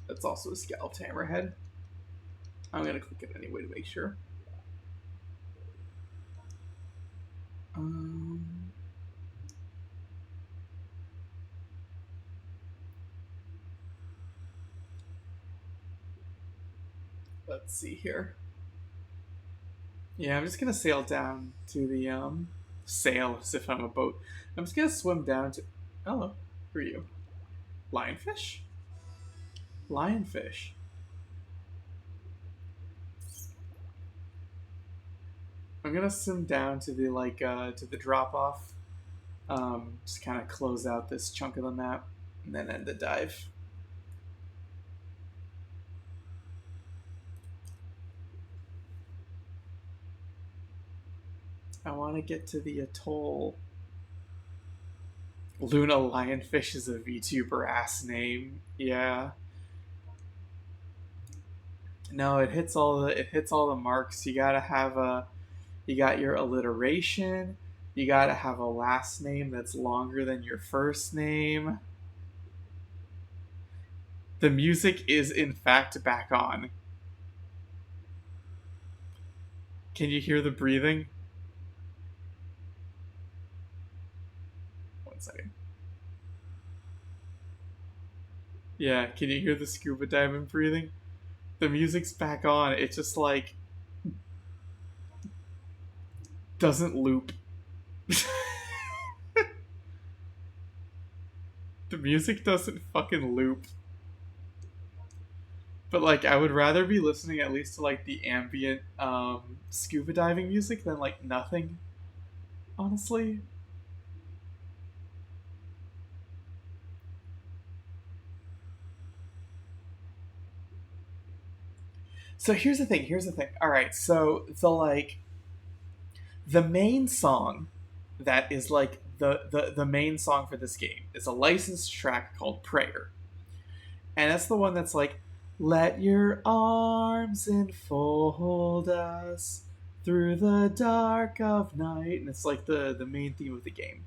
That's also a scalloped hammerhead. I'm going to click it anyway to make sure. Let's see here. Yeah, I'm just gonna sail down to the sail as if I'm a boat. I'm just gonna swim down to. Oh, who are you? Lionfish. Lionfish. I'm gonna swim down to the to the drop off. Just kind of close out this chunk of the map, and then end the dive. I want to get to the atoll. Luna Lionfish is a VTuber ass name. Yeah. No, it hits all the marks. You got your alliteration. You gotta have a last name that's longer than your first name. The music is in fact back on. Can you hear the breathing? 1 second. Yeah, can you hear the scuba diving breathing? The music's back on. It just like doesn't loop. The music doesn't fucking loop. But like I would rather be listening at least to like the ambient scuba diving music than like nothing. Honestly. So here's the thing. Here's the thing. All right. So the main song that is like the main song for this game is a licensed track called Prayer, and that's the one that's like, "Let your arms enfold us through the dark of night," and it's like the main theme of the game.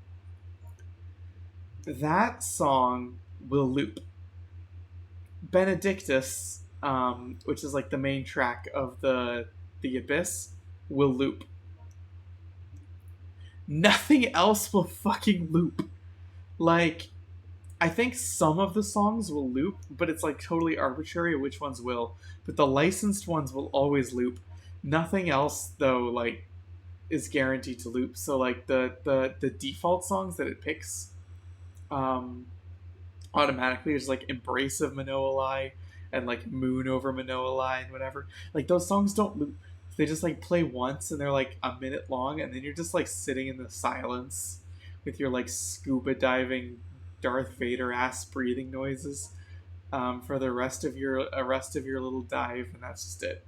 That song will loop. Benedictus, which is like the main track of the Abyss, will loop. Nothing else will fucking loop. Like, I think some of the songs will loop, but it's like totally arbitrary which ones will. But the licensed ones will always loop. Nothing else though, like, is guaranteed to loop. So like the default songs that it picks, um, automatically is like Embrace of Manoa Lie and like Moon over Manoa Lie and whatever. Like those songs don't loop. They just like play once and they're like a minute long, and then you're just like sitting in the silence with your like scuba diving Darth Vader ass breathing noises, for the rest of your little dive, and that's just it.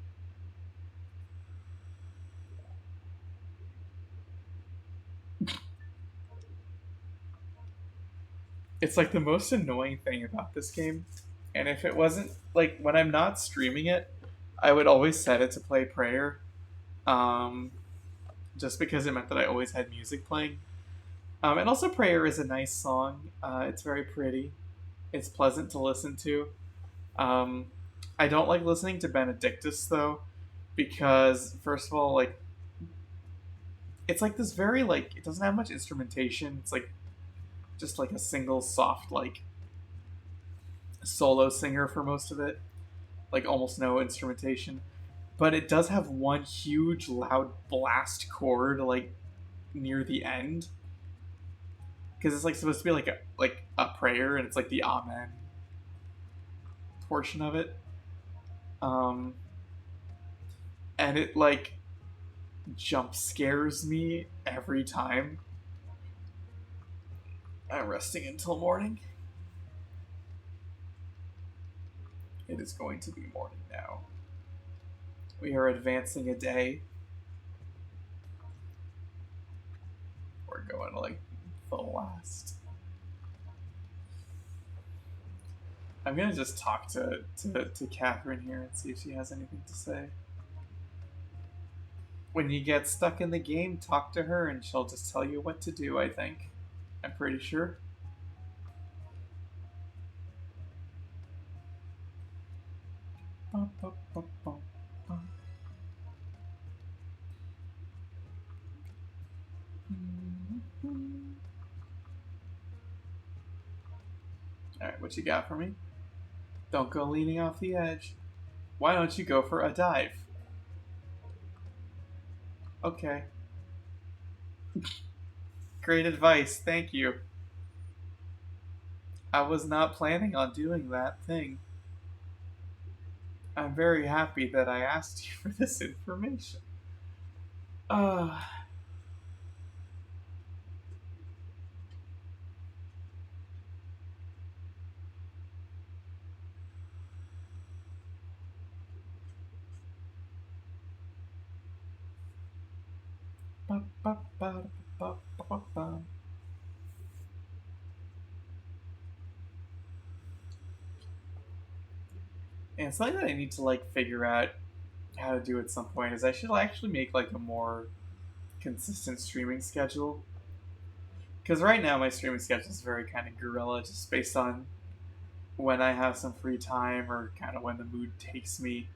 It's like the most annoying thing about this game. And if it wasn't like when I'm not streaming it, I would always set it to play prayer, um, just because it meant that I always had music playing. And also, prayer is a nice song. It's very pretty. It's pleasant to listen to. Um, I don't like listening to Benedictus though, because first of all, like it's like this very like it doesn't have much instrumentation. It's like just like a single soft like solo singer for most of it, like almost no instrumentation. But it does have one huge loud blast chord like near the end, because it's like supposed to be like a prayer, and it's like the amen portion of it. Um, and it like jump scares me every time. I'm resting until morning. It is going to be morning now. We are advancing a day. We're going like the last. I'm gonna just talk to Catherine here and see if she has anything to say. When you get stuck in the game, talk to her and she'll just tell you what to do, I think. I'm pretty sure. Alright, what you got for me? Don't go leaning off the edge. Why don't you go for a dive? Okay. Great advice, thank you. I was not planning on doing that thing. I'm very happy that I asked you for this information. Uh, ba, ba, ba, ba, ba, ba, ba. And something that I need to like figure out how to do at some point is I should actually make like a more consistent streaming schedule. Because right now my streaming schedule is very kind of guerrilla, just based on when I have some free time or kind of when the mood takes me.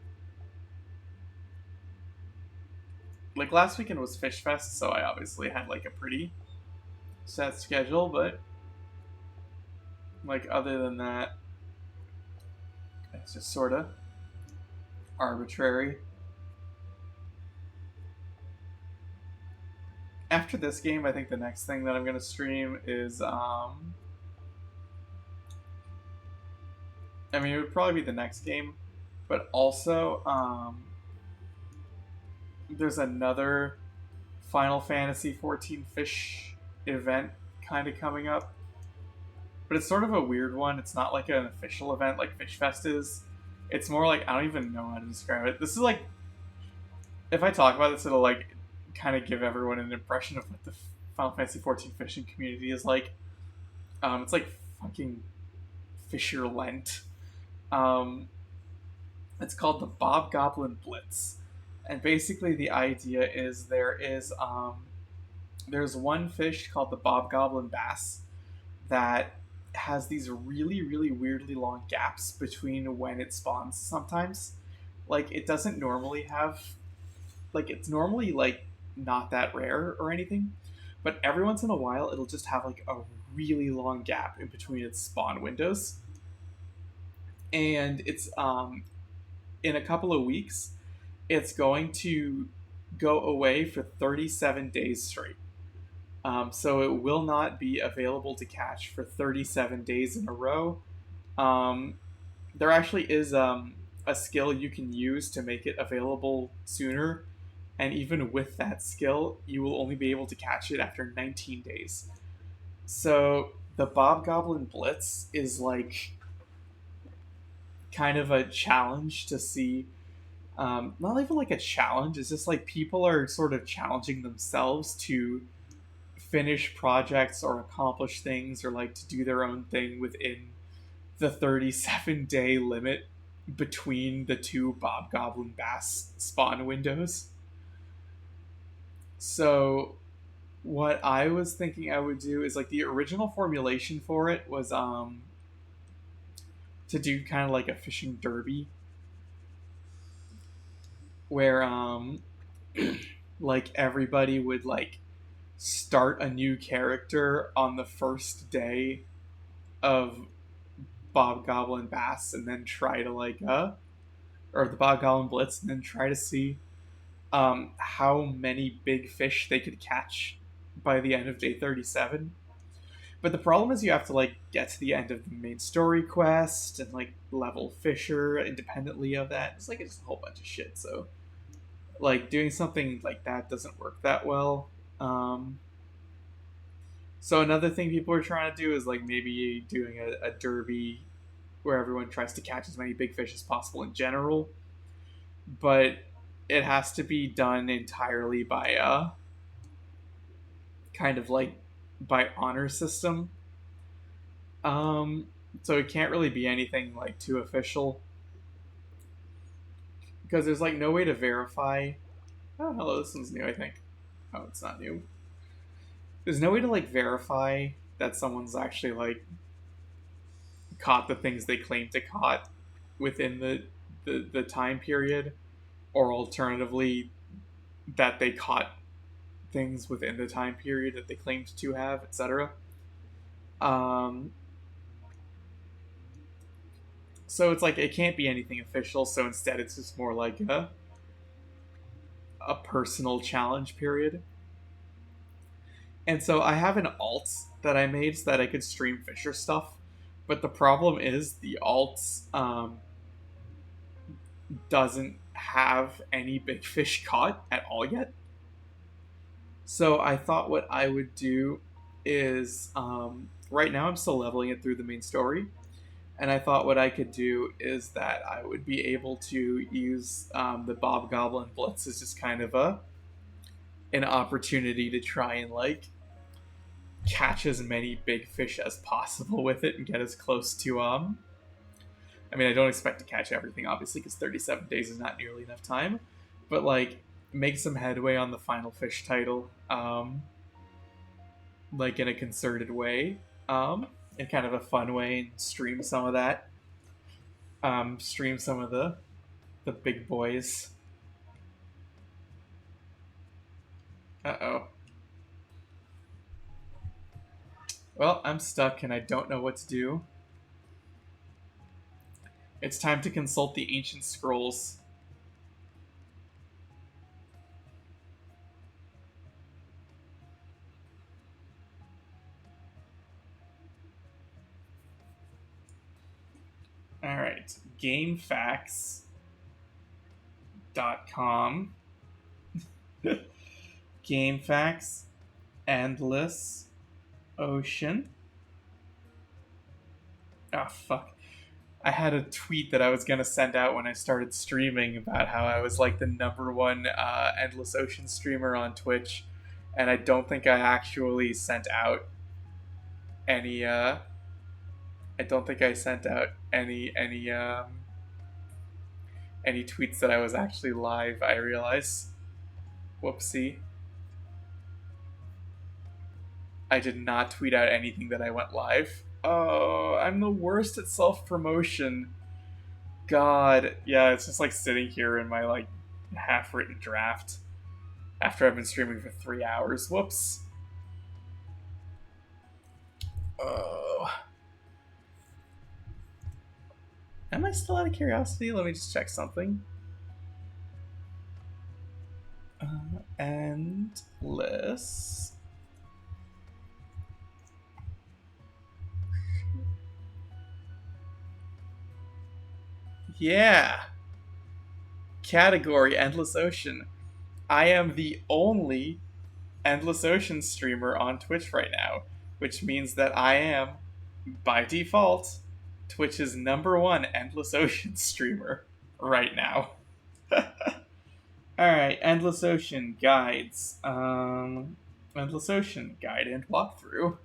Like last weekend was Fish Fest, so I obviously had like a pretty set schedule, but like other than that, it's just sort of arbitrary. After this game, I think the next thing that I'm gonna stream is I mean, it would probably be the next game, but also there's another Final Fantasy 14 Fish event kind of coming up, but it's sort of a weird one. It's not like an official event like Fish Fest is. It's more like I don't even know how to describe it. This is like if I talk about this, it'll like kind of give everyone an impression of what the Final Fantasy 14 fishing community is like. It's like fucking Fisher Lent. Um, it's called the Bob Goblin Blitz, and basically the idea is there's one fish called the Bob Goblin Bass that has these really weirdly long gaps between when it spawns sometimes. Like it doesn't normally have like it's normally like not that rare or anything, but every once in a while it'll just have like a really long gap in between its spawn windows. And it's in a couple of weeks, it's going to go away for 37 days straight. So it will not be available to catch for 37 days in a row. Um, there actually is a skill you can use to make it available sooner, and even with that skill, you will only be able to catch it after 19 days. So the Bob Goblin Blitz is like kind of a challenge to see. Not even like a challenge, it's just like people are sort of challenging themselves to finish projects or accomplish things or like to do their own thing within the 37-day limit between the two Bob Goblin Bass spawn windows. So what I was thinking I would do is like the original formulation for it was to do kind of like a fishing derby where like everybody would like start a new character on the first day of Bob Goblin Bass and then try to like or the Bob Goblin Blitz and then try to see how many big fish they could catch by the end of day 37. But the problem is you have to like get to the end of the main story quest and like level Fisher independently of that. It's a whole bunch of shit. So like doing something like that doesn't work that well. So another thing people are trying to do is like maybe doing a derby where everyone tries to catch as many big fish as possible in general, but it has to be done entirely by a kind of like by honor system. So it can't really be anything like too official because there's like no way to verify. Oh, hello, this one's new, I think. Oh, it's not new. There's no way to like verify that someone's actually like caught the things they claim to caught within the time period, or alternatively that they caught things within the time period that they claimed to have, etc. Um, so it's like it can't be anything official. So instead, it's just more like a personal challenge period. And so I have an alt that I made so that I could stream Fisher stuff, but the problem is the alt doesn't have any big fish caught at all yet. So I thought what I would do is right now I'm still leveling it through the main story, and I thought what I could do is that I would be able to use the Bob Goblin Blitz as just kind of an opportunity to try and like catch as many big fish as possible with it and get as close to I mean, I don't expect to catch everything, obviously, because 37 days is not nearly enough time. But, like, make some headway on the final fish title, like, in a concerted way, in kind of a fun way, and stream some of that. Stream some of the big boys. Uh-oh. Well, I'm stuck, and I don't know what to do. It's time to consult the ancient scrolls. All right, GameFAQs.com. GameFAQs, Endless Ocean. Oh, fuck. I had a tweet that I was going to send out when I started streaming about how I was like the #1 Endless Ocean streamer on Twitch, and I don't think I actually sent out any. I don't think I sent out any tweets that I was actually live. I realize, whoopsie. I did not tweet out anything that I went live. Oh, I'm the worst at self-promotion. God, yeah, it's just like sitting here in my like half-written draft after I've been streaming for 3 hours. Whoops. Oh. Am I still out of curiosity? Let me just check something. Endless. Yeah. Category Endless Ocean. I am the only Endless Ocean streamer on Twitch right now, which means that I am, by default, Twitch's #1 Endless Ocean streamer right now. Alright, Endless Ocean guides. Endless Ocean guide and walkthrough.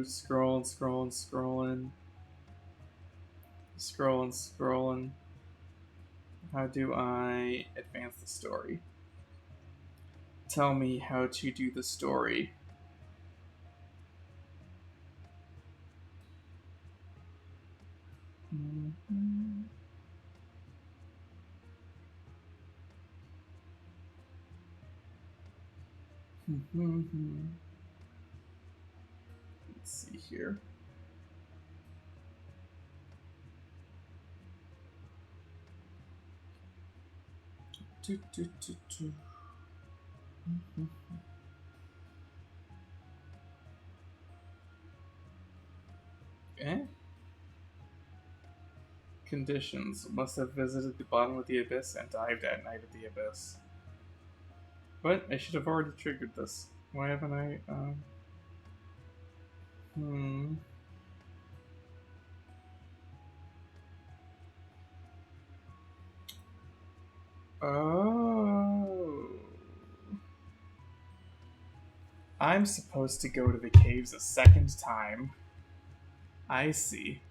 Scrolling, scrolling, scrolling. Scrolling, scrolling. How do I advance the story? Tell me how to do the story. Mm-hmm. Let's see here. Okay. Conditions. Must have visited the bottom of the abyss and dived at night at the abyss. What? I should have already triggered this. Why haven't I? Oh. I'm supposed to go to the caves a second time. I see.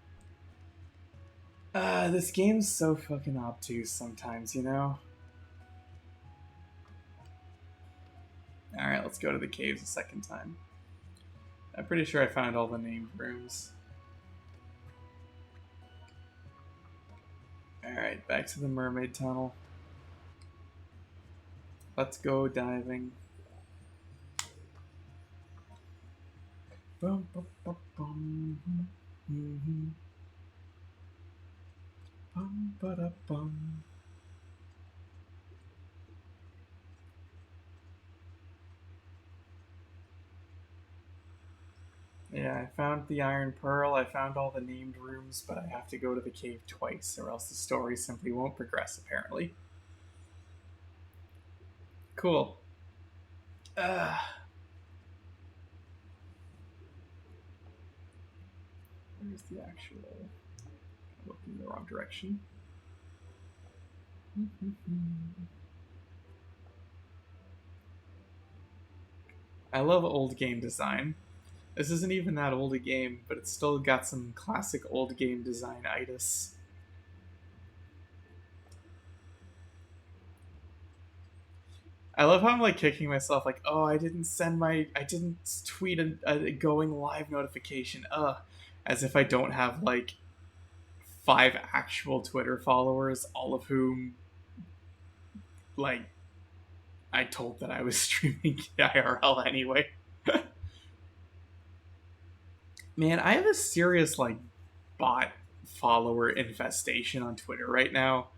This game's so fucking obtuse sometimes, you know? Alright, let's go to the caves a second time. I'm pretty sure I found all the named rooms. Alright, back to the mermaid tunnel. Let's go diving. Bum, bum, bum, bum. Mm-hmm. Bum, ba-da-bum. Yeah, I found the Iron Pearl, I found all the named rooms, but I have to go to the cave twice, or else the story simply won't progress, apparently. Cool. Where's the actual... I'm looking in the wrong direction. I love old game design. This isn't even that old a game, but it's still got some classic old game design-itis. I love how I'm like kicking myself, like, oh, I didn't tweet a going live notification. As if I don't have like 5 actual Twitter followers, all of whom, like, I told that I was streaming IRL anyway. Man, I have a serious like bot follower infestation on Twitter right now.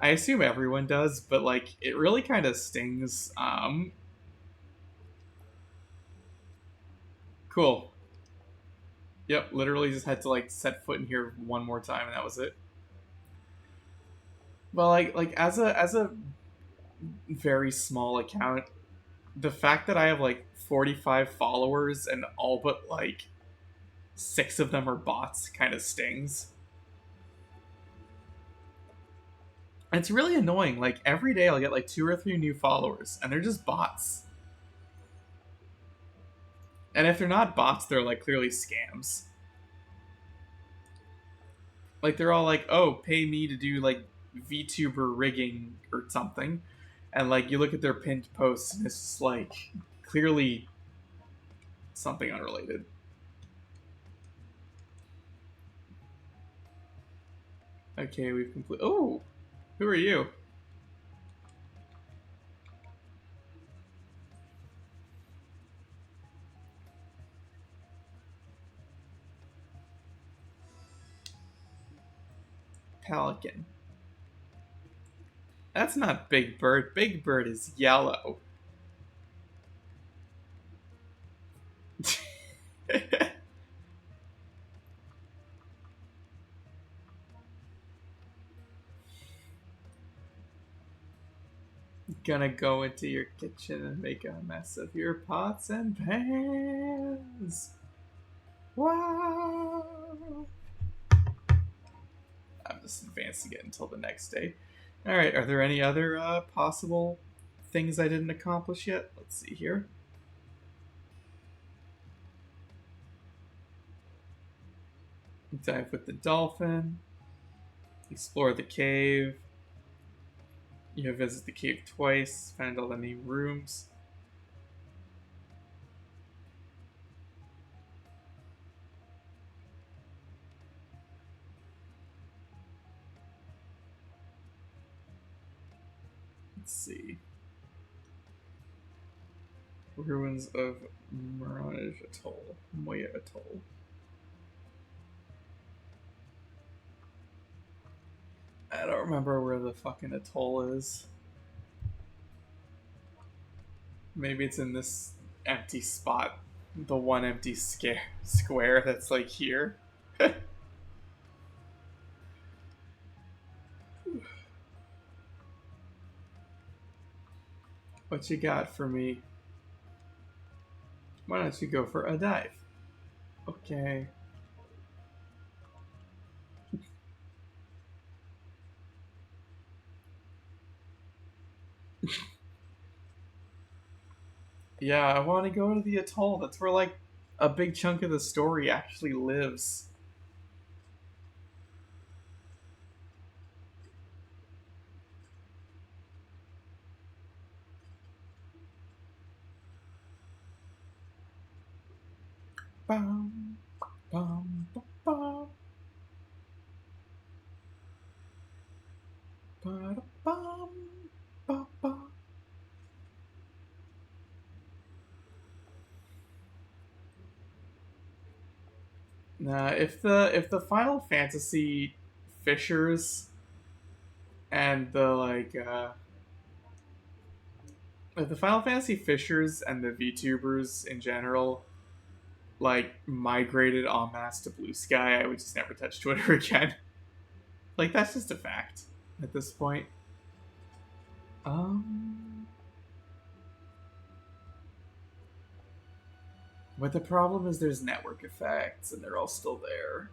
I assume everyone does, but like it really kind of stings. Cool. Yep, literally just had to like set foot in here one more time and that was it. Well, like as a very small account, the fact that I have like 45 followers and all but like 6 of them are bots kind of stings. And it's really annoying. Like every day I'll get like 2 or 3 new followers and they're just bots. And if they're not bots, they're like clearly scams. Like they're all like, "Oh, pay me to do like VTuber rigging or something." And like you look at their pinned posts and it's just like clearly something unrelated. Okay, we've completed. Oh, who are you? pelican. That's not Big Bird. Big Bird is yellow. Gonna go into your kitchen and make a mess of your pots and pans. Wow. I'm just advancing it until the next day. Alright, are there any other possible things I didn't accomplish yet? Let's see here. Dive with the dolphin. Explore the cave. You visit the cave twice. Find all the new rooms. Let's see. Ruins of Mirage Atoll. Moya Atoll. I don't remember where the fucking atoll is. Maybe it's in this empty spot. The one empty square that's like here. What you got for me? Why don't you go for a dive? Okay. Yeah, I want to go to the atoll. That's where, like, a big chunk of the story actually lives. Bum, bum, bum, bum. Ba-da-bum, ba-ba. Nah, if the Final Fantasy fishers and the if the Final Fantasy fishers and the VTubers in general like migrated en masse to Blue Sky, I would just never touch Twitter again. Like that's just a fact at this point. But the problem is there's network effects and they're all still there.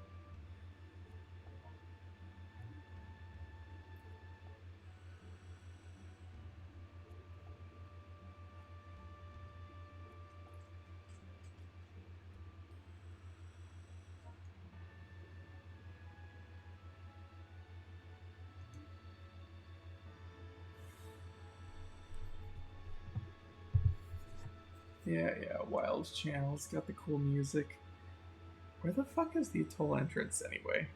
Yeah, Wild Channel's got the cool music. Where the fuck is the atoll entrance anyway?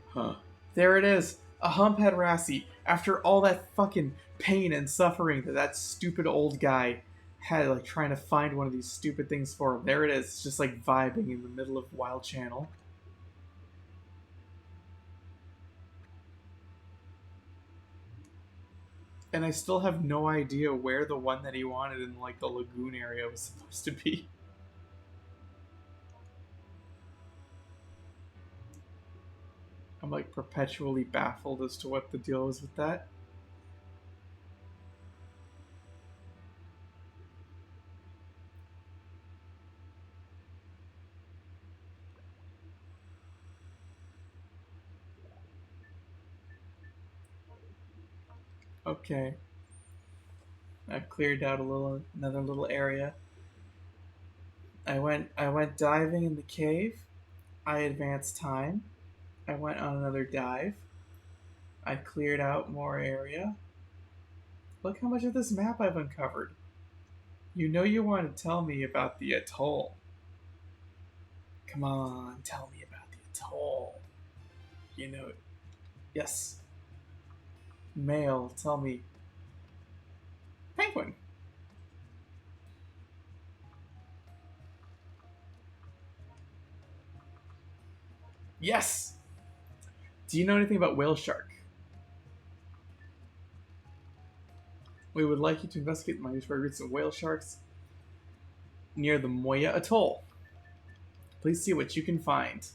Huh. There it is! A humphead Rassi! After all that fucking pain and suffering that stupid old guy had, like, trying to find one of these stupid things for him. There it is. It's just, like, vibing in the middle of Wild Channel. And I still have no idea where the one that he wanted in, like, the lagoon area was supposed to be. I'm, like, perpetually baffled as to what the deal is with that. Okay. I've cleared out another little area. I went diving in the cave. I advanced time. I went on another dive. I cleared out more area. Look how much of this map I've uncovered. You know you want to tell me about the atoll. Come on, tell me about the atoll. You know, yes. Mail, tell me. Penguin. Yes! Do you know anything about whale shark? We would like you to investigate the migratory routes of whale sharks near the Moya Atoll. Please see what you can find.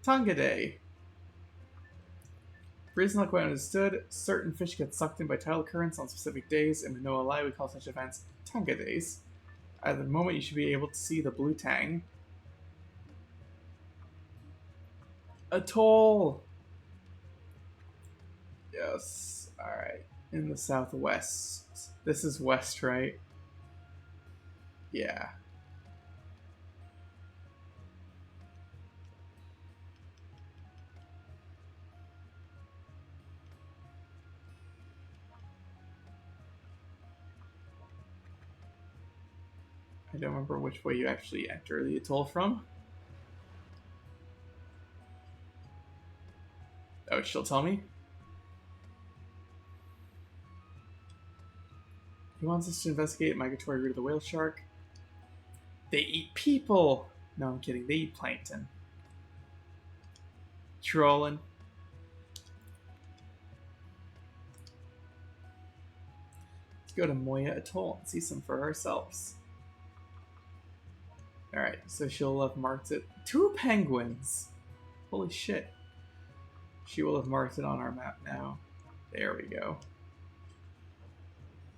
Tonga Day. Reason like what I understood, certain fish get sucked in by tidal currents on specific days. In Manoa Lai, we call such events Tonga Days. At the moment, you should be able to see the blue tang. Atoll! Yes. Alright. In the southwest. This is west, right? Yeah. I don't remember which way you actually enter the atoll from. Oh, she'll tell me? He wants us to investigate migratory route of the whale shark. They eat people! No, I'm kidding. They eat plankton. Trolling. Let's go to Moya Atoll and see some for ourselves. Alright, so she'll have marked it. 2 penguins! Holy shit. She will have marked it on our map now. There we go.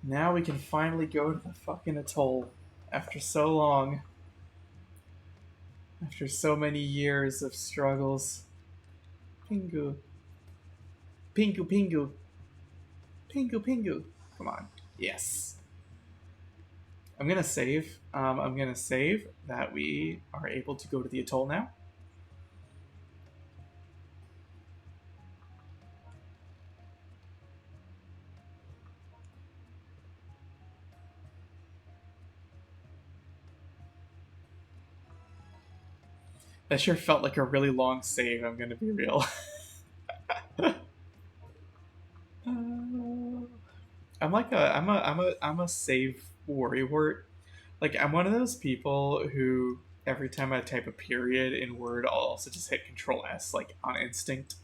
Now we can finally go to the fucking atoll. After so long. After so many years of struggles. Pingu. Pingu, Pingu. Pingu, Pingu. Come on. Yes. I'm gonna save. I'm gonna save that we are able to go to the atoll now. That sure felt like a really long save, I'm gonna be real. I'm a save worrywart. Like I'm one of those people who every time I type a period in Word, I'll also just hit Control S like on instinct.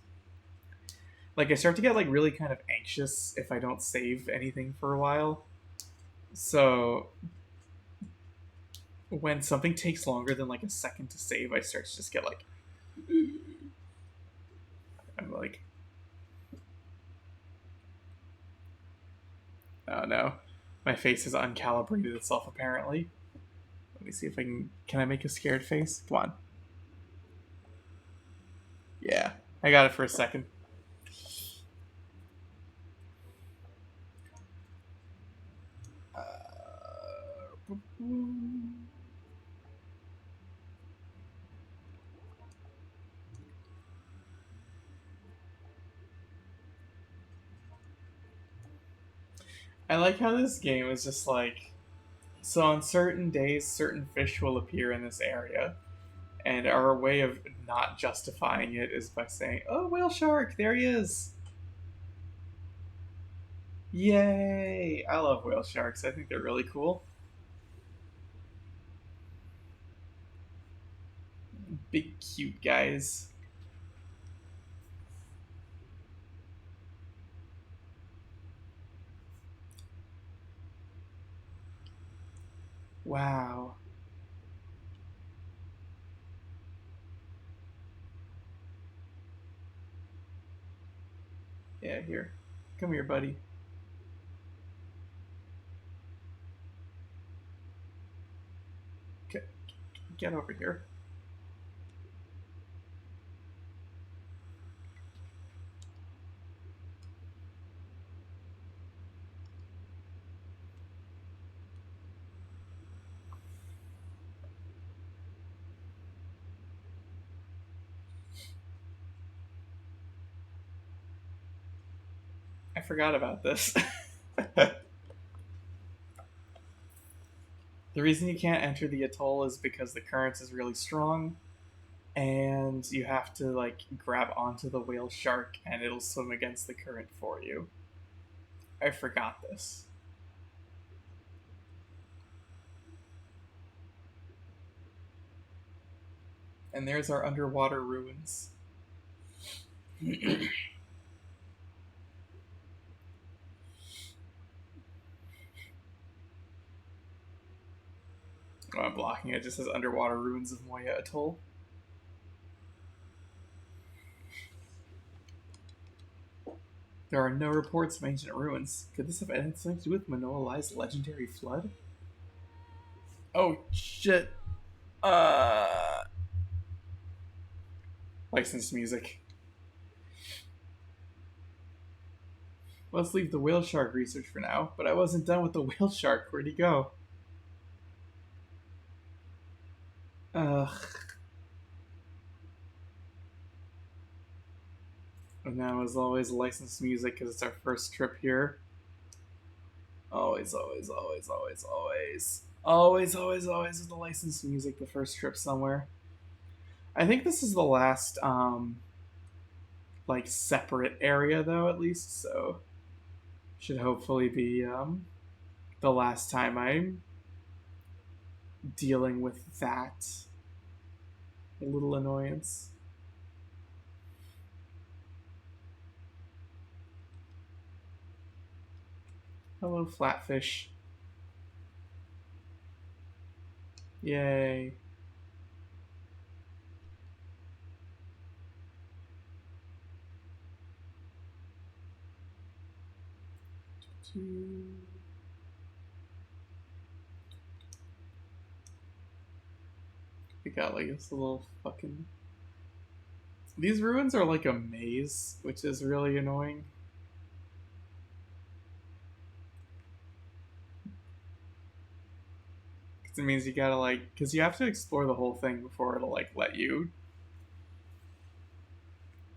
Like I start to get like really kind of anxious if I don't save anything for a while. So when something takes longer than like a second to save, I start to just get like I'm like, oh no, my face has uncalibrated itself apparently. Let me see if I can I make a scared face? Come on. Yeah, I got it for a second. I like how this game is just like, so on certain days, certain fish will appear in this area, and our way of not justifying it is by saying, "Oh, whale shark, there he is! Yay! I love whale sharks. I think they're really cool. Big, cute guys." Wow. Yeah, here. Come here, buddy. Get over here. I forgot about this. The reason you can't enter the atoll is because the current is really strong, and you have to like grab onto the whale shark, and it'll swim against the current for you. I forgot this. And there's our underwater ruins. Oh, I'm blocking it. It just says underwater ruins of Moya Atoll. There are no reports of ancient ruins. Could this have anything to do with Manoa Lai's legendary flood? Oh shit. Licensed music. Let's leave the whale shark research for now, but I wasn't done with the whale shark. Where'd he go? Ugh. And now, as always, licensed music because it's our first trip here. Always, always, always, always, always. Always, always, always with the licensed music, the first trip somewhere. I think this is the last, like, separate area, though, at least, so should hopefully be, the last time I'm dealing with that little annoyance. Hello, Flatfish. Yay. We got like this little fucking. These ruins are like a maze, which is really annoying. Because it means you gotta like, because you have to explore the whole thing before it'll like let you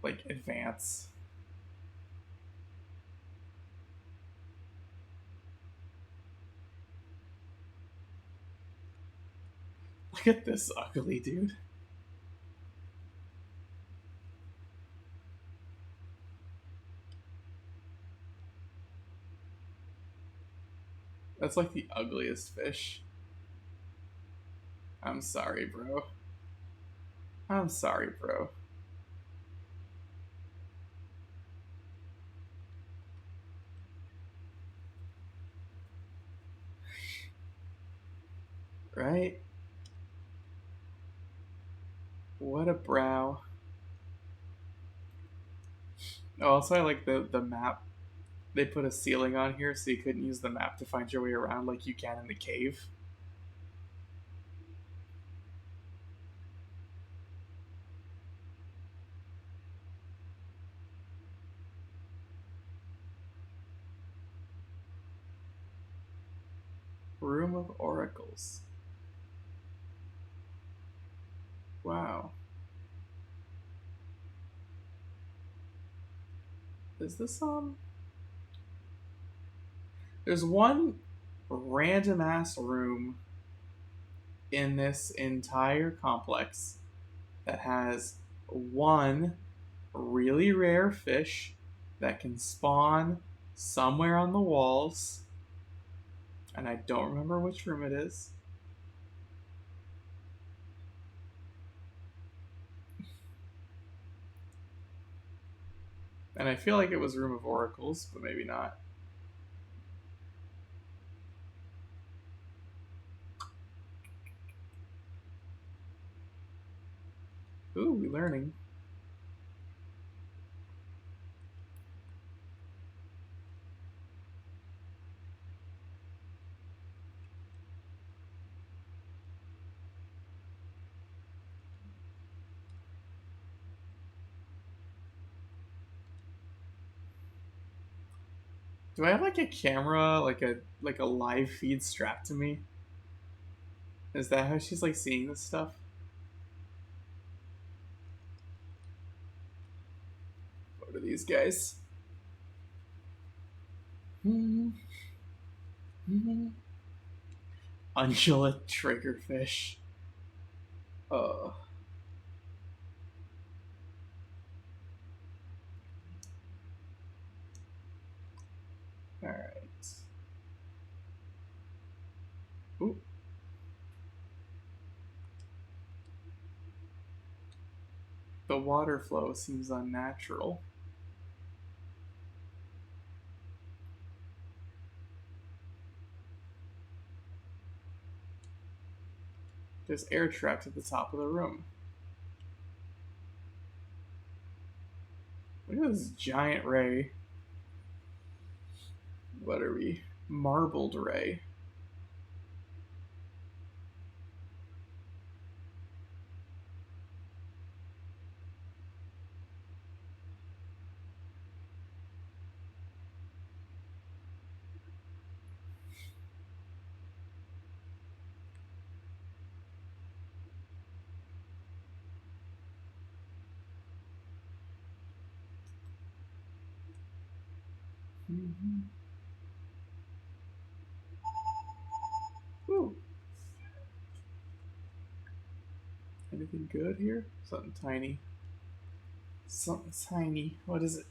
like advance. Look at this ugly dude. That's like the ugliest fish. I'm sorry, bro. I'm sorry, bro. Right? What a brow. Oh, also, I like the map. They put a ceiling on here so you couldn't use the map to find your way around like you can in the cave. Room of Oracles. Wow. Is this There's one random ass room in this entire complex that has one really rare fish that can spawn somewhere on the walls, and I don't remember which room it is. And I feel like it was Room of Oracles, but maybe not. Ooh, we learning. Do I have like a camera, like a live feed strapped to me? Is that how she's like seeing this stuff? What are these guys? Undulate triggerfish. Oh. Alright. Ooh. The water flow seems unnatural. There's air trapped at the top of the room. Look at this giant ray. What are we? Marbled ray. Mm-hmm. Ooh. Anything good here? Something tiny. Something tiny. What is it?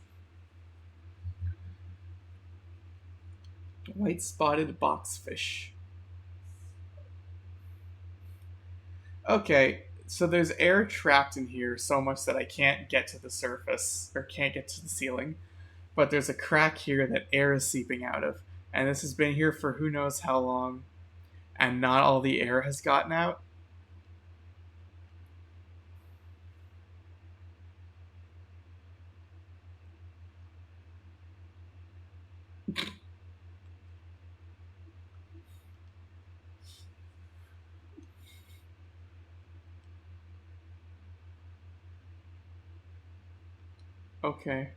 White spotted boxfish. Okay, so there's air trapped in here so much that I can't get to the surface or can't get to the ceiling. But there's a crack here that air is seeping out of. And this has been here for who knows how long, and not all the air has gotten out. Okay.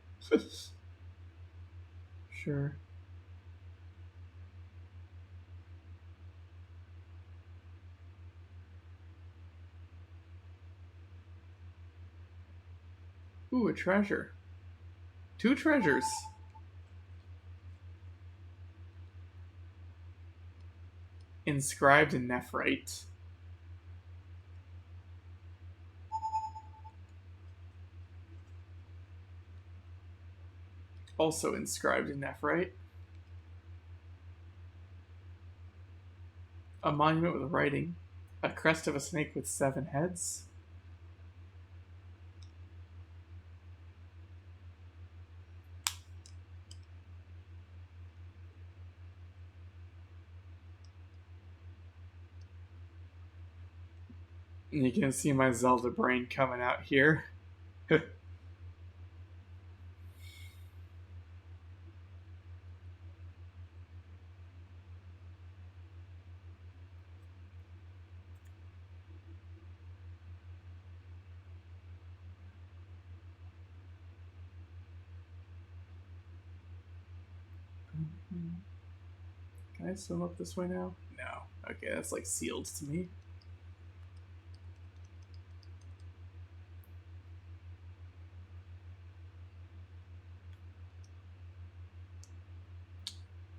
Sure. Ooh, a treasure. Two treasures. Inscribed in nephrite. Also inscribed in nephrite. A monument with writing. A crest of a snake with 7 heads. And you can see my Zelda brain coming out here. Can I swim up this way now? No. Okay, that's like sealed to me.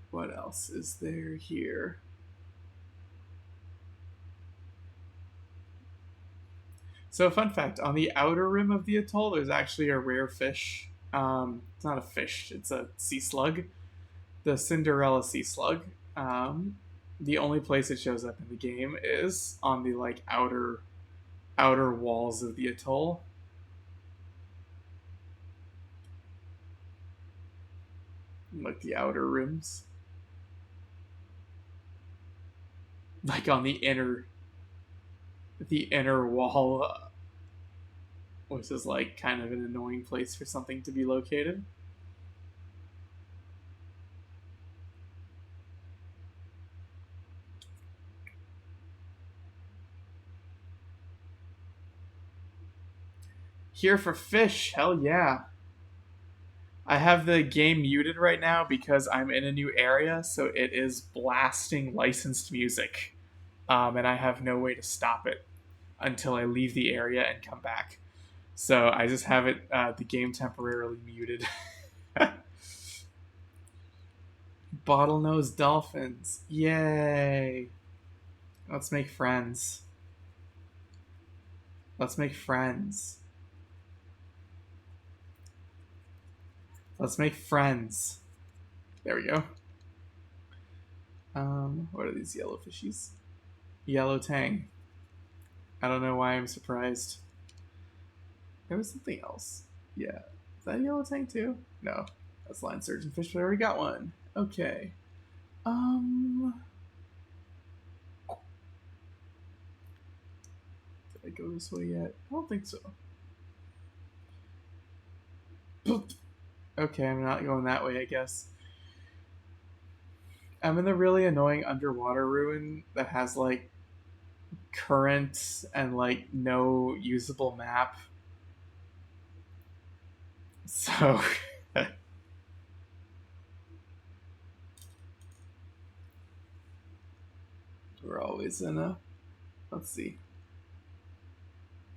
What else is there here? So, fun fact, on the outer rim of the atoll, there's actually a rare fish. It's not a fish, it's a sea slug. The Cinderella sea slug. The only place it shows up in the game is on the like outer walls of the atoll. Like the outer rims. Like on the inner wall, which is like kind of an annoying place for something to be located. Here for fish, hell yeah. I have the game muted right now because I'm in a new area, so it is blasting licensed music. And I have no way to stop it until I leave the area and come back. So I just have it the game temporarily muted. Bottlenose dolphins. Yay. Let's make friends. Let's make friends. Let's make friends. There we go. What are these yellow fishies? Yellow tang. I don't know why I'm surprised. There was something else. Yeah. Is that a yellow tank too? No. That's line surgeonfish, but I already got one. Okay. Did I go this way yet? I don't think so. Okay, I'm not going that way, I guess. I'm in the really annoying underwater ruin that has like current and like no usable map. So we're always in a. Let's see.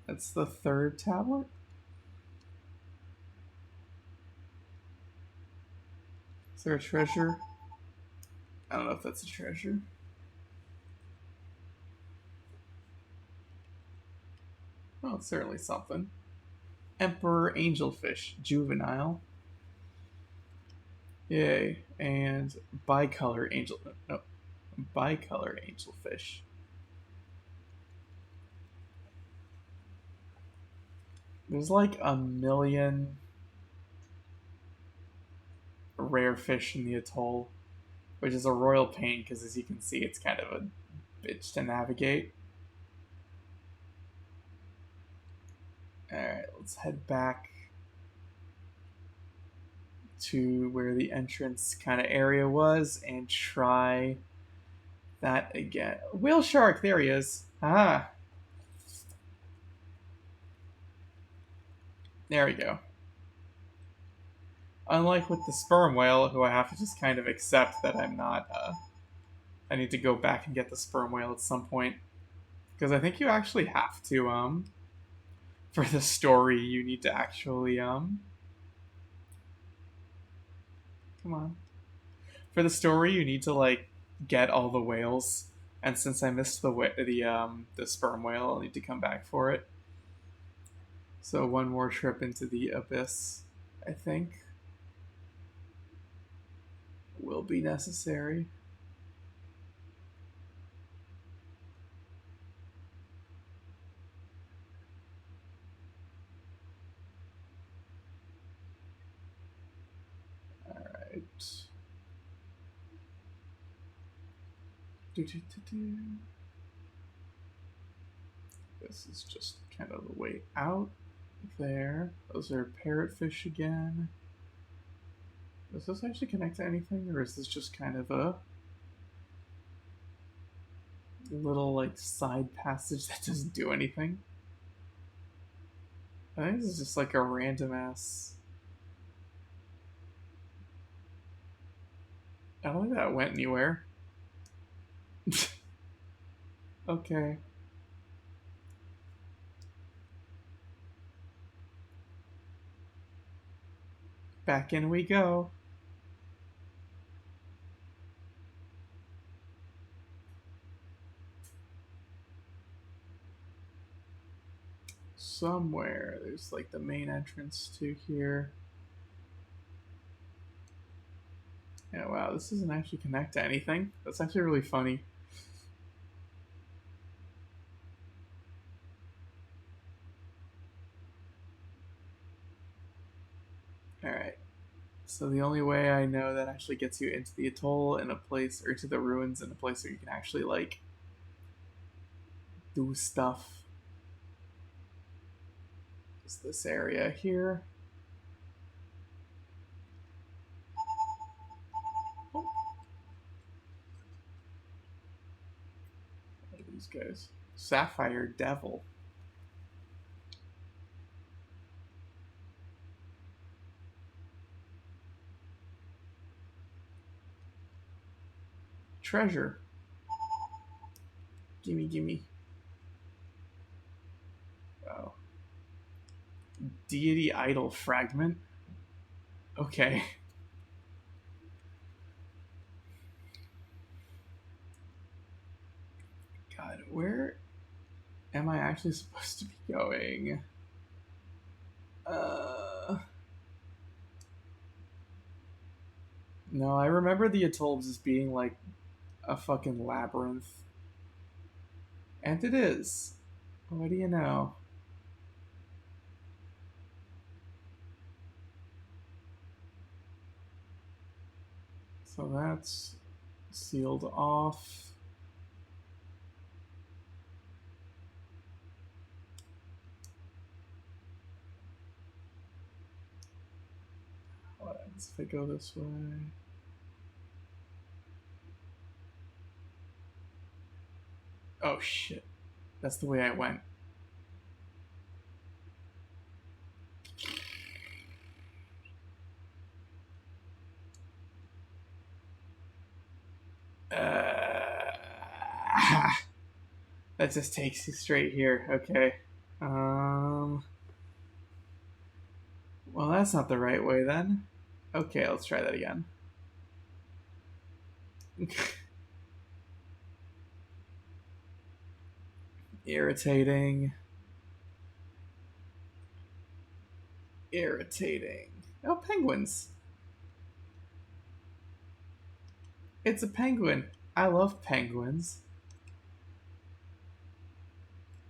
That's the third tablet? Is there a treasure? I don't know if that's a treasure. Oh, it's certainly something. Emperor Angelfish, juvenile. Yay. And bicolor angel. No. Bicolor angelfish. There's like a million rare fish in the atoll, which is a royal pain because, as you can see, it's kind of a bitch to navigate. Alright, let's head back to where the entrance kind of area was and try that again. Whale shark, there he is. Ah, there we go. Unlike with the sperm whale, who I have to just kind of accept that I'm not, I need to go back and get the sperm whale at some point. Because I think you actually have to, for the story, you need to actually, come on. For the story, you need to, like, get all the whales. And since I missed the sperm whale, I'll need to come back for it. So one more trip into the abyss, I think, will be necessary. Alright. This is just kind of the way out there. Those are parrotfish again. Does this actually connect to anything, or is this just kind of a little like side passage that doesn't do anything? I think this is just like a random ass. I don't think that went anywhere. Okay. Back in we go. Somewhere there's like the main entrance to here. Yeah, wow, this doesn't actually connect to anything. That's actually really funny. Alright. So the only way I know that actually gets you into the atoll in a place, or to the ruins in a place where you can actually, like, do stuff, is this area here. Oh. What are these guys? Sapphire Devil. Treasure. Gimme, gimme. Oh. Deity Idol Fragment. Okay. God, where am I actually supposed to be going? No, I remember the atoll just being like a fucking labyrinth. And it is. What do you know? So that's sealed off. What happens if I go this way? Oh shit. That's the way I went. That just takes you straight here. Okay. Well, that's not the right way then. Okay, let's try that again. Irritating. Irritating. Oh, penguins. It's a penguin. I love penguins.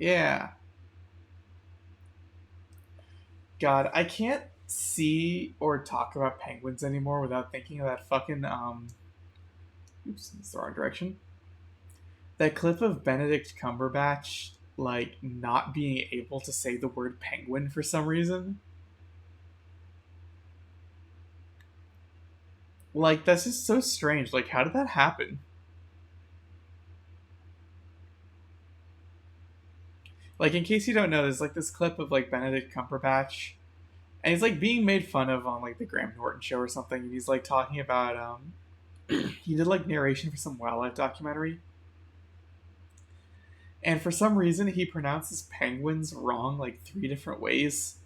Yeah. God, I can't see or talk about penguins anymore without thinking of that fucking oops, it's the wrong direction. That clip of Benedict Cumberbatch like not being able to say the word penguin for some reason. Like that's just so strange. Like how did that happen? Like in case you don't know, there's like this clip of like Benedict Cumberbatch and he's like being made fun of on like the Graham Norton show or something, and he's like talking about he did like narration for some wildlife documentary. And for some reason he pronounces penguins wrong like three different ways.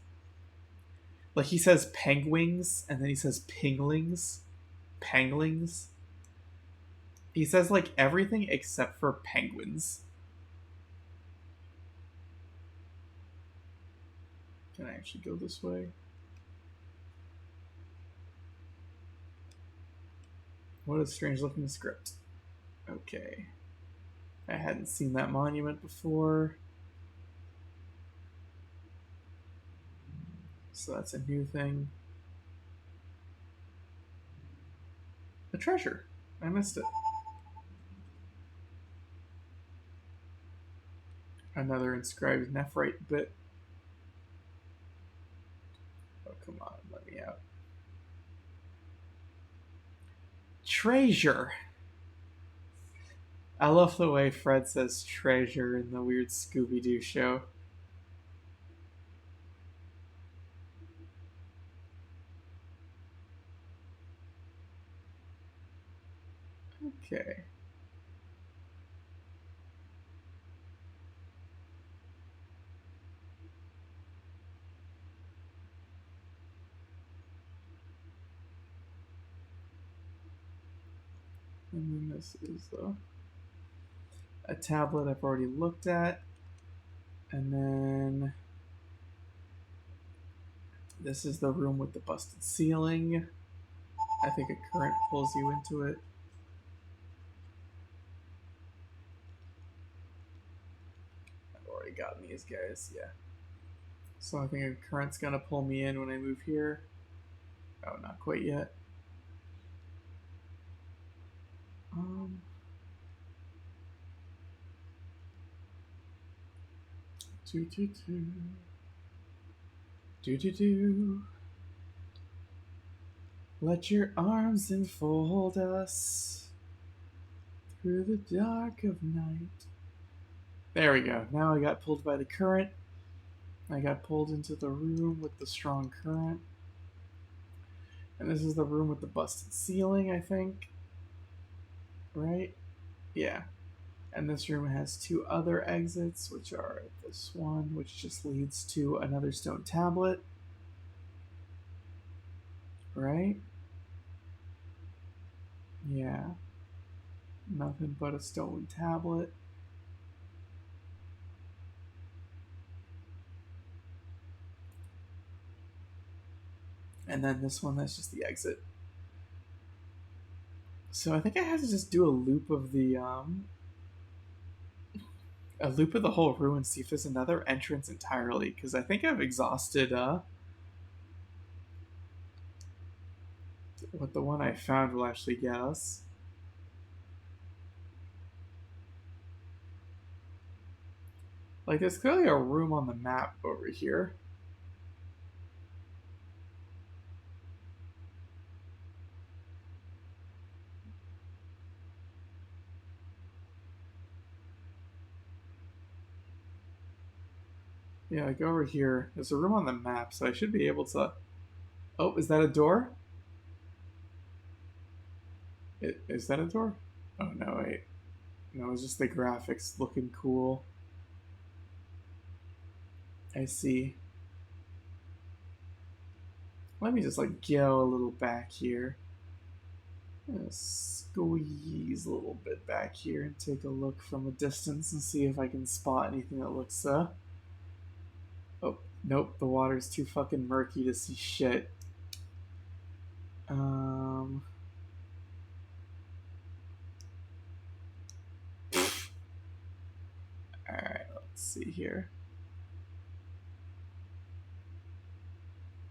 Like he says penguins and then he says pinglings. Penglings. He says like everything except for penguins. Can I actually go this way? What a strange looking script. Okay. I hadn't seen that monument before. So that's a new thing. A treasure. I missed it. Another inscribed nephrite bit. Oh, come on, let me out. Treasure. I love the way Fred says treasure in the weird Scooby-Doo show. Okay. And then this is a tablet I've already looked at. And then this is the room with the busted ceiling. I think a current pulls you into it. I've already gotten these guys, yeah. So I think a current's gonna pull me in when I move here. Oh, not quite yet. 222. Do. Let your arms enfold us through the dark of night. There we go. Now I got pulled by the current. I got pulled into the room with the strong current. And this is the room with the busted ceiling, I think. Right? Yeah. And this room has two other exits, which are this one, which just leads to another stone tablet. Right? Yeah. Nothing but a stone tablet. And then this one, that's just the exit. So I think I have to just do a loop of the whole room and see if there's another entrance entirely, because I think I've exhausted what what the one I found will actually get us. Like, there's clearly a room on the map over here. Yeah, like over here. There's a room on the map, so I should be able to... Oh, is that a door? Is that a door? Oh, no, wait. No, it's just the graphics looking cool. I see. Let me just, like, go a little back here. I'm gonna squeeze a little bit back here and take a look from a distance and see if I can spot anything that looks, Oh, nope, the water's too fucking murky to see shit. Alright, let's see here.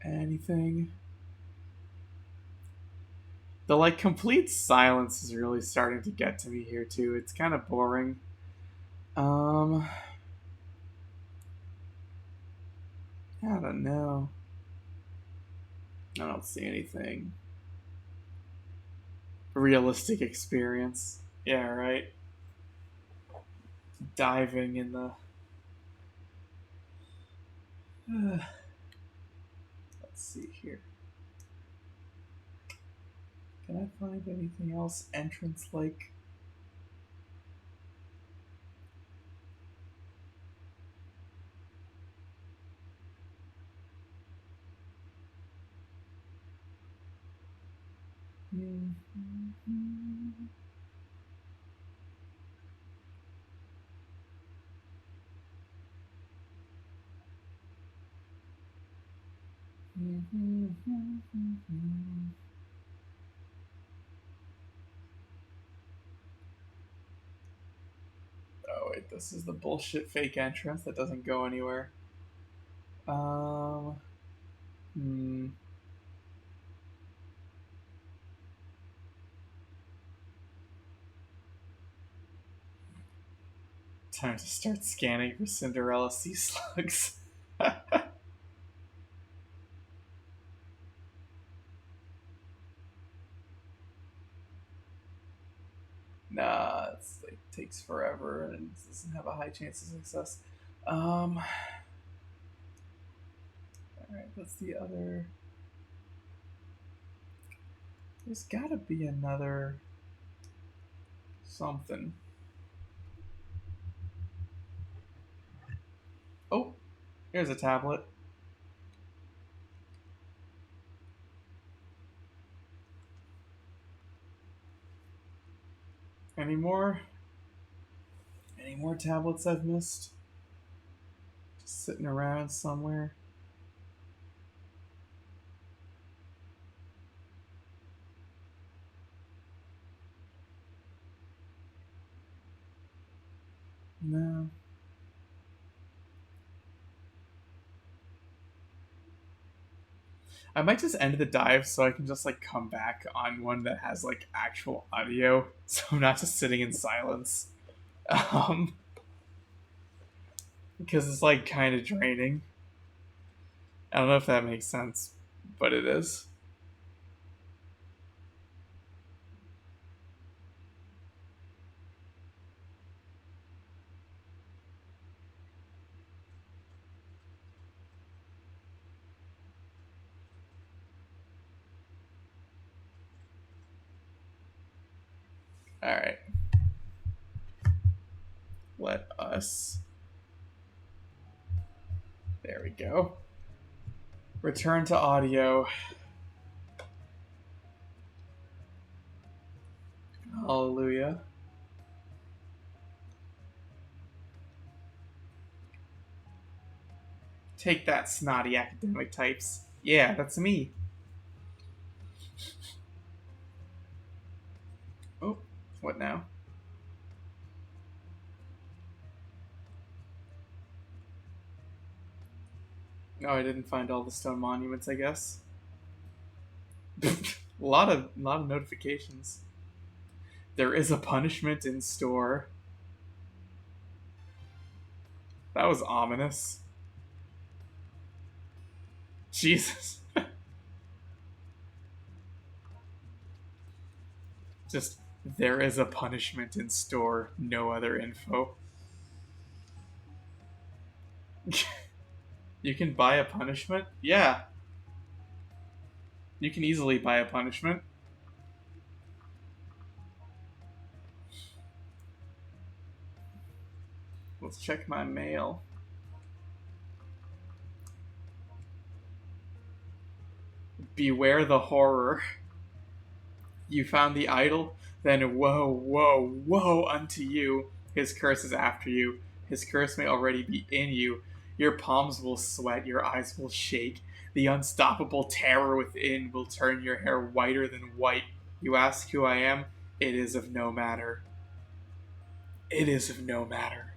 Anything? The, like, complete silence is really starting to get to me here, too. It's kind of boring. I don't know. I don't see anything. Realistic experience. Yeah, right. Diving in the... let's see here. Can I find anything else entrance-like? Oh wait, this is the bullshit fake entrance that doesn't go anywhere. Hmm. Time to start scanning for Cinderella sea slugs. Nah, it's like takes forever and doesn't have a high chance of success. Alright, what's the other? There's gotta be another something. Oh, here's a tablet. Any more? Any more tablets I've missed? Just sitting around somewhere. No. I might just end the dive so I can just like come back on one that has like actual audio, so I'm not just sitting in silence. Um, because it's like kind of draining. I don't know if that makes sense, but it is. All right. Let us. There we go. Return to audio. Hallelujah. Take that, snotty academic types. Yeah, that's me. Oh, what now? No, I didn't find all the stone monuments, I guess. A lot of notifications. There is a punishment in store. That was ominous. Jesus. Just, there is a punishment in store. No other info. You can buy a punishment? Yeah. You can easily buy a punishment. Let's check my mail. Beware the horror. You found the idol? Then woe, woe, woe unto you. His curse is after you. His curse may already be in you. Your palms will sweat, your eyes will shake. The unstoppable terror within will turn your hair whiter than white. You ask who I am? It is of no matter. It is of no matter.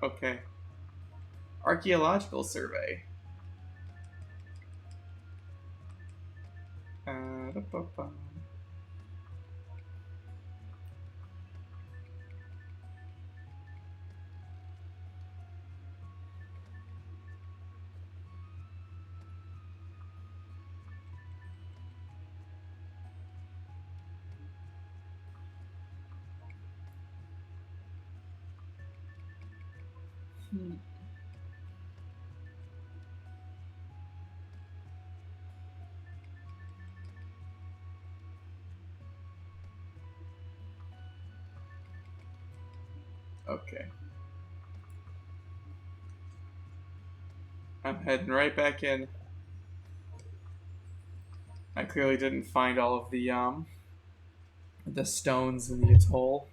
Okay. Archaeological survey. Da-ba-ba. Okay. I'm heading right back in. I clearly didn't find all of the stones in the atoll.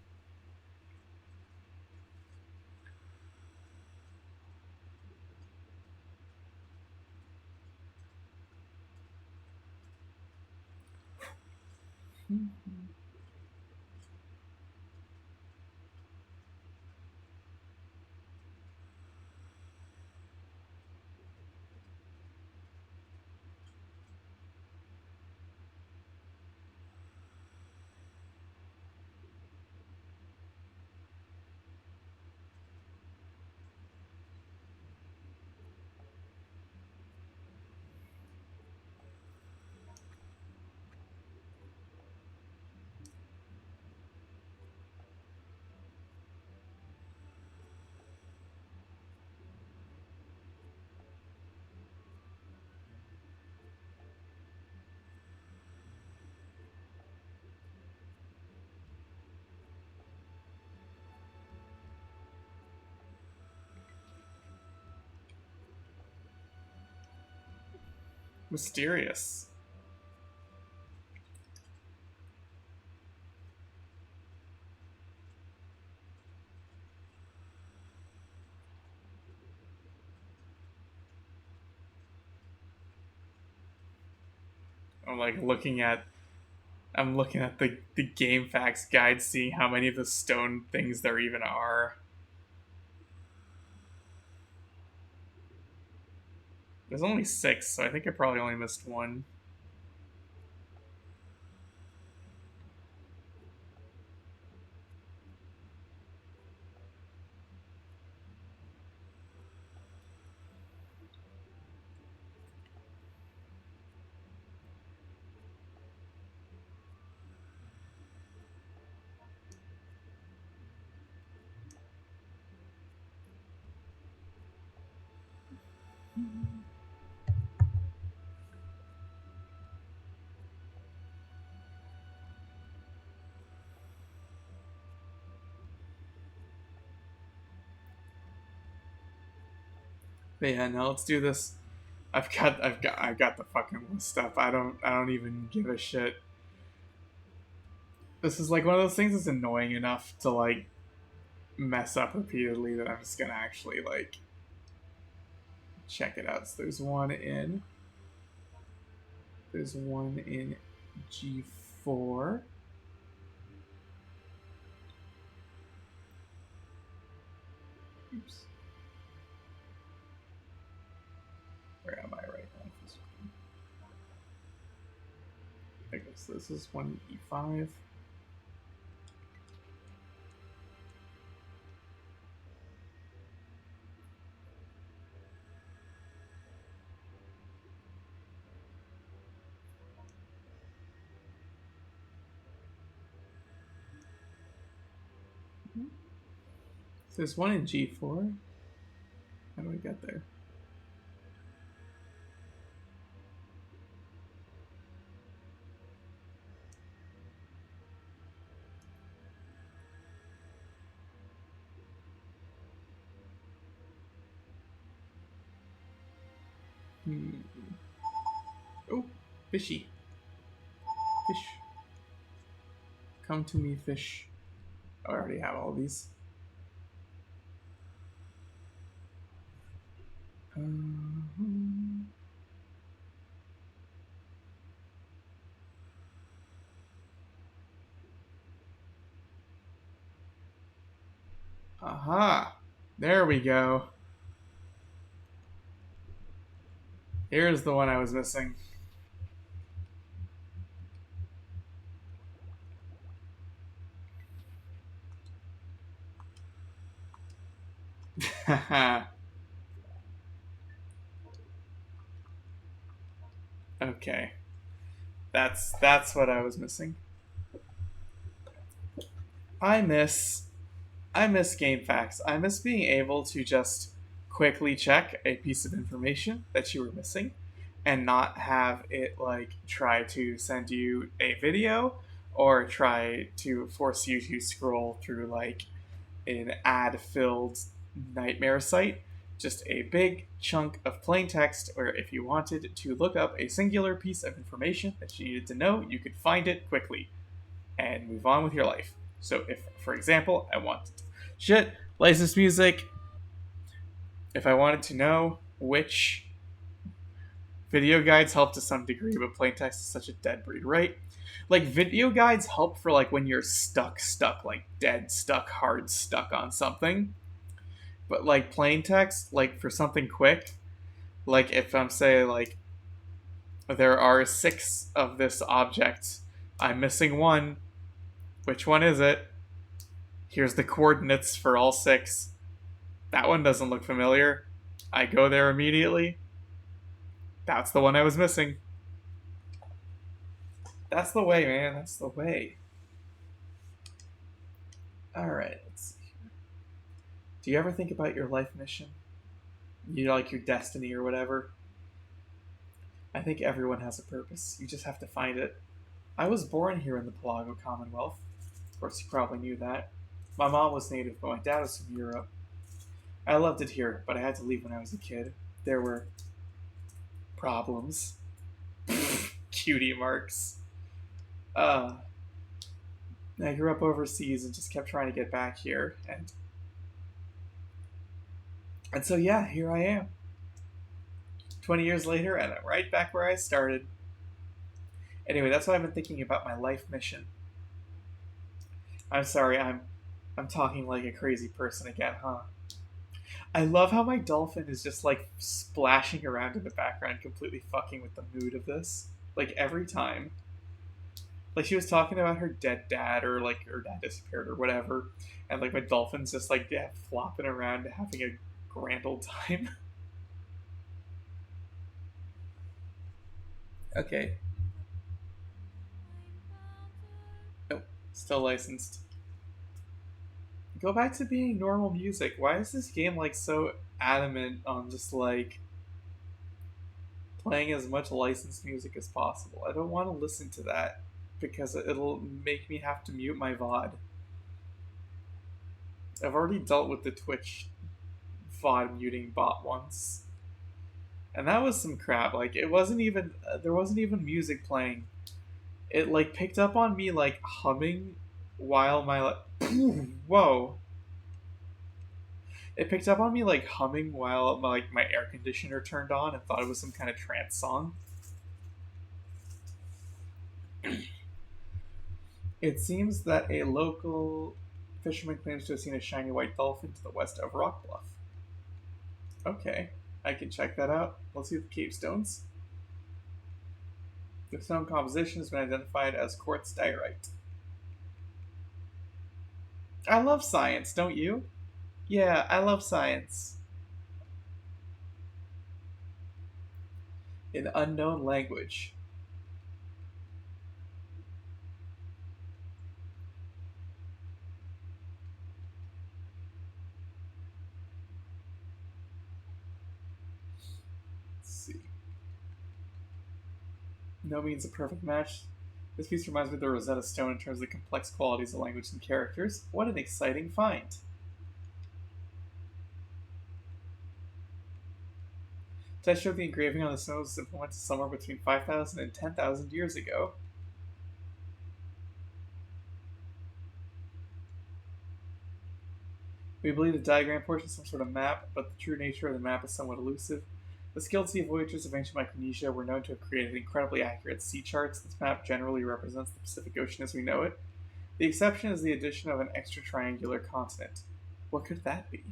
Mysterious. I'm like I'm looking at the game facts guide, seeing how many of the stone things there even are. There's only 6, so I think I probably only missed one. But yeah, no, let's do this. I got the fucking list up. I don't even give a shit. This is like one of those things that's annoying enough to like mess up repeatedly that I'm just gonna actually like check it out. So there's one in G4. Oops. Where am I right now? So this is 1e5. So there's one in g4. How do I get there? Oh, fishy. Fish. Come to me, fish. Oh, I already have all these. Aha! There we go. Here's the one I was missing. Okay. That's what I was missing. I miss GameFAQs. I miss being able to just quickly check a piece of information that you were missing and not have it like try to send you a video or try to force you to scroll through like an ad filled nightmare site. Just a big chunk of plain text where if you wanted to look up a singular piece of information that you needed to know, you could find it quickly and move on with your life. So if, for example, I wanted licensed music, if I wanted to know which video guides help to some degree, but plain text is such a dead breed, right? Like video guides help for like when you're stuck, like dead stuck, hard stuck on something. But like plain text, like for something quick, like if I'm saying like there are 6 of this object, I'm missing one. Which one is it? Here's the coordinates for all 6. That one doesn't look familiar. I go there immediately. That's the one I was missing. That's the way, man. That's the way. Alright, let's see here. Do you ever think about your life mission? You know, like your destiny or whatever? I think everyone has a purpose. You just have to find it. I was born here in the Pelago Commonwealth. Of course, you probably knew that. My mom was native, but my dad was from Europe. I loved it here, but I had to leave when I was a kid. There were problems. Cutie marks. I grew up overseas and just kept trying to get back here, and so yeah, here I am. 20 years later, and I'm right back where I started. Anyway, that's what I've been thinking about my life mission. I'm sorry, I'm talking like a crazy person again, huh? I love how my dolphin is just like splashing around in the background, completely fucking with the mood of this. Like every time. Like she was talking about her dead dad or like her dad disappeared or whatever, and like my dolphin's just like flopping around having a grand old time. Okay. Nope. Still licensed. Go back to being normal music. Why is this game like so adamant on just like playing as much licensed music as possible? I don't want to listen to that because it'll make me have to mute my VOD. I've already dealt with the Twitch VOD muting bot once. And that was some crap. Like it wasn't even there wasn't even music playing. It like picked up on me like humming while my whoa. It picked up on me like humming while my air conditioner turned on and thought it was some kind of trance song. It seems that a local fisherman claims to have seen a shiny white dolphin to the west of Rock Bluff. Okay, I can check that out. Let's see the cave stones. The stone composition has been identified as quartz diorite. I love science, don't you? Yeah, I love science. An unknown language. Let's see. No means a perfect match. This piece reminds me of the Rosetta Stone in terms of the complex qualities of language and characters. What an exciting find. Tests show the engraving on the stone was implemented somewhere between 5,000 and 10,000 years ago. We believe the diagram portion is some sort of map, but the true nature of the map is somewhat elusive. The skilled sea voyagers of ancient Micronesia were known to have created incredibly accurate sea charts. This map generally represents the Pacific Ocean as we know it. The exception is the addition of an extra triangular continent. What could that be?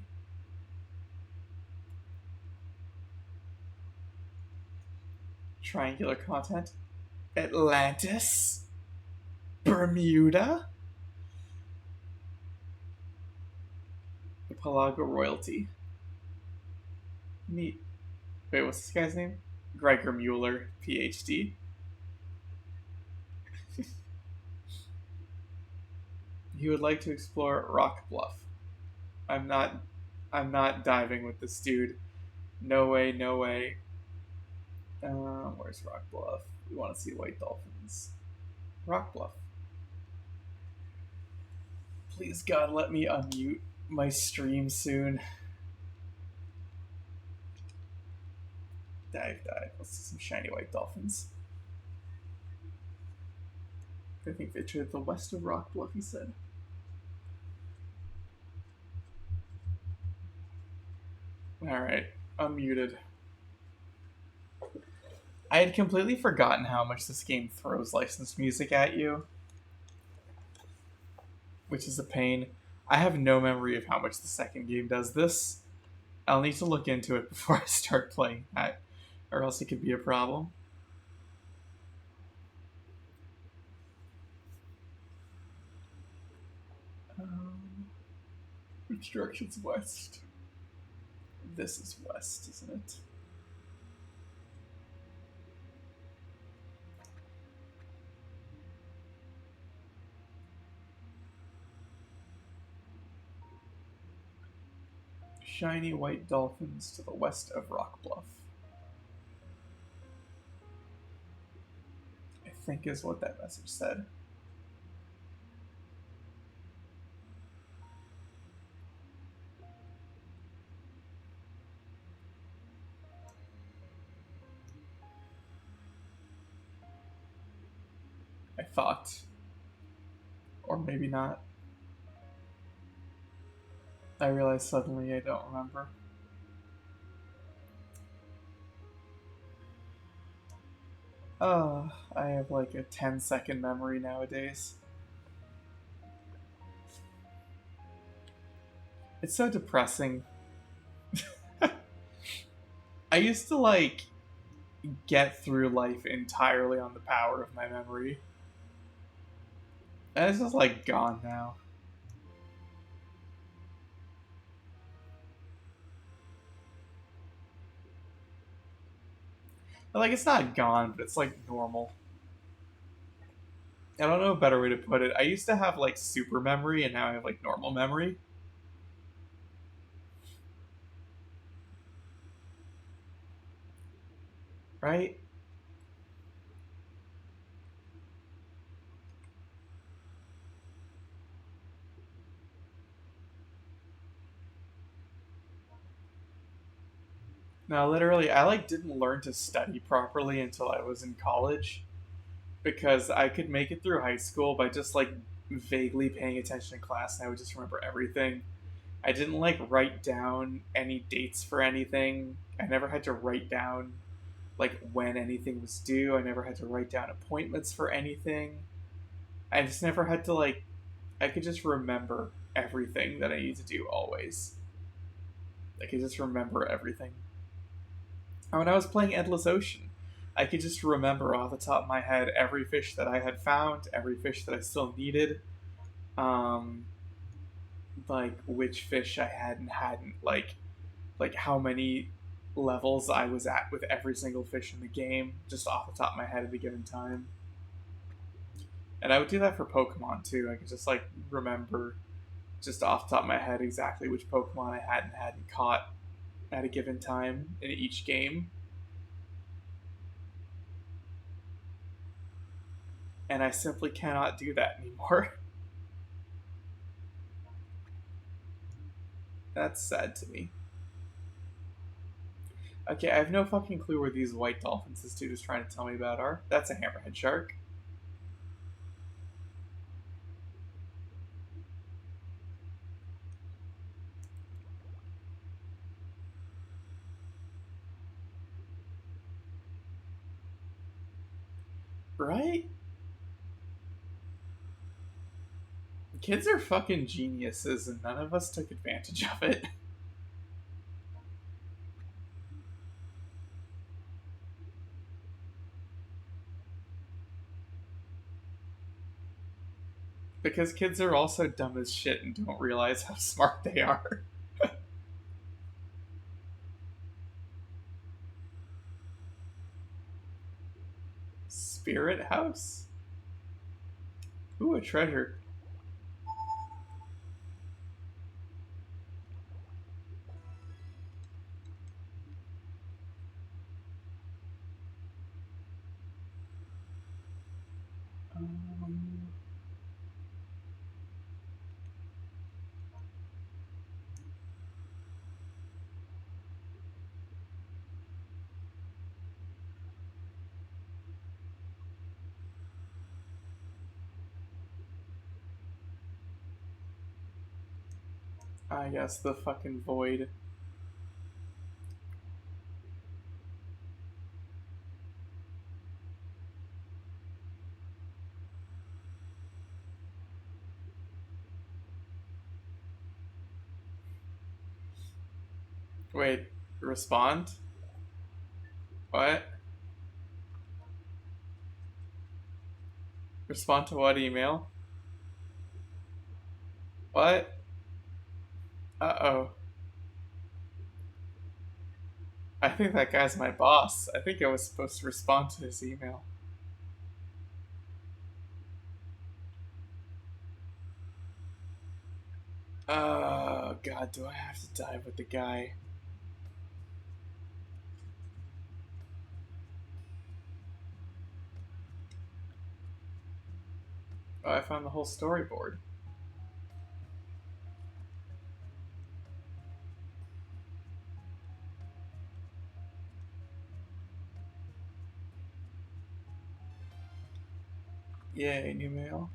Triangular continent? Atlantis? Bermuda? The Pelago royalty. Neat. Wait, what's this guy's name? Gregor Mueller, PhD. He would like to explore Rock Bluff. I'm not diving with this dude. No way, no way. Where's Rock Bluff? We want to see white dolphins. Rock Bluff. Please God, let me unmute my stream soon. Dive. Let's see some shiny white dolphins. I think they're to the west of Rock Bluff, he said. Alright, unmuted. I had completely forgotten how much this game throws licensed music at you, which is a pain. I have no memory of how much the second game does this. I'll need to look into it before I start playing that, or else it could be a problem. Which direction's west? This is west, isn't it? Shiny white dolphins to the west of Rock Bluff, I think is what that message said. I thought. Or maybe not. I realize suddenly I don't remember. Oh, I have like a 10-second memory nowadays. It's so depressing. I used to like get through life entirely on the power of my memory. And it's just like gone now. Like, it's not gone, but it's like normal. I don't know a better way to put it. I used to have like super memory, and now I have like normal memory. Right? No, literally, I like didn't learn to study properly until I was in college because I could make it through high school by just like vaguely paying attention in class and I would just remember everything. I didn't like write down any dates for anything. I never had to write down like when anything was due. I never had to write down appointments for anything. I just never had to like I could just remember everything that I need to do always. I could just remember everything. And when I was playing Endless Ocean, I could just remember off the top of my head every fish that I had found, every fish that I still needed, um, like which fish I had and hadn't, like how many levels I was at with every single fish in the game, just off the top of my head at a given time. And I would do that for Pokemon too. I could just like remember just off the top of my head exactly which Pokemon I had and hadn't caught at a given time in each game. And I simply cannot do that anymore. That's sad to me. Okay, I have no fucking clue where these white dolphins this dude is trying to tell me about are. That's a hammerhead shark. Right? Kids are fucking geniuses, and none of us took advantage of it. Because kids are also dumb as shit and don't realize how smart they are. Spirit House? Ooh, a treasure. Um, I guess the fucking void. Wait, respond? What? Respond to what email? What? Uh-oh. I think that guy's my boss. I think I was supposed to respond to his email. Oh, God, do I have to dive with the guy? Oh, I found the whole storyboard. Yay, new mail.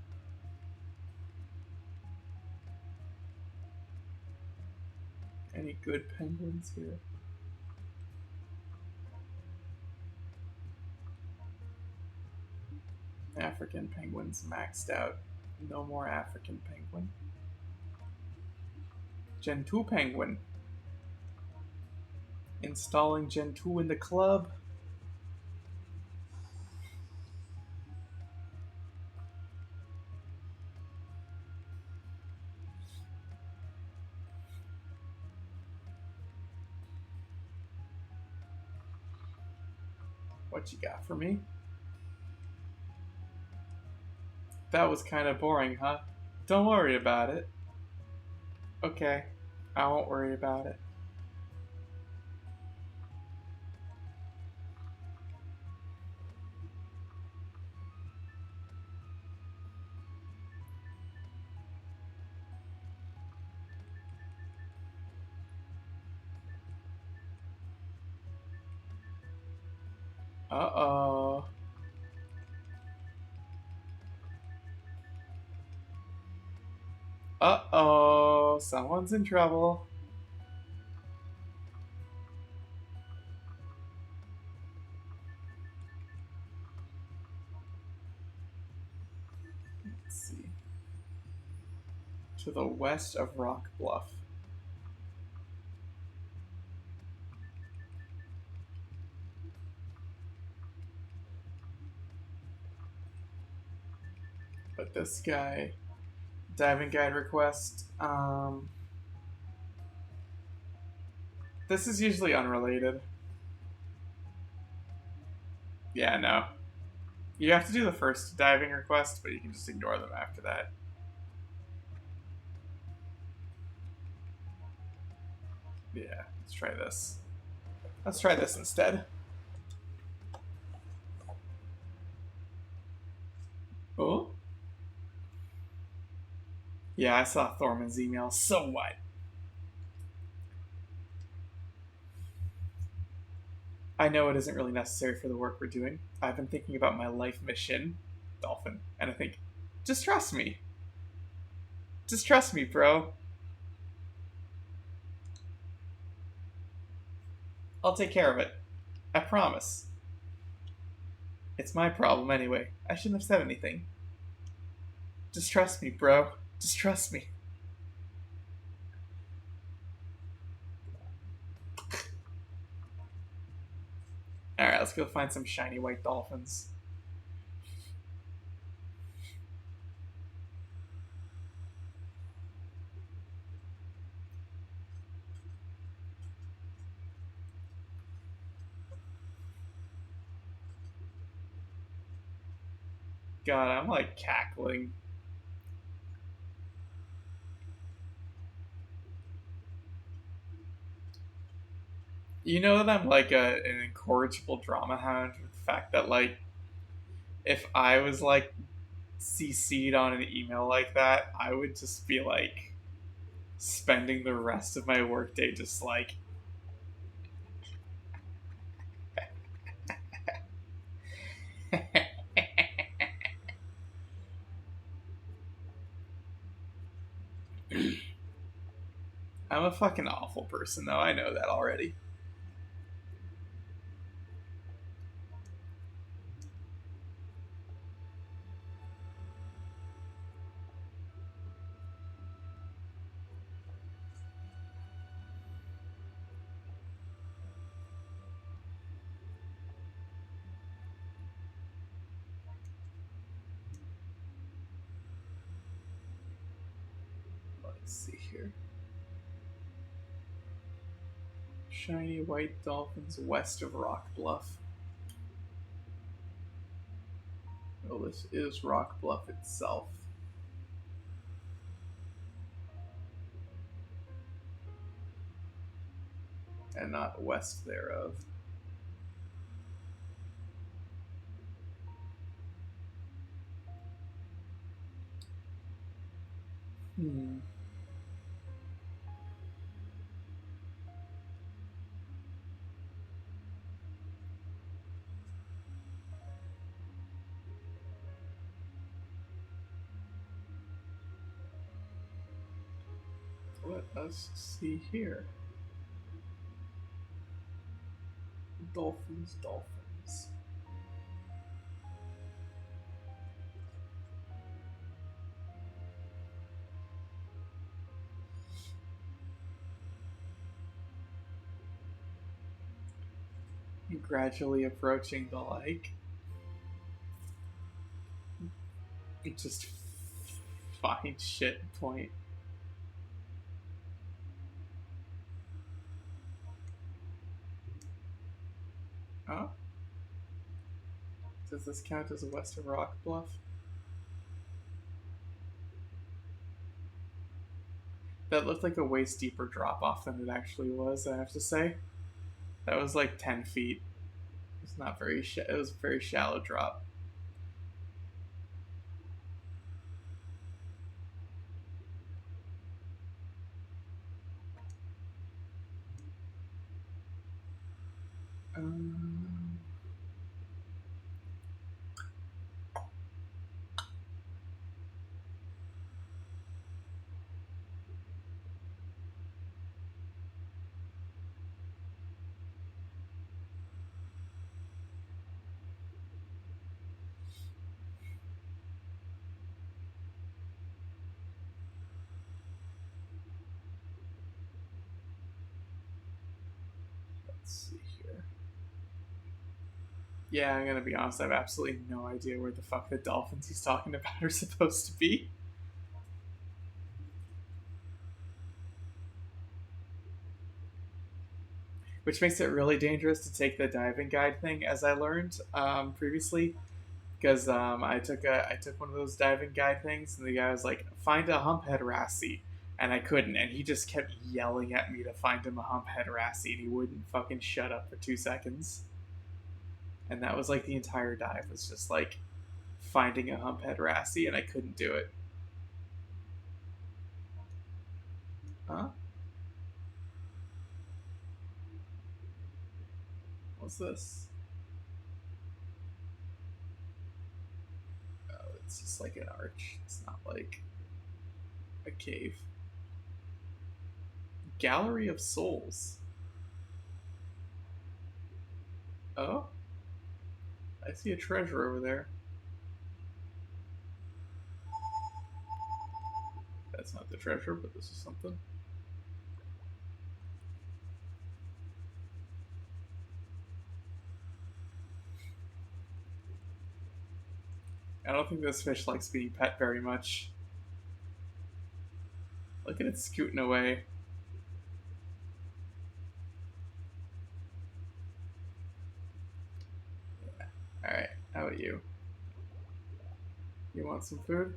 Any good penguins here? African penguins maxed out. No more African penguin. Gen 2 penguin. Installing Gen 2 in the club. What you got for me? That was kind of boring, huh? Don't worry about it. Okay, I won't worry about it. Uh-oh. Uh-oh. Someone's in trouble. Let's see. To the west of Rock Bluff. But this guy, diving guide request. This is usually unrelated. Yeah, no. You have to do the first diving request, but you can just ignore them after that. Yeah, let's try this. Let's try this instead. Oh? Yeah, I saw Thorman's email. So what? I know it isn't really necessary for the work we're doing. I've been thinking about my life mission, Dolphin, and I think, just trust me. Just trust me, bro. I'll take care of it. I promise. It's my problem anyway. I shouldn't have said anything. Just trust me, bro. Just trust me. Alright, let's go find some shiny white dolphins. God, I'm like cackling. You know that I'm like an incorrigible drama hound with the fact that like if I was like CC'd on an email like that, I would just be like spending the rest of my workday just like I'm a fucking awful person though, I know that already. Let's see here. Shiny white dolphins west of Rock Bluff. Oh, this is Rock Bluff itself. And not west thereof. Hmm. Let us see here. Dolphins, dolphins. Gradually approaching the like. Just find shit point. Oh? Does this count as a western rock bluff? That looked like a way steeper drop off than it actually was, I have to say. That was like 10 feet. It's not very it was a very shallow drop. Um, let's see here. Yeah, I'm gonna be honest, I have absolutely no idea where the fuck the dolphins he's talking about are supposed to be. Which makes it really dangerous to take the diving guide thing, as I learned previously. Because I took one of those diving guide things, and the guy was like, "Find a humphead wrassie," and I couldn't, and he just kept yelling at me to find him a humphead wrassie, and he wouldn't fucking shut up for 2 seconds. And that was like the entire dive was just like finding a humphead wrassie, and I couldn't do it. Huh? What's this? Oh, it's just like an arch. It's not like a cave. Gallery of Souls. Oh, I see a treasure over there. That's not the treasure, but this is something. I don't think this fish likes being pet very much. Look at it scooting away. Alright, how about you? You want some food?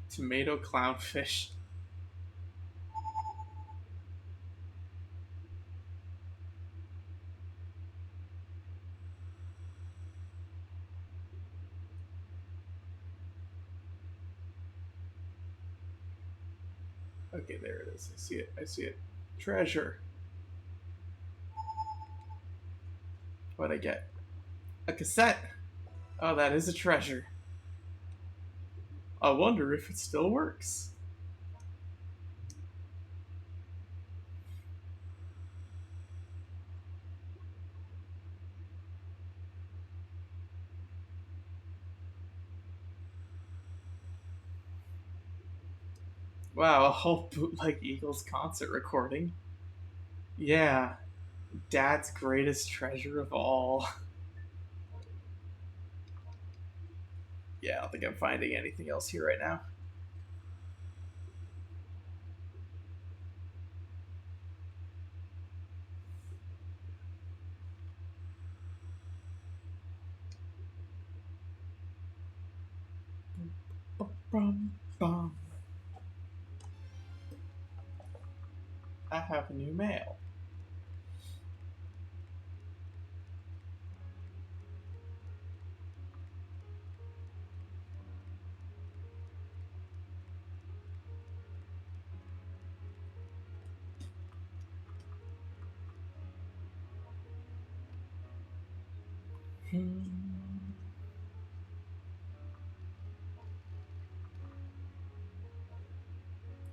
Tomato clownfish. Okay, there it is. I see it. I see it. Treasure. What'd I get? A cassette. Oh, that is a treasure. I wonder if it still works. Wow, a whole bootleg Eagles concert recording. Yeah, Dad's greatest treasure of all. Yeah, I don't think I'm finding anything else here right now. Bum, bum. I have new mail.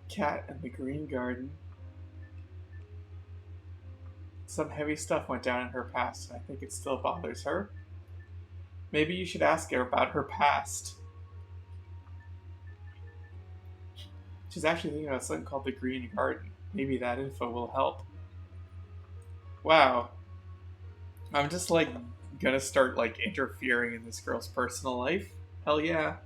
Cat in the Green Garden. Some heavy stuff went down in her past, and I think it still bothers her. Maybe you should ask her about her past. She's actually thinking about something called the Green Garden. Maybe that info will help. Wow. I'm just like gonna start like interfering in this girl's personal life. Hell yeah.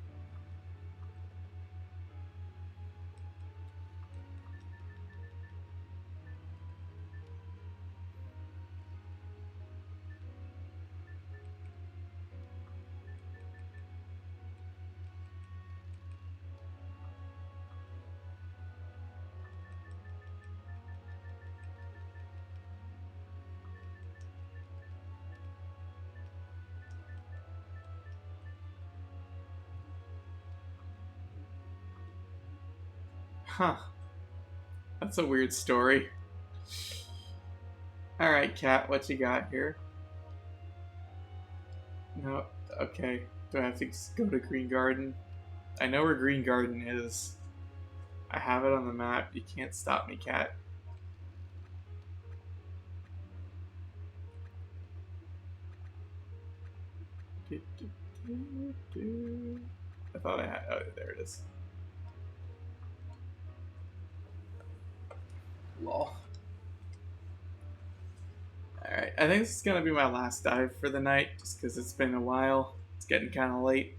Huh. That's a weird story. Alright, Cat, what you got here? No, okay. Do I have to go to Green Garden? I know where Green Garden is. I have it on the map. You can't stop me, Cat. Do, do, do, do. I thought I had. Oh, there it is. Lol. Alright, I think this is gonna be my last dive for the night, just because it's been a while. It's getting kind of late.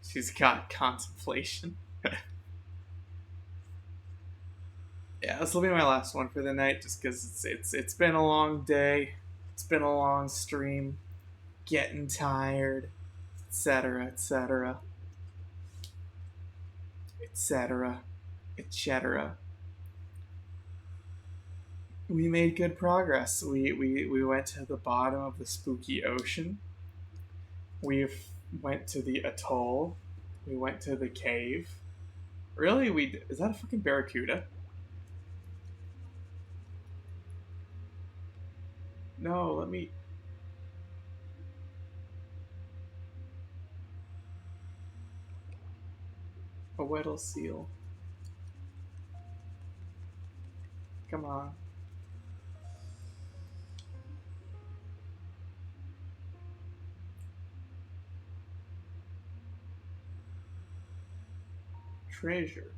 She's got contemplation. Yeah, this will be my last one for the night, just because it's been a long day. It's been a long stream. Getting tired, etc., etc., etc., etc. We made good progress. We went to the bottom of the spooky ocean. We went to the atoll. We went to the cave. Really? Is that a fucking barracuda? No, let me. A Weddell seal. Come on. Treasure.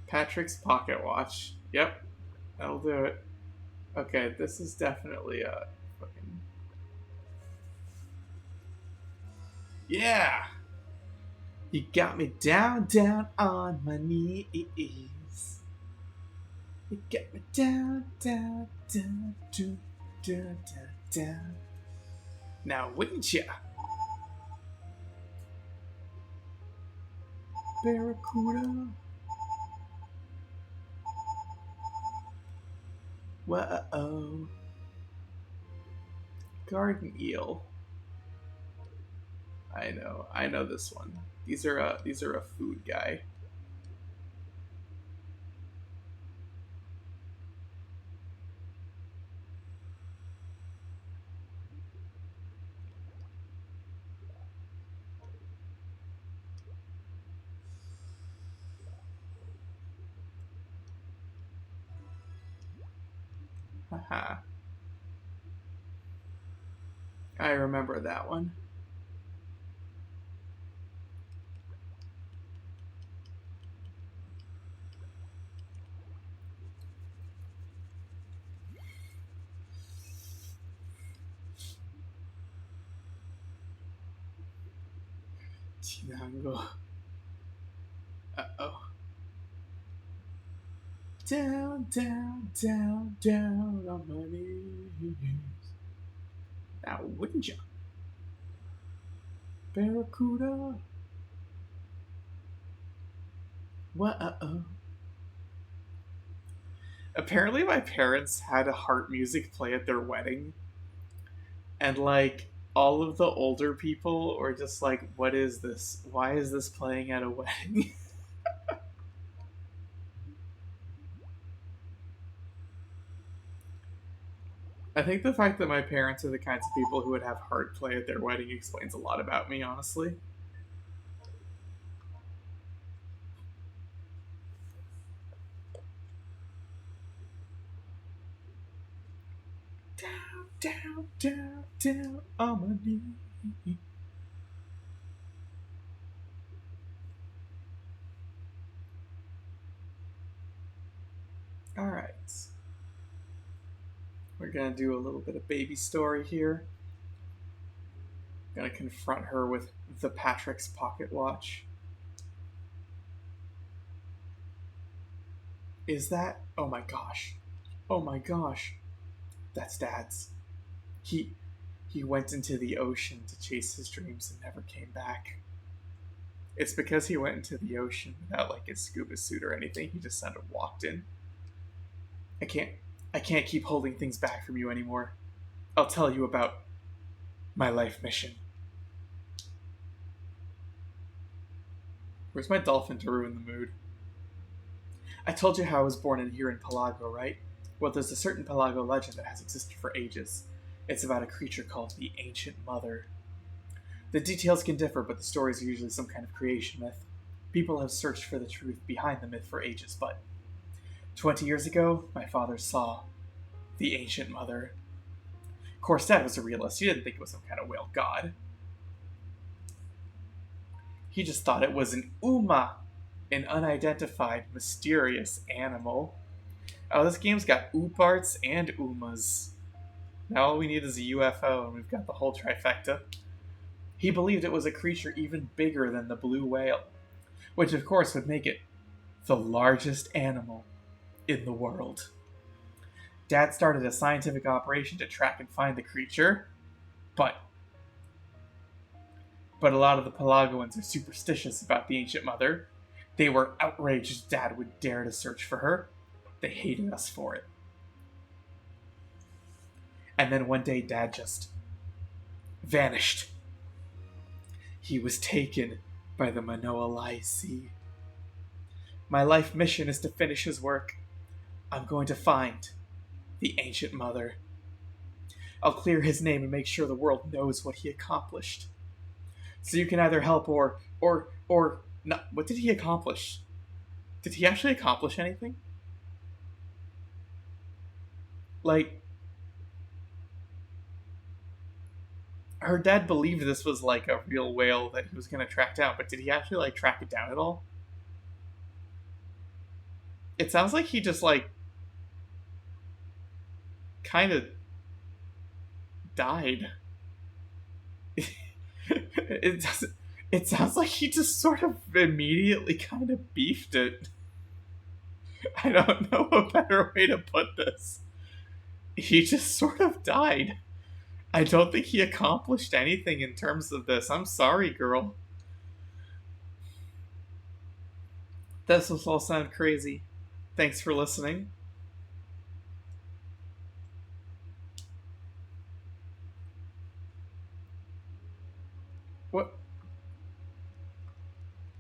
Patrick's pocket watch. Yep, that'll do it. Okay, this is definitely a fucking. Yeah! You got me down, down on my knees. You got me down, down, down, down, down, down, down. Now, wouldn't ya? Barracuda. Whoa. Garden eel. I know this one. These are a food guy. Haha. I remember that one. Chinango. Uh-oh. Down, down, down, down on my knees. Now, wouldn't you? Barracuda. Whoa. Apparently, my parents had a heart music play at their wedding, and like all of the older people were just like, "What is this? Why is this playing at a wedding?" I think the fact that my parents are the kinds of people who would have heart play at their wedding explains a lot about me, honestly. Down, down, down, down on my knees. All right. We're gonna do a little bit of baby story here. Gonna confront her with the Patrick's pocket watch. Is that? Oh my gosh. Oh my gosh. That's Dad's. He he went into the ocean to chase his dreams and never came back. It's because he went into the ocean without like a scuba suit or anything. He just kind of walked in. I can't I can't keep holding things back from you anymore. I'll tell you about my life mission. Where's my dolphin to ruin the mood? I told you how I was born in here in Pelago, right? Well, there's a certain Pelago legend that has existed for ages. It's about a creature called the Ancient Mother. The details can differ, but the stories are usually some kind of creation myth. People have searched for the truth behind the myth for ages, but 20 years ago, my father saw the Ancient Mother. Of course, Dad was a realist. He didn't think it was some kind of whale god. He just thought it was an Uma, an unidentified, mysterious animal. Oh, this game's got Ooparts and Umas. Now all we need is a UFO, and we've got the whole trifecta. He believed it was a creature even bigger than the blue whale, which of course would make it the largest animal in the world. Dad started a scientific operation to track and find the creature, but a lot of the Pelagoans are superstitious about the Ancient Mother. They were outraged Dad would dare to search for her. They hated us for it. And then one day Dad just vanished. He was taken by the Manoa Sea. My life mission is to finish his work. I'm going to find the Ancient Mother. I'll clear his name and make sure the world knows what he accomplished. So you can either help or not. What did he accomplish? Did he actually accomplish anything? Like, her dad believed this was like a real whale that he was going to track down, but did he actually like track it down at all? It sounds like he just like kind of died. It sounds like he just sort of immediately kind of beefed it. I don't know a better way to put this. He just sort of died. I don't think he accomplished anything in terms of this. I'm sorry, girl. This will all sound crazy. Thanks for listening. What?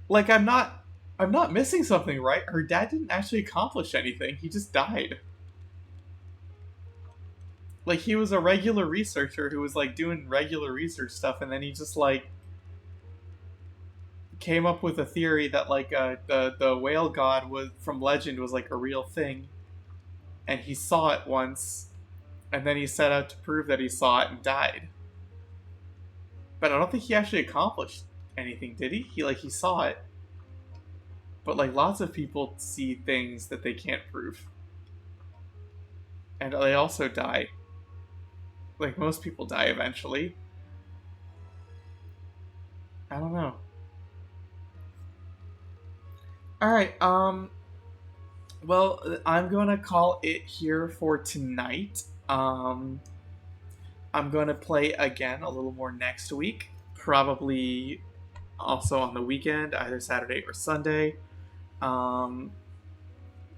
Like, I'm not missing something, right? Her dad didn't actually accomplish anything. He just died. Like, he was a regular researcher who was like doing regular research stuff, and then he just like came up with a theory that like the whale god was from legend was like a real thing, and he saw it once, and then he set out to prove that he saw it and died. But I don't think he actually accomplished anything, did he? He saw it. But like lots of people see things that they can't prove. And they also die. Like most people die eventually. I don't know. Alright, well, I'm gonna call it here for tonight. I'm gonna play again a little more next week. Probably also on the weekend, either Saturday or Sunday. I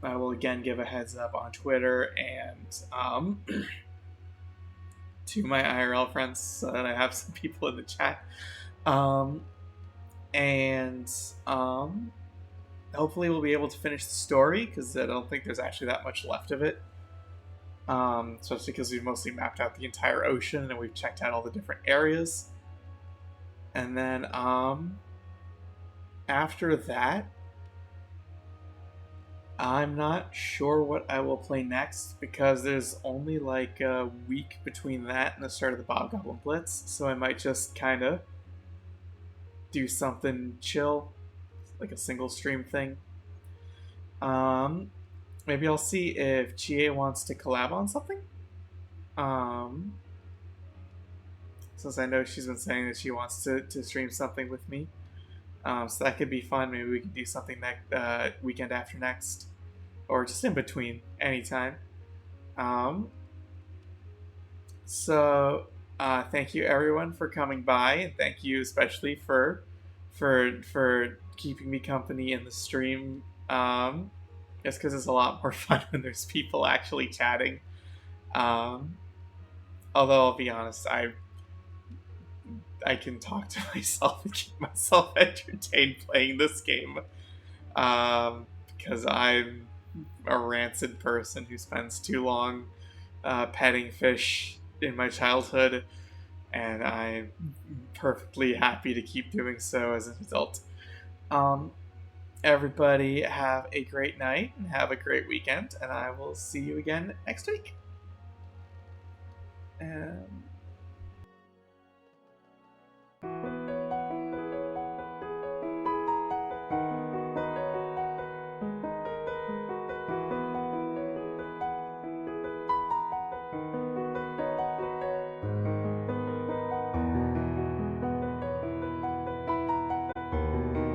will again give a heads up on Twitter and to my IRL friends so that I have some people in the chat. Hopefully we'll be able to finish the story, because I don't think there's actually that much left of it. Especially because we've mostly mapped out the entire ocean and we've checked out all the different areas. And then after that, I'm not sure what I will play next, because there's only like a week between that and the start of the Bobgoblin Blitz, so I might just kind of do something chill, like a single stream thing. Maybe I'll see if Chie wants to collab on something. Since I know she's been saying that she wants to stream something with me. So that could be fun. Maybe we can do something next weekend after next, or just in between, anytime. So thank you everyone for coming by, and thank you especially for keeping me company in the stream. Just because it's a lot more fun when there's people actually chatting. Although I'll be honest, I can talk to myself and keep myself entertained playing this game, because I'm a rancid person who spends too long petting fish in my childhood, and I'm perfectly happy to keep doing so as an adult. Everybody have a great night and have a great weekend, and I will see you again next week. Um,